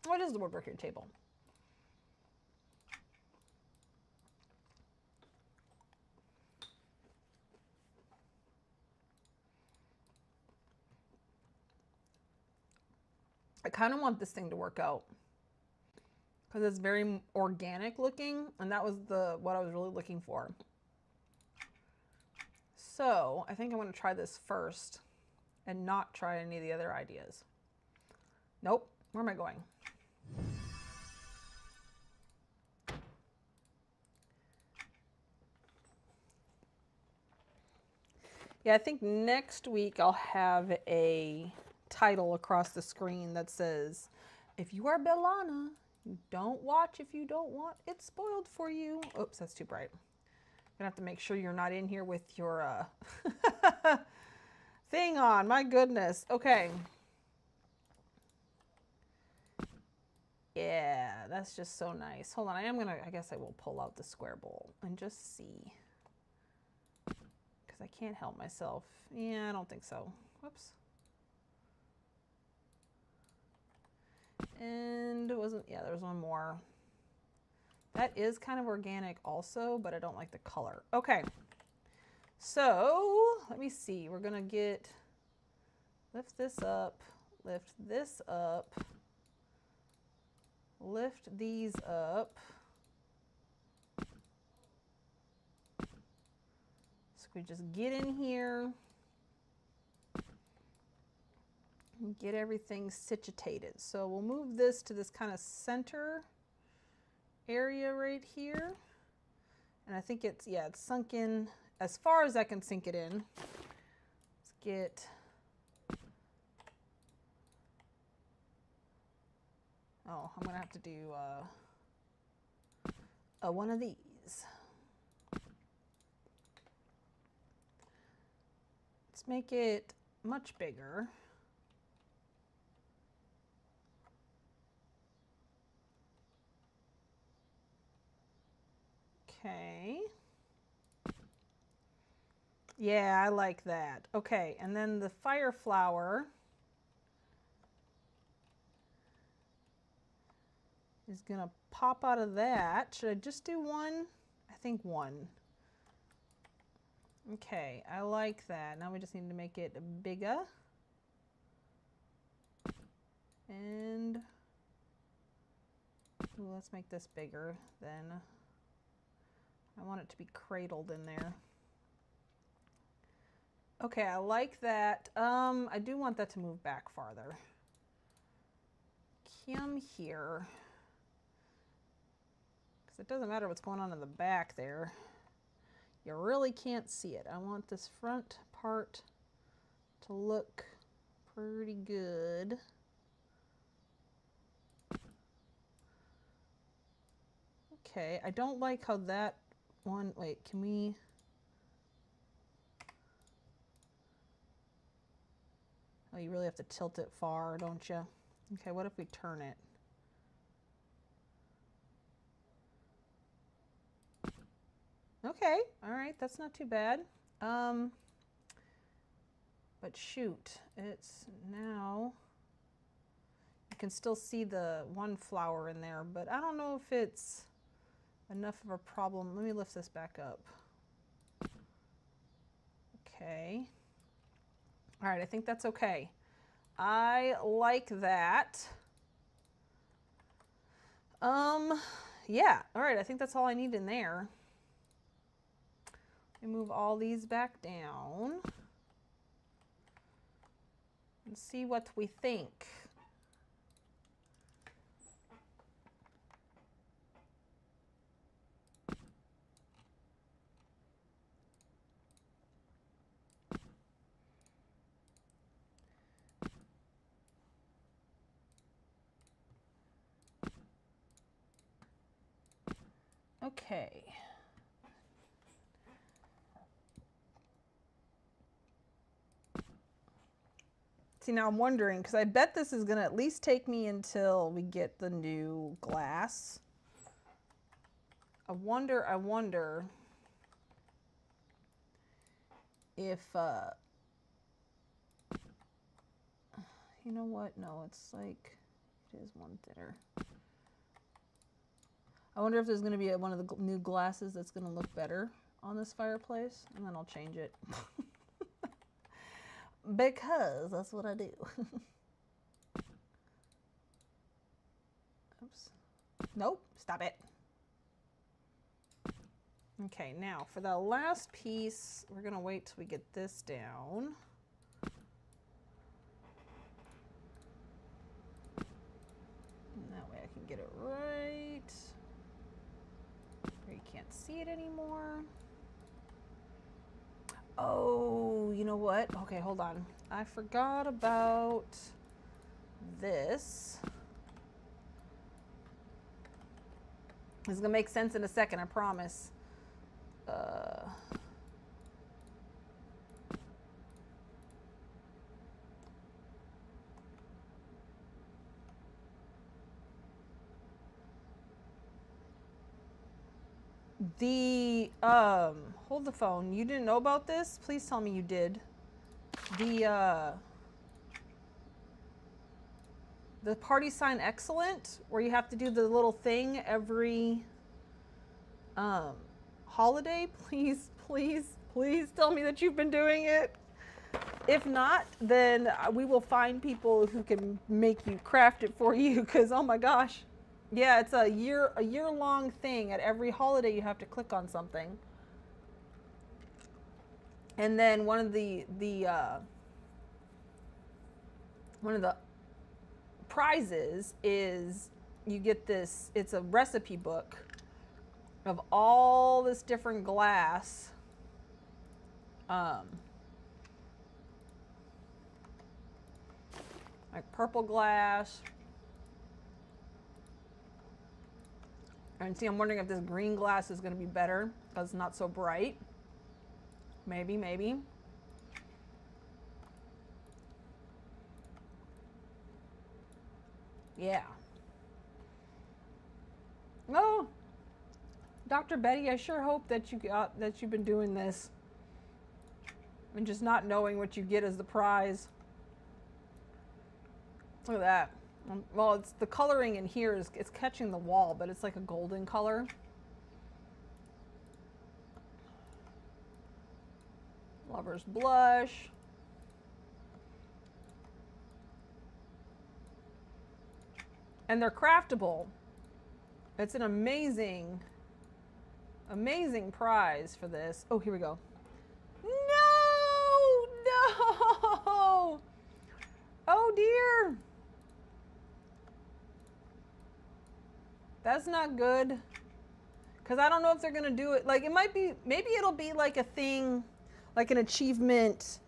What is the woodworking table? I kind of want this thing to work out because it's very organic looking, and that was what I was really looking for. So I think I'm going to try this first and not try any of the other ideas. Nope. Where am I going? Yeah, I think next week I'll have a title across the screen that says, if you are Bellana, you don't watch if you don't want it spoiled for you. Oops, that's too bright. Gonna have to make sure you're not in here with your thing on. My goodness. Okay. Yeah, that's just so nice. Hold on, I guess I will pull out the square bowl and just see. Because I can't help myself. Yeah, I don't think so. Whoops. And it wasn't, yeah, there was one more. That is kind of organic also, but I don't like the color. Okay. So, let me see. We're going to lift this up, lift this up, lift these up. So we just get in here and get everything situated. So we'll move this to this kind of center area right here. And I think it's sunk in as far as I can sink it in. Let's get, oh, I'm gonna have to do one of these. Let's make it much bigger. Okay. Yeah, I like that. Okay, and then the fire flower is gonna pop out of that. Should I just do one? I think one. Okay, I like that. Now we just need to make it bigger. And ooh, let's make this bigger then. I want it to be cradled in there. Okay, I like that. I do want that to move back farther. Come here. Because it doesn't matter what's going on in the back there. You really can't see it. I want this front part to look pretty good. Okay, I don't like how that one, wait, can we? Oh, you really have to tilt it far, don't you? Okay, what if we turn it? Okay, all right, that's not too bad. But shoot, it's now, you can still see the one flower in there, but I don't know if it's enough of a problem. Let me lift this back up. Okay. All right, I think that's okay. I like that. Yeah, all right, I think that's all I need in there. Let me move all these back down and see what we think. Okay. See, now I'm wondering, because I bet this is going to at least take me until we get the new glass. I wonder if, you know what? No, it's like, it is one thinner. I wonder if there's going to be one of the new glasses that's going to look better on this fireplace, and then I'll change it. Because that's what I do. Nope, stop it. Okay, now for the last piece, we're gonna wait till we get this down. And that way I can get it right. Where you can't see it anymore. Oh, you know what? Okay, hold on. I forgot about this. This is gonna make sense in a second, I promise. Hold the phone. You didn't know about this? Please tell me you did. The party sign excellent, where you have to do the little thing every holiday. Please, please, please tell me that you've been doing it. If not, then we will find people who can make you craft it for you, because oh my gosh. Yeah, it's a year-long thing. At every holiday you have to click on something. And then one of the prizes is you get this, it's a recipe book of all this different glass. Like purple glass. And see, I'm wondering if this green glass is going to be better because it's not so bright. Maybe, maybe. Yeah. Oh, Dr. Betty, I sure hope that you've been doing this and just not knowing what you get as the prize. Look at that. Well, it's the coloring in here is it's catching the wall, but it's like a golden color. Lover's blush. And they're craftable. It's an amazing, amazing prize for this. Oh, here we go. No, no. Oh dear. That's not good. Because I don't know if they're going to do it. Like, it might be, maybe it'll be like a thing, like an achievement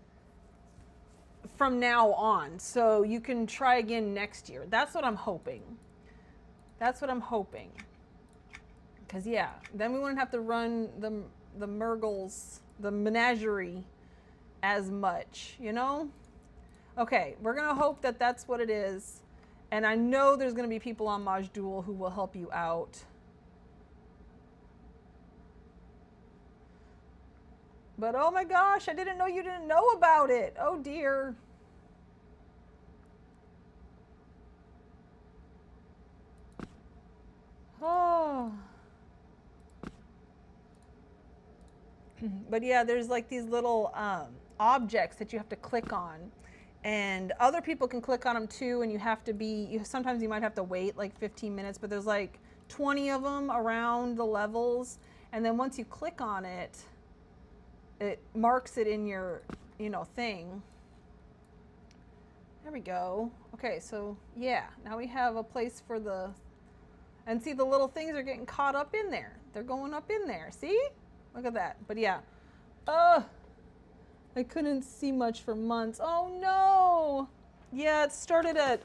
from now on. So you can try again next year. That's what I'm hoping. That's what I'm hoping. Because, yeah, then we wouldn't have to run the Murgles, the menagerie as much, you know? Okay, we're going to hope that that's what it is. And I know there's going to be people on Majdoul who will help you out. But oh my gosh, I didn't know you didn't know about it. Oh dear. Oh. But yeah, there's like these little objects that you have to click on. And other people can click on them too, and you have to be, sometimes you might have to wait like 15 minutes, but there's like 20 of them around the levels. And then once you click on it, it marks it in your, thing. There we go. Okay, so yeah, now we have a place for the, and see the little things are getting caught up in there. They're going up in there, see? Look at that. But yeah, I couldn't see much for months. Oh no! Yeah, it started at,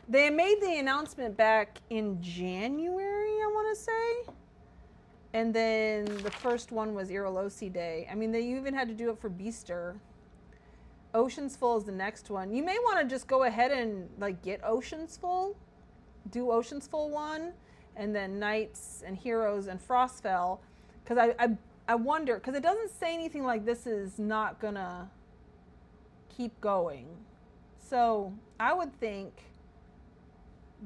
they made the announcement back in January, I want to say. And then the first one was Irolosi Day. I mean, they even had to do it for Beaster. Oceans Full is the next one. You may want to just go ahead and like get Oceans Full. Do Oceans Full 1, and then Knights and Heroes and Frostfell. Because I wonder, because it doesn't say anything like this is not gonna keep going. So I would think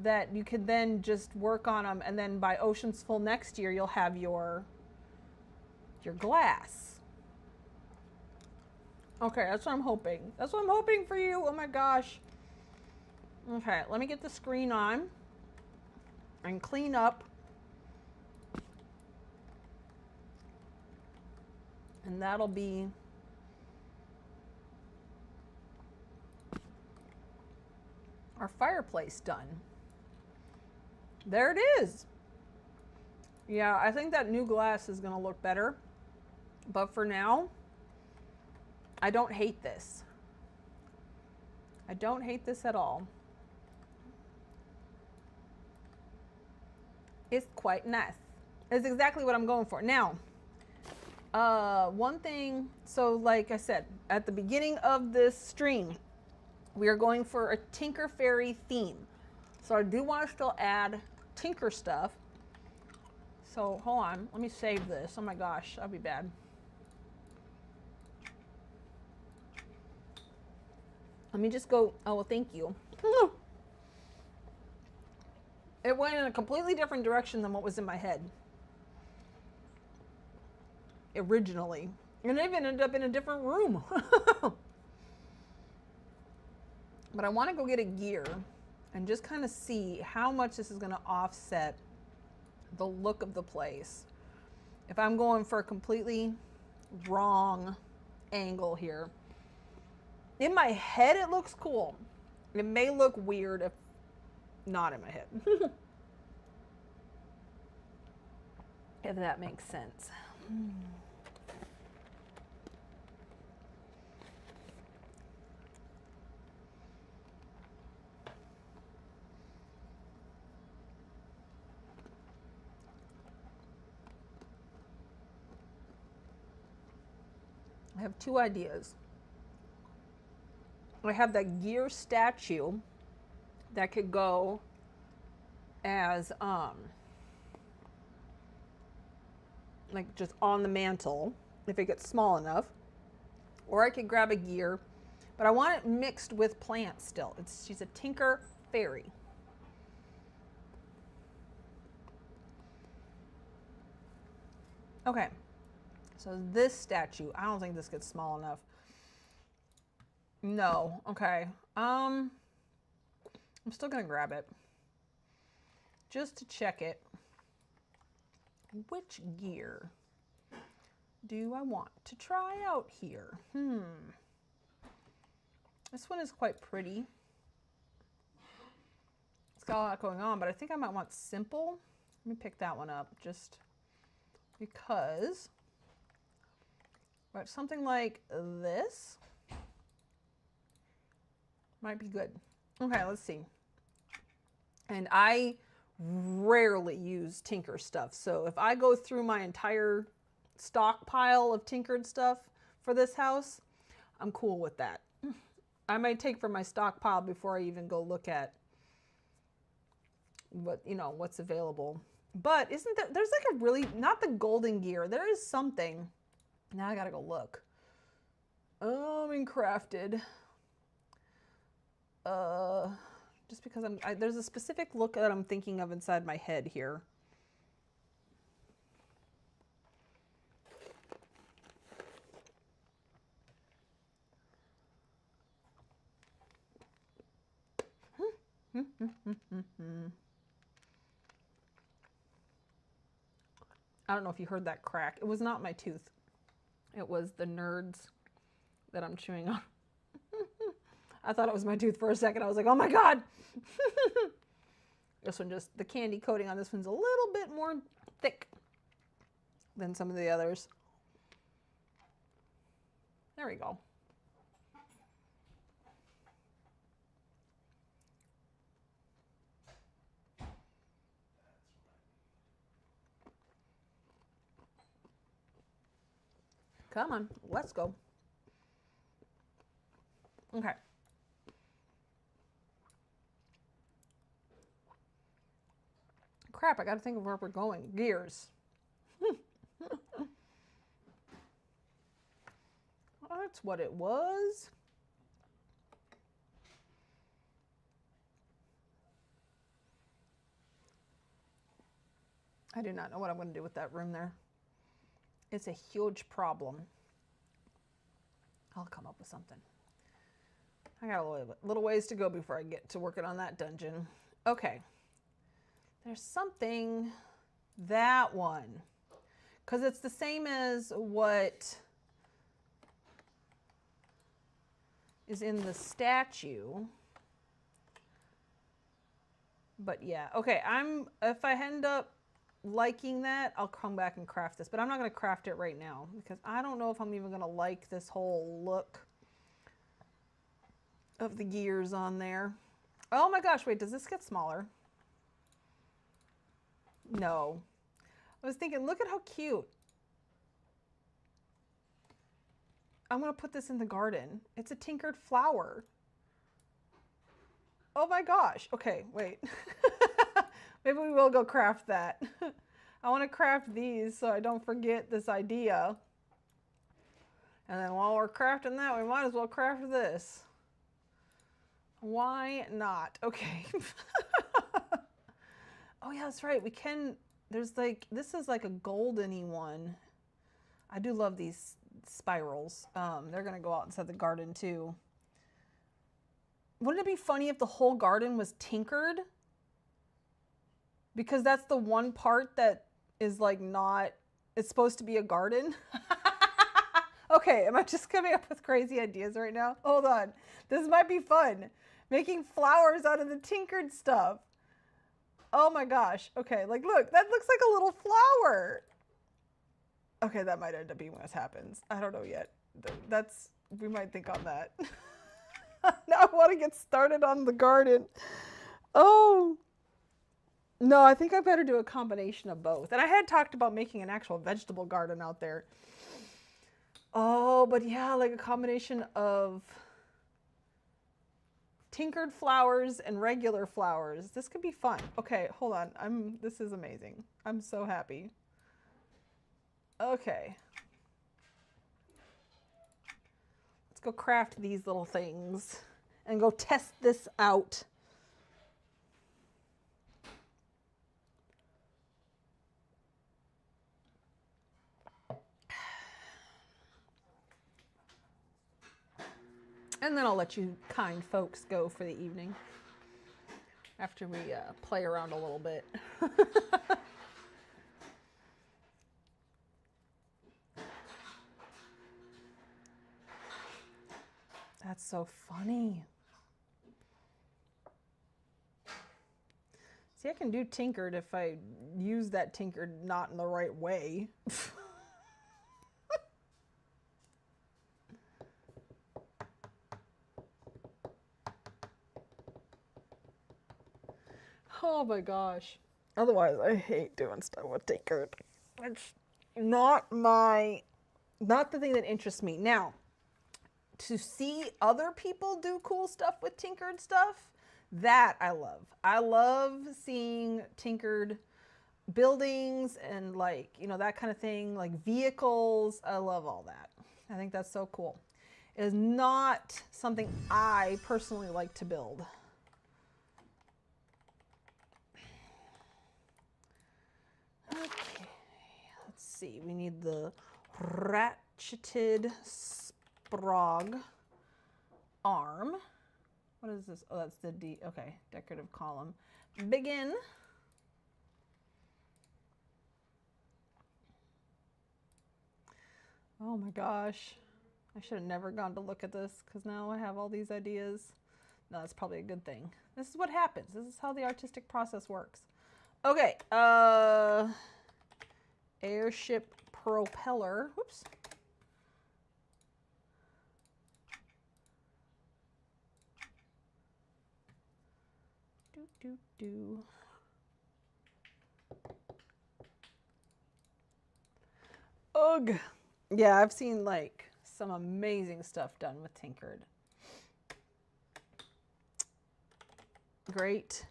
that you could then just work on them, and then by Oceans Full next year, you'll have your glass. Okay, that's what I'm hoping. That's what I'm hoping for you. Oh my gosh. Okay, let me get the screen on. and clean up. And that'll be our fireplace done. There it is. Yeah, I think that new glass is going to look better. But for now, I don't hate this. I don't hate this at all. It's quite nice. It's exactly what I'm going for. Now, one thing, so like I said, at the beginning of this stream, we are going for a Tinker Fairy theme. So I do want to still add Tinker stuff. So hold on, let me save this. Oh my gosh, that'd be bad. Let me just go, oh, well, thank you. It went in a completely different direction than what was in my head originally. And it even ended up in a different room. But I want to go get a gear and just kind of see how much this is going to offset the look of the place. If I'm going for a completely wrong angle here. In my head, it looks cool. It may look weird if not in my head. If that makes sense. I have two ideas. I have that gear statue that could go as like just on the mantle if it gets small enough, or I could grab a gear, but I want it mixed with plants still. She's a Tinker Fairy. Okay, so this statue, I don't think this gets small enough. No, okay. I'm still gonna grab it just to check it. Which gear do I want to try out here? This one is quite pretty. It's got a lot going on, but I think I might want simple. Let me pick that one up just because. But something like this might be good. Okay, let's see. And I rarely use Tinker stuff. So if I go through my entire stockpile of tinkered stuff for this house, I'm cool with that. I might take from my stockpile before I even go look at what, what's available. But isn't there, there's like a really, not the golden gear. There is something. Now I gotta go look. In crafted. Just because there's a specific look that I'm thinking of inside my head here. I don't know if you heard that crack. It was not my tooth. It was the nerds that I'm chewing on. I thought it was my tooth for a second. I was like, oh my God. This one just, the candy coating on this one's a little bit more thick than some of the others. There we go. Come on, let's go. Okay. Crap, I gotta think of where we're going. Gears. That's what it was. I do not know what I'm going to do with that room there. It's a huge problem. I'll come up with something. I got a little ways to go before I get to working on that dungeon. Okay. There's something, that one, because it's the same as what is in the statue. But yeah, okay, if I end up liking that, I'll come back and craft this, but I'm not going to craft it right now because I don't know if I'm even going to like this whole look of the gears on there. Oh my gosh, wait, does this get smaller? No. I was thinking, look at how cute. I'm going to put this in the garden. It's a tinkered flower. Oh my gosh. Okay, wait. Maybe we will go craft that. I want to craft these so I don't forget this idea. And then while we're crafting that, we might as well craft this. Why not? Okay. Oh yeah, that's right. We can, there's like, this is like a golden-y one. I do love these spirals. They're going to go out inside the garden too. Wouldn't it be funny if the whole garden was tinkered? Because that's the one part that is like not, it's supposed to be a garden. Okay, am I just coming up with crazy ideas right now? Hold on. This might be fun. Making flowers out of the tinkered stuff. Oh my gosh. Okay, like look, that looks like a little flower. Okay, that might end up being what happens. I don't know yet. We might think on that. Now I want to get started on the garden. Oh. No, I think I better do a combination of both. And I had talked about making an actual vegetable garden out there. Oh, but yeah, like a combination of tinkered flowers and regular flowers. This could be fun. Okay, hold on. This is amazing. I'm so happy. Okay. Let's go craft these little things and go test this out. And then I'll let you kind folks go for the evening after we play around a little bit. That's so funny. See, I can do tinkered if I use that tinkered not in the right way. Oh my gosh. Otherwise, I hate doing stuff with tinkered. It's not the thing that interests me. Now, to see other people do cool stuff with tinkered stuff, that I love. I love seeing tinkered buildings and like, you know, that kind of thing, like vehicles. I love all that. I think that's so cool. It is not something I personally like to build. Okay, let's see. We need the ratcheted sprog arm. What is this? Oh, that's the D. Okay, decorative column. Begin. Oh my gosh. I should have never gone to look at this because now I have all these ideas. No, that's probably a good thing. This is what happens. This is how the artistic process works. Okay, airship propeller. Whoops. Do. Ugh. Yeah, I've seen like some amazing stuff done with tinkered. Great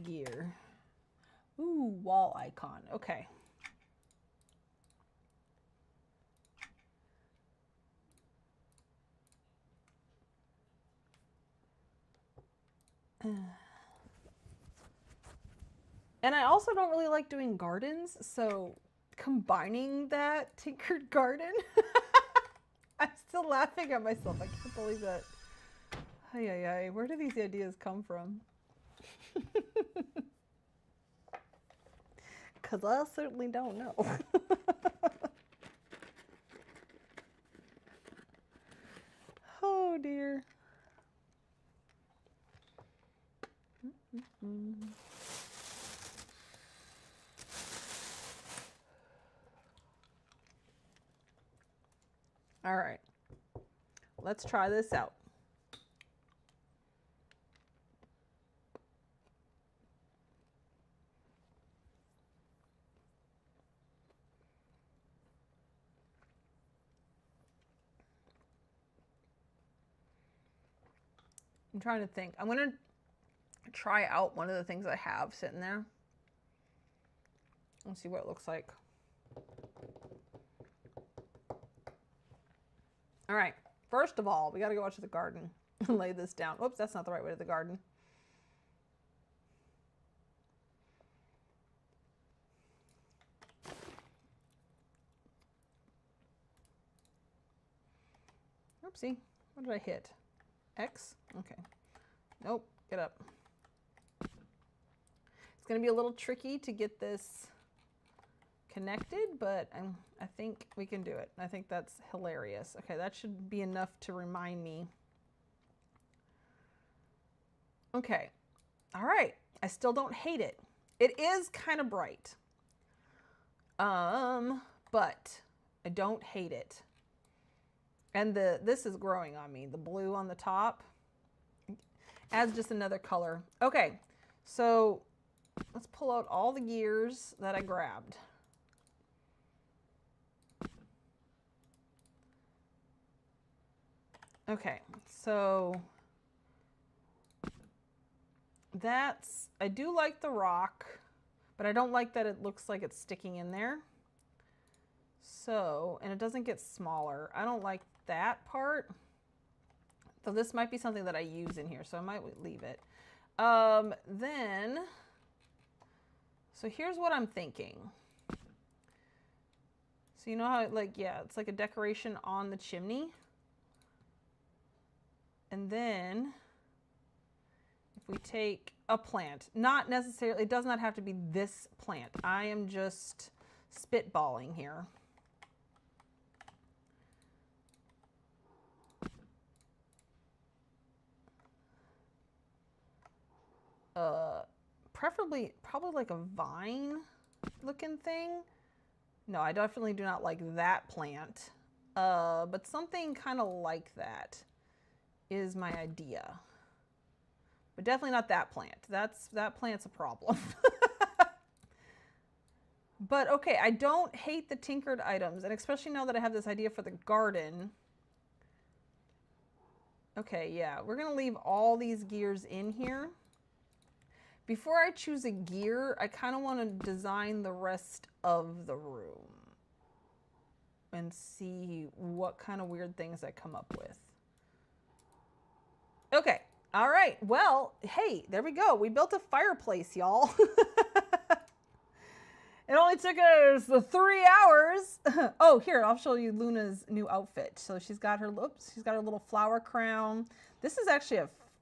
gear. Ooh, wall icon. Okay. And I also don't really like doing gardens, so combining that tinkered garden, I'm still laughing at myself. I can't believe that. Ay, ay, ay. Where do these ideas come from? Because I certainly don't know. Oh dear. All right, let's try this out. I'm trying to think. I'm going to try out one of the things I have sitting there. Let's see what it looks like. All right. First of all, we got to go out to the garden and lay this down. Oops, that's not the right way to the garden. Oopsie. What did I hit? X? Okay. Nope. Get up. It's going to be a little tricky to get this connected, but I think we can do it. I think that's hilarious. Okay, that should be enough to remind me. Okay. All right. I still don't hate it. It is kind of bright. But I don't hate it. And this is growing on me. The blue on the top adds just another color. Okay, so let's pull out all the gears that I grabbed. Okay, so I do like the rock, but I don't like that it looks like it's sticking in there. So, and it doesn't get smaller. I don't like that part. So this might be something that I use in here, so I might leave it. So here's what I'm thinking. So you know how, it's like a decoration on the chimney. And then if we take a plant, not necessarily, it does not have to be this plant. I am just spitballing here. Probably like a vine looking thing. No, I definitely do not like that plant. But something kind of like that is my idea. But definitely not that plant. That plant's a problem. But okay, I don't hate the tinkered items, and especially now that I have this idea for the garden. Okay, yeah, we're gonna leave all these gears in here. Before I choose a gear, I kind of want to design the rest of the room and see what kind of weird things I come up with. Okay, all right, well, hey, there we go. We built a fireplace, y'all. It only took us 3 hours. Oh, here, I'll show you Luna's new outfit. So she's got her little flower crown. This is actually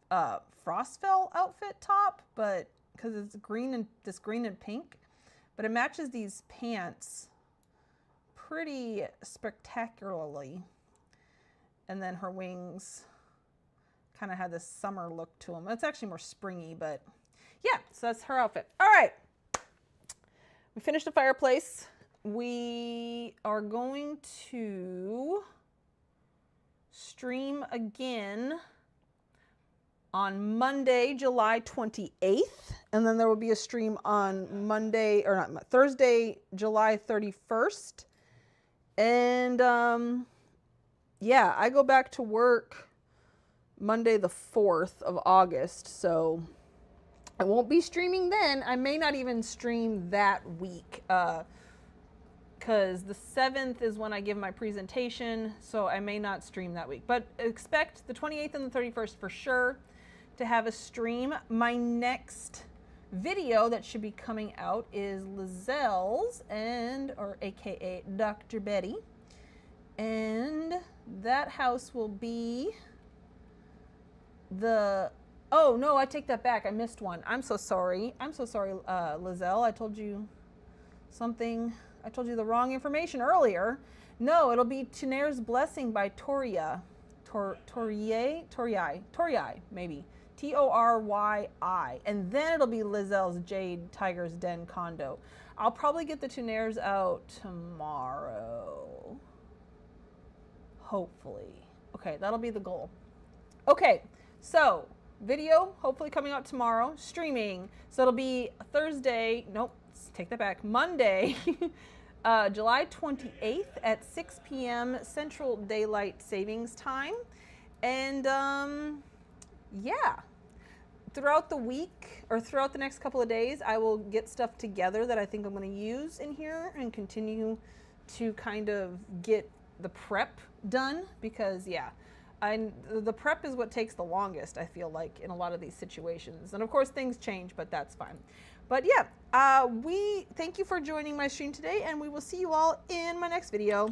a Frostfell outfit top, but because it's green and pink, but it matches these pants pretty spectacularly. And then her wings kind of have this summer look to them. It's actually more springy, but yeah, so that's her outfit. All right. We finished the fireplace. We are going to stream again on Monday, July 28th. And then there will be a stream on Thursday, July 31st. And yeah, I go back to work Monday the 4th of August. So I won't be streaming then. I may not even stream that week. Because the 7th is when I give my presentation, so I may not stream that week. But expect the 28th and the 31st for sure to have a stream. My next video that should be coming out is Lizelle's, or AKA Dr. Betty. And that house will be oh no, I take that back. I missed one. I'm so sorry. I'm so sorry, Lizelle. I told you something. I told you the wrong information earlier. No, it'll be Tuner's Blessing by Toria. Torii, maybe. Toryi. And then it'll be Lizelle's Jade Tiger's Den Condo. I'll probably get the Tuners out tomorrow. Hopefully. Okay, that'll be the goal. Okay, so video hopefully coming out tomorrow. Streaming. So it'll be Thursday. Nope, take that back. Monday. July 28th at 6 p.m. Central Daylight Savings Time. And yeah, throughout the week or throughout the next couple of days, I will get stuff together that I think I'm going to use in here and continue to kind of get the prep done because, yeah, the prep is what takes the longest, I feel like, in a lot of these situations. And of course, things change, but that's fine. But yeah, we thank you for joining my stream today, and we will see you all in my next video.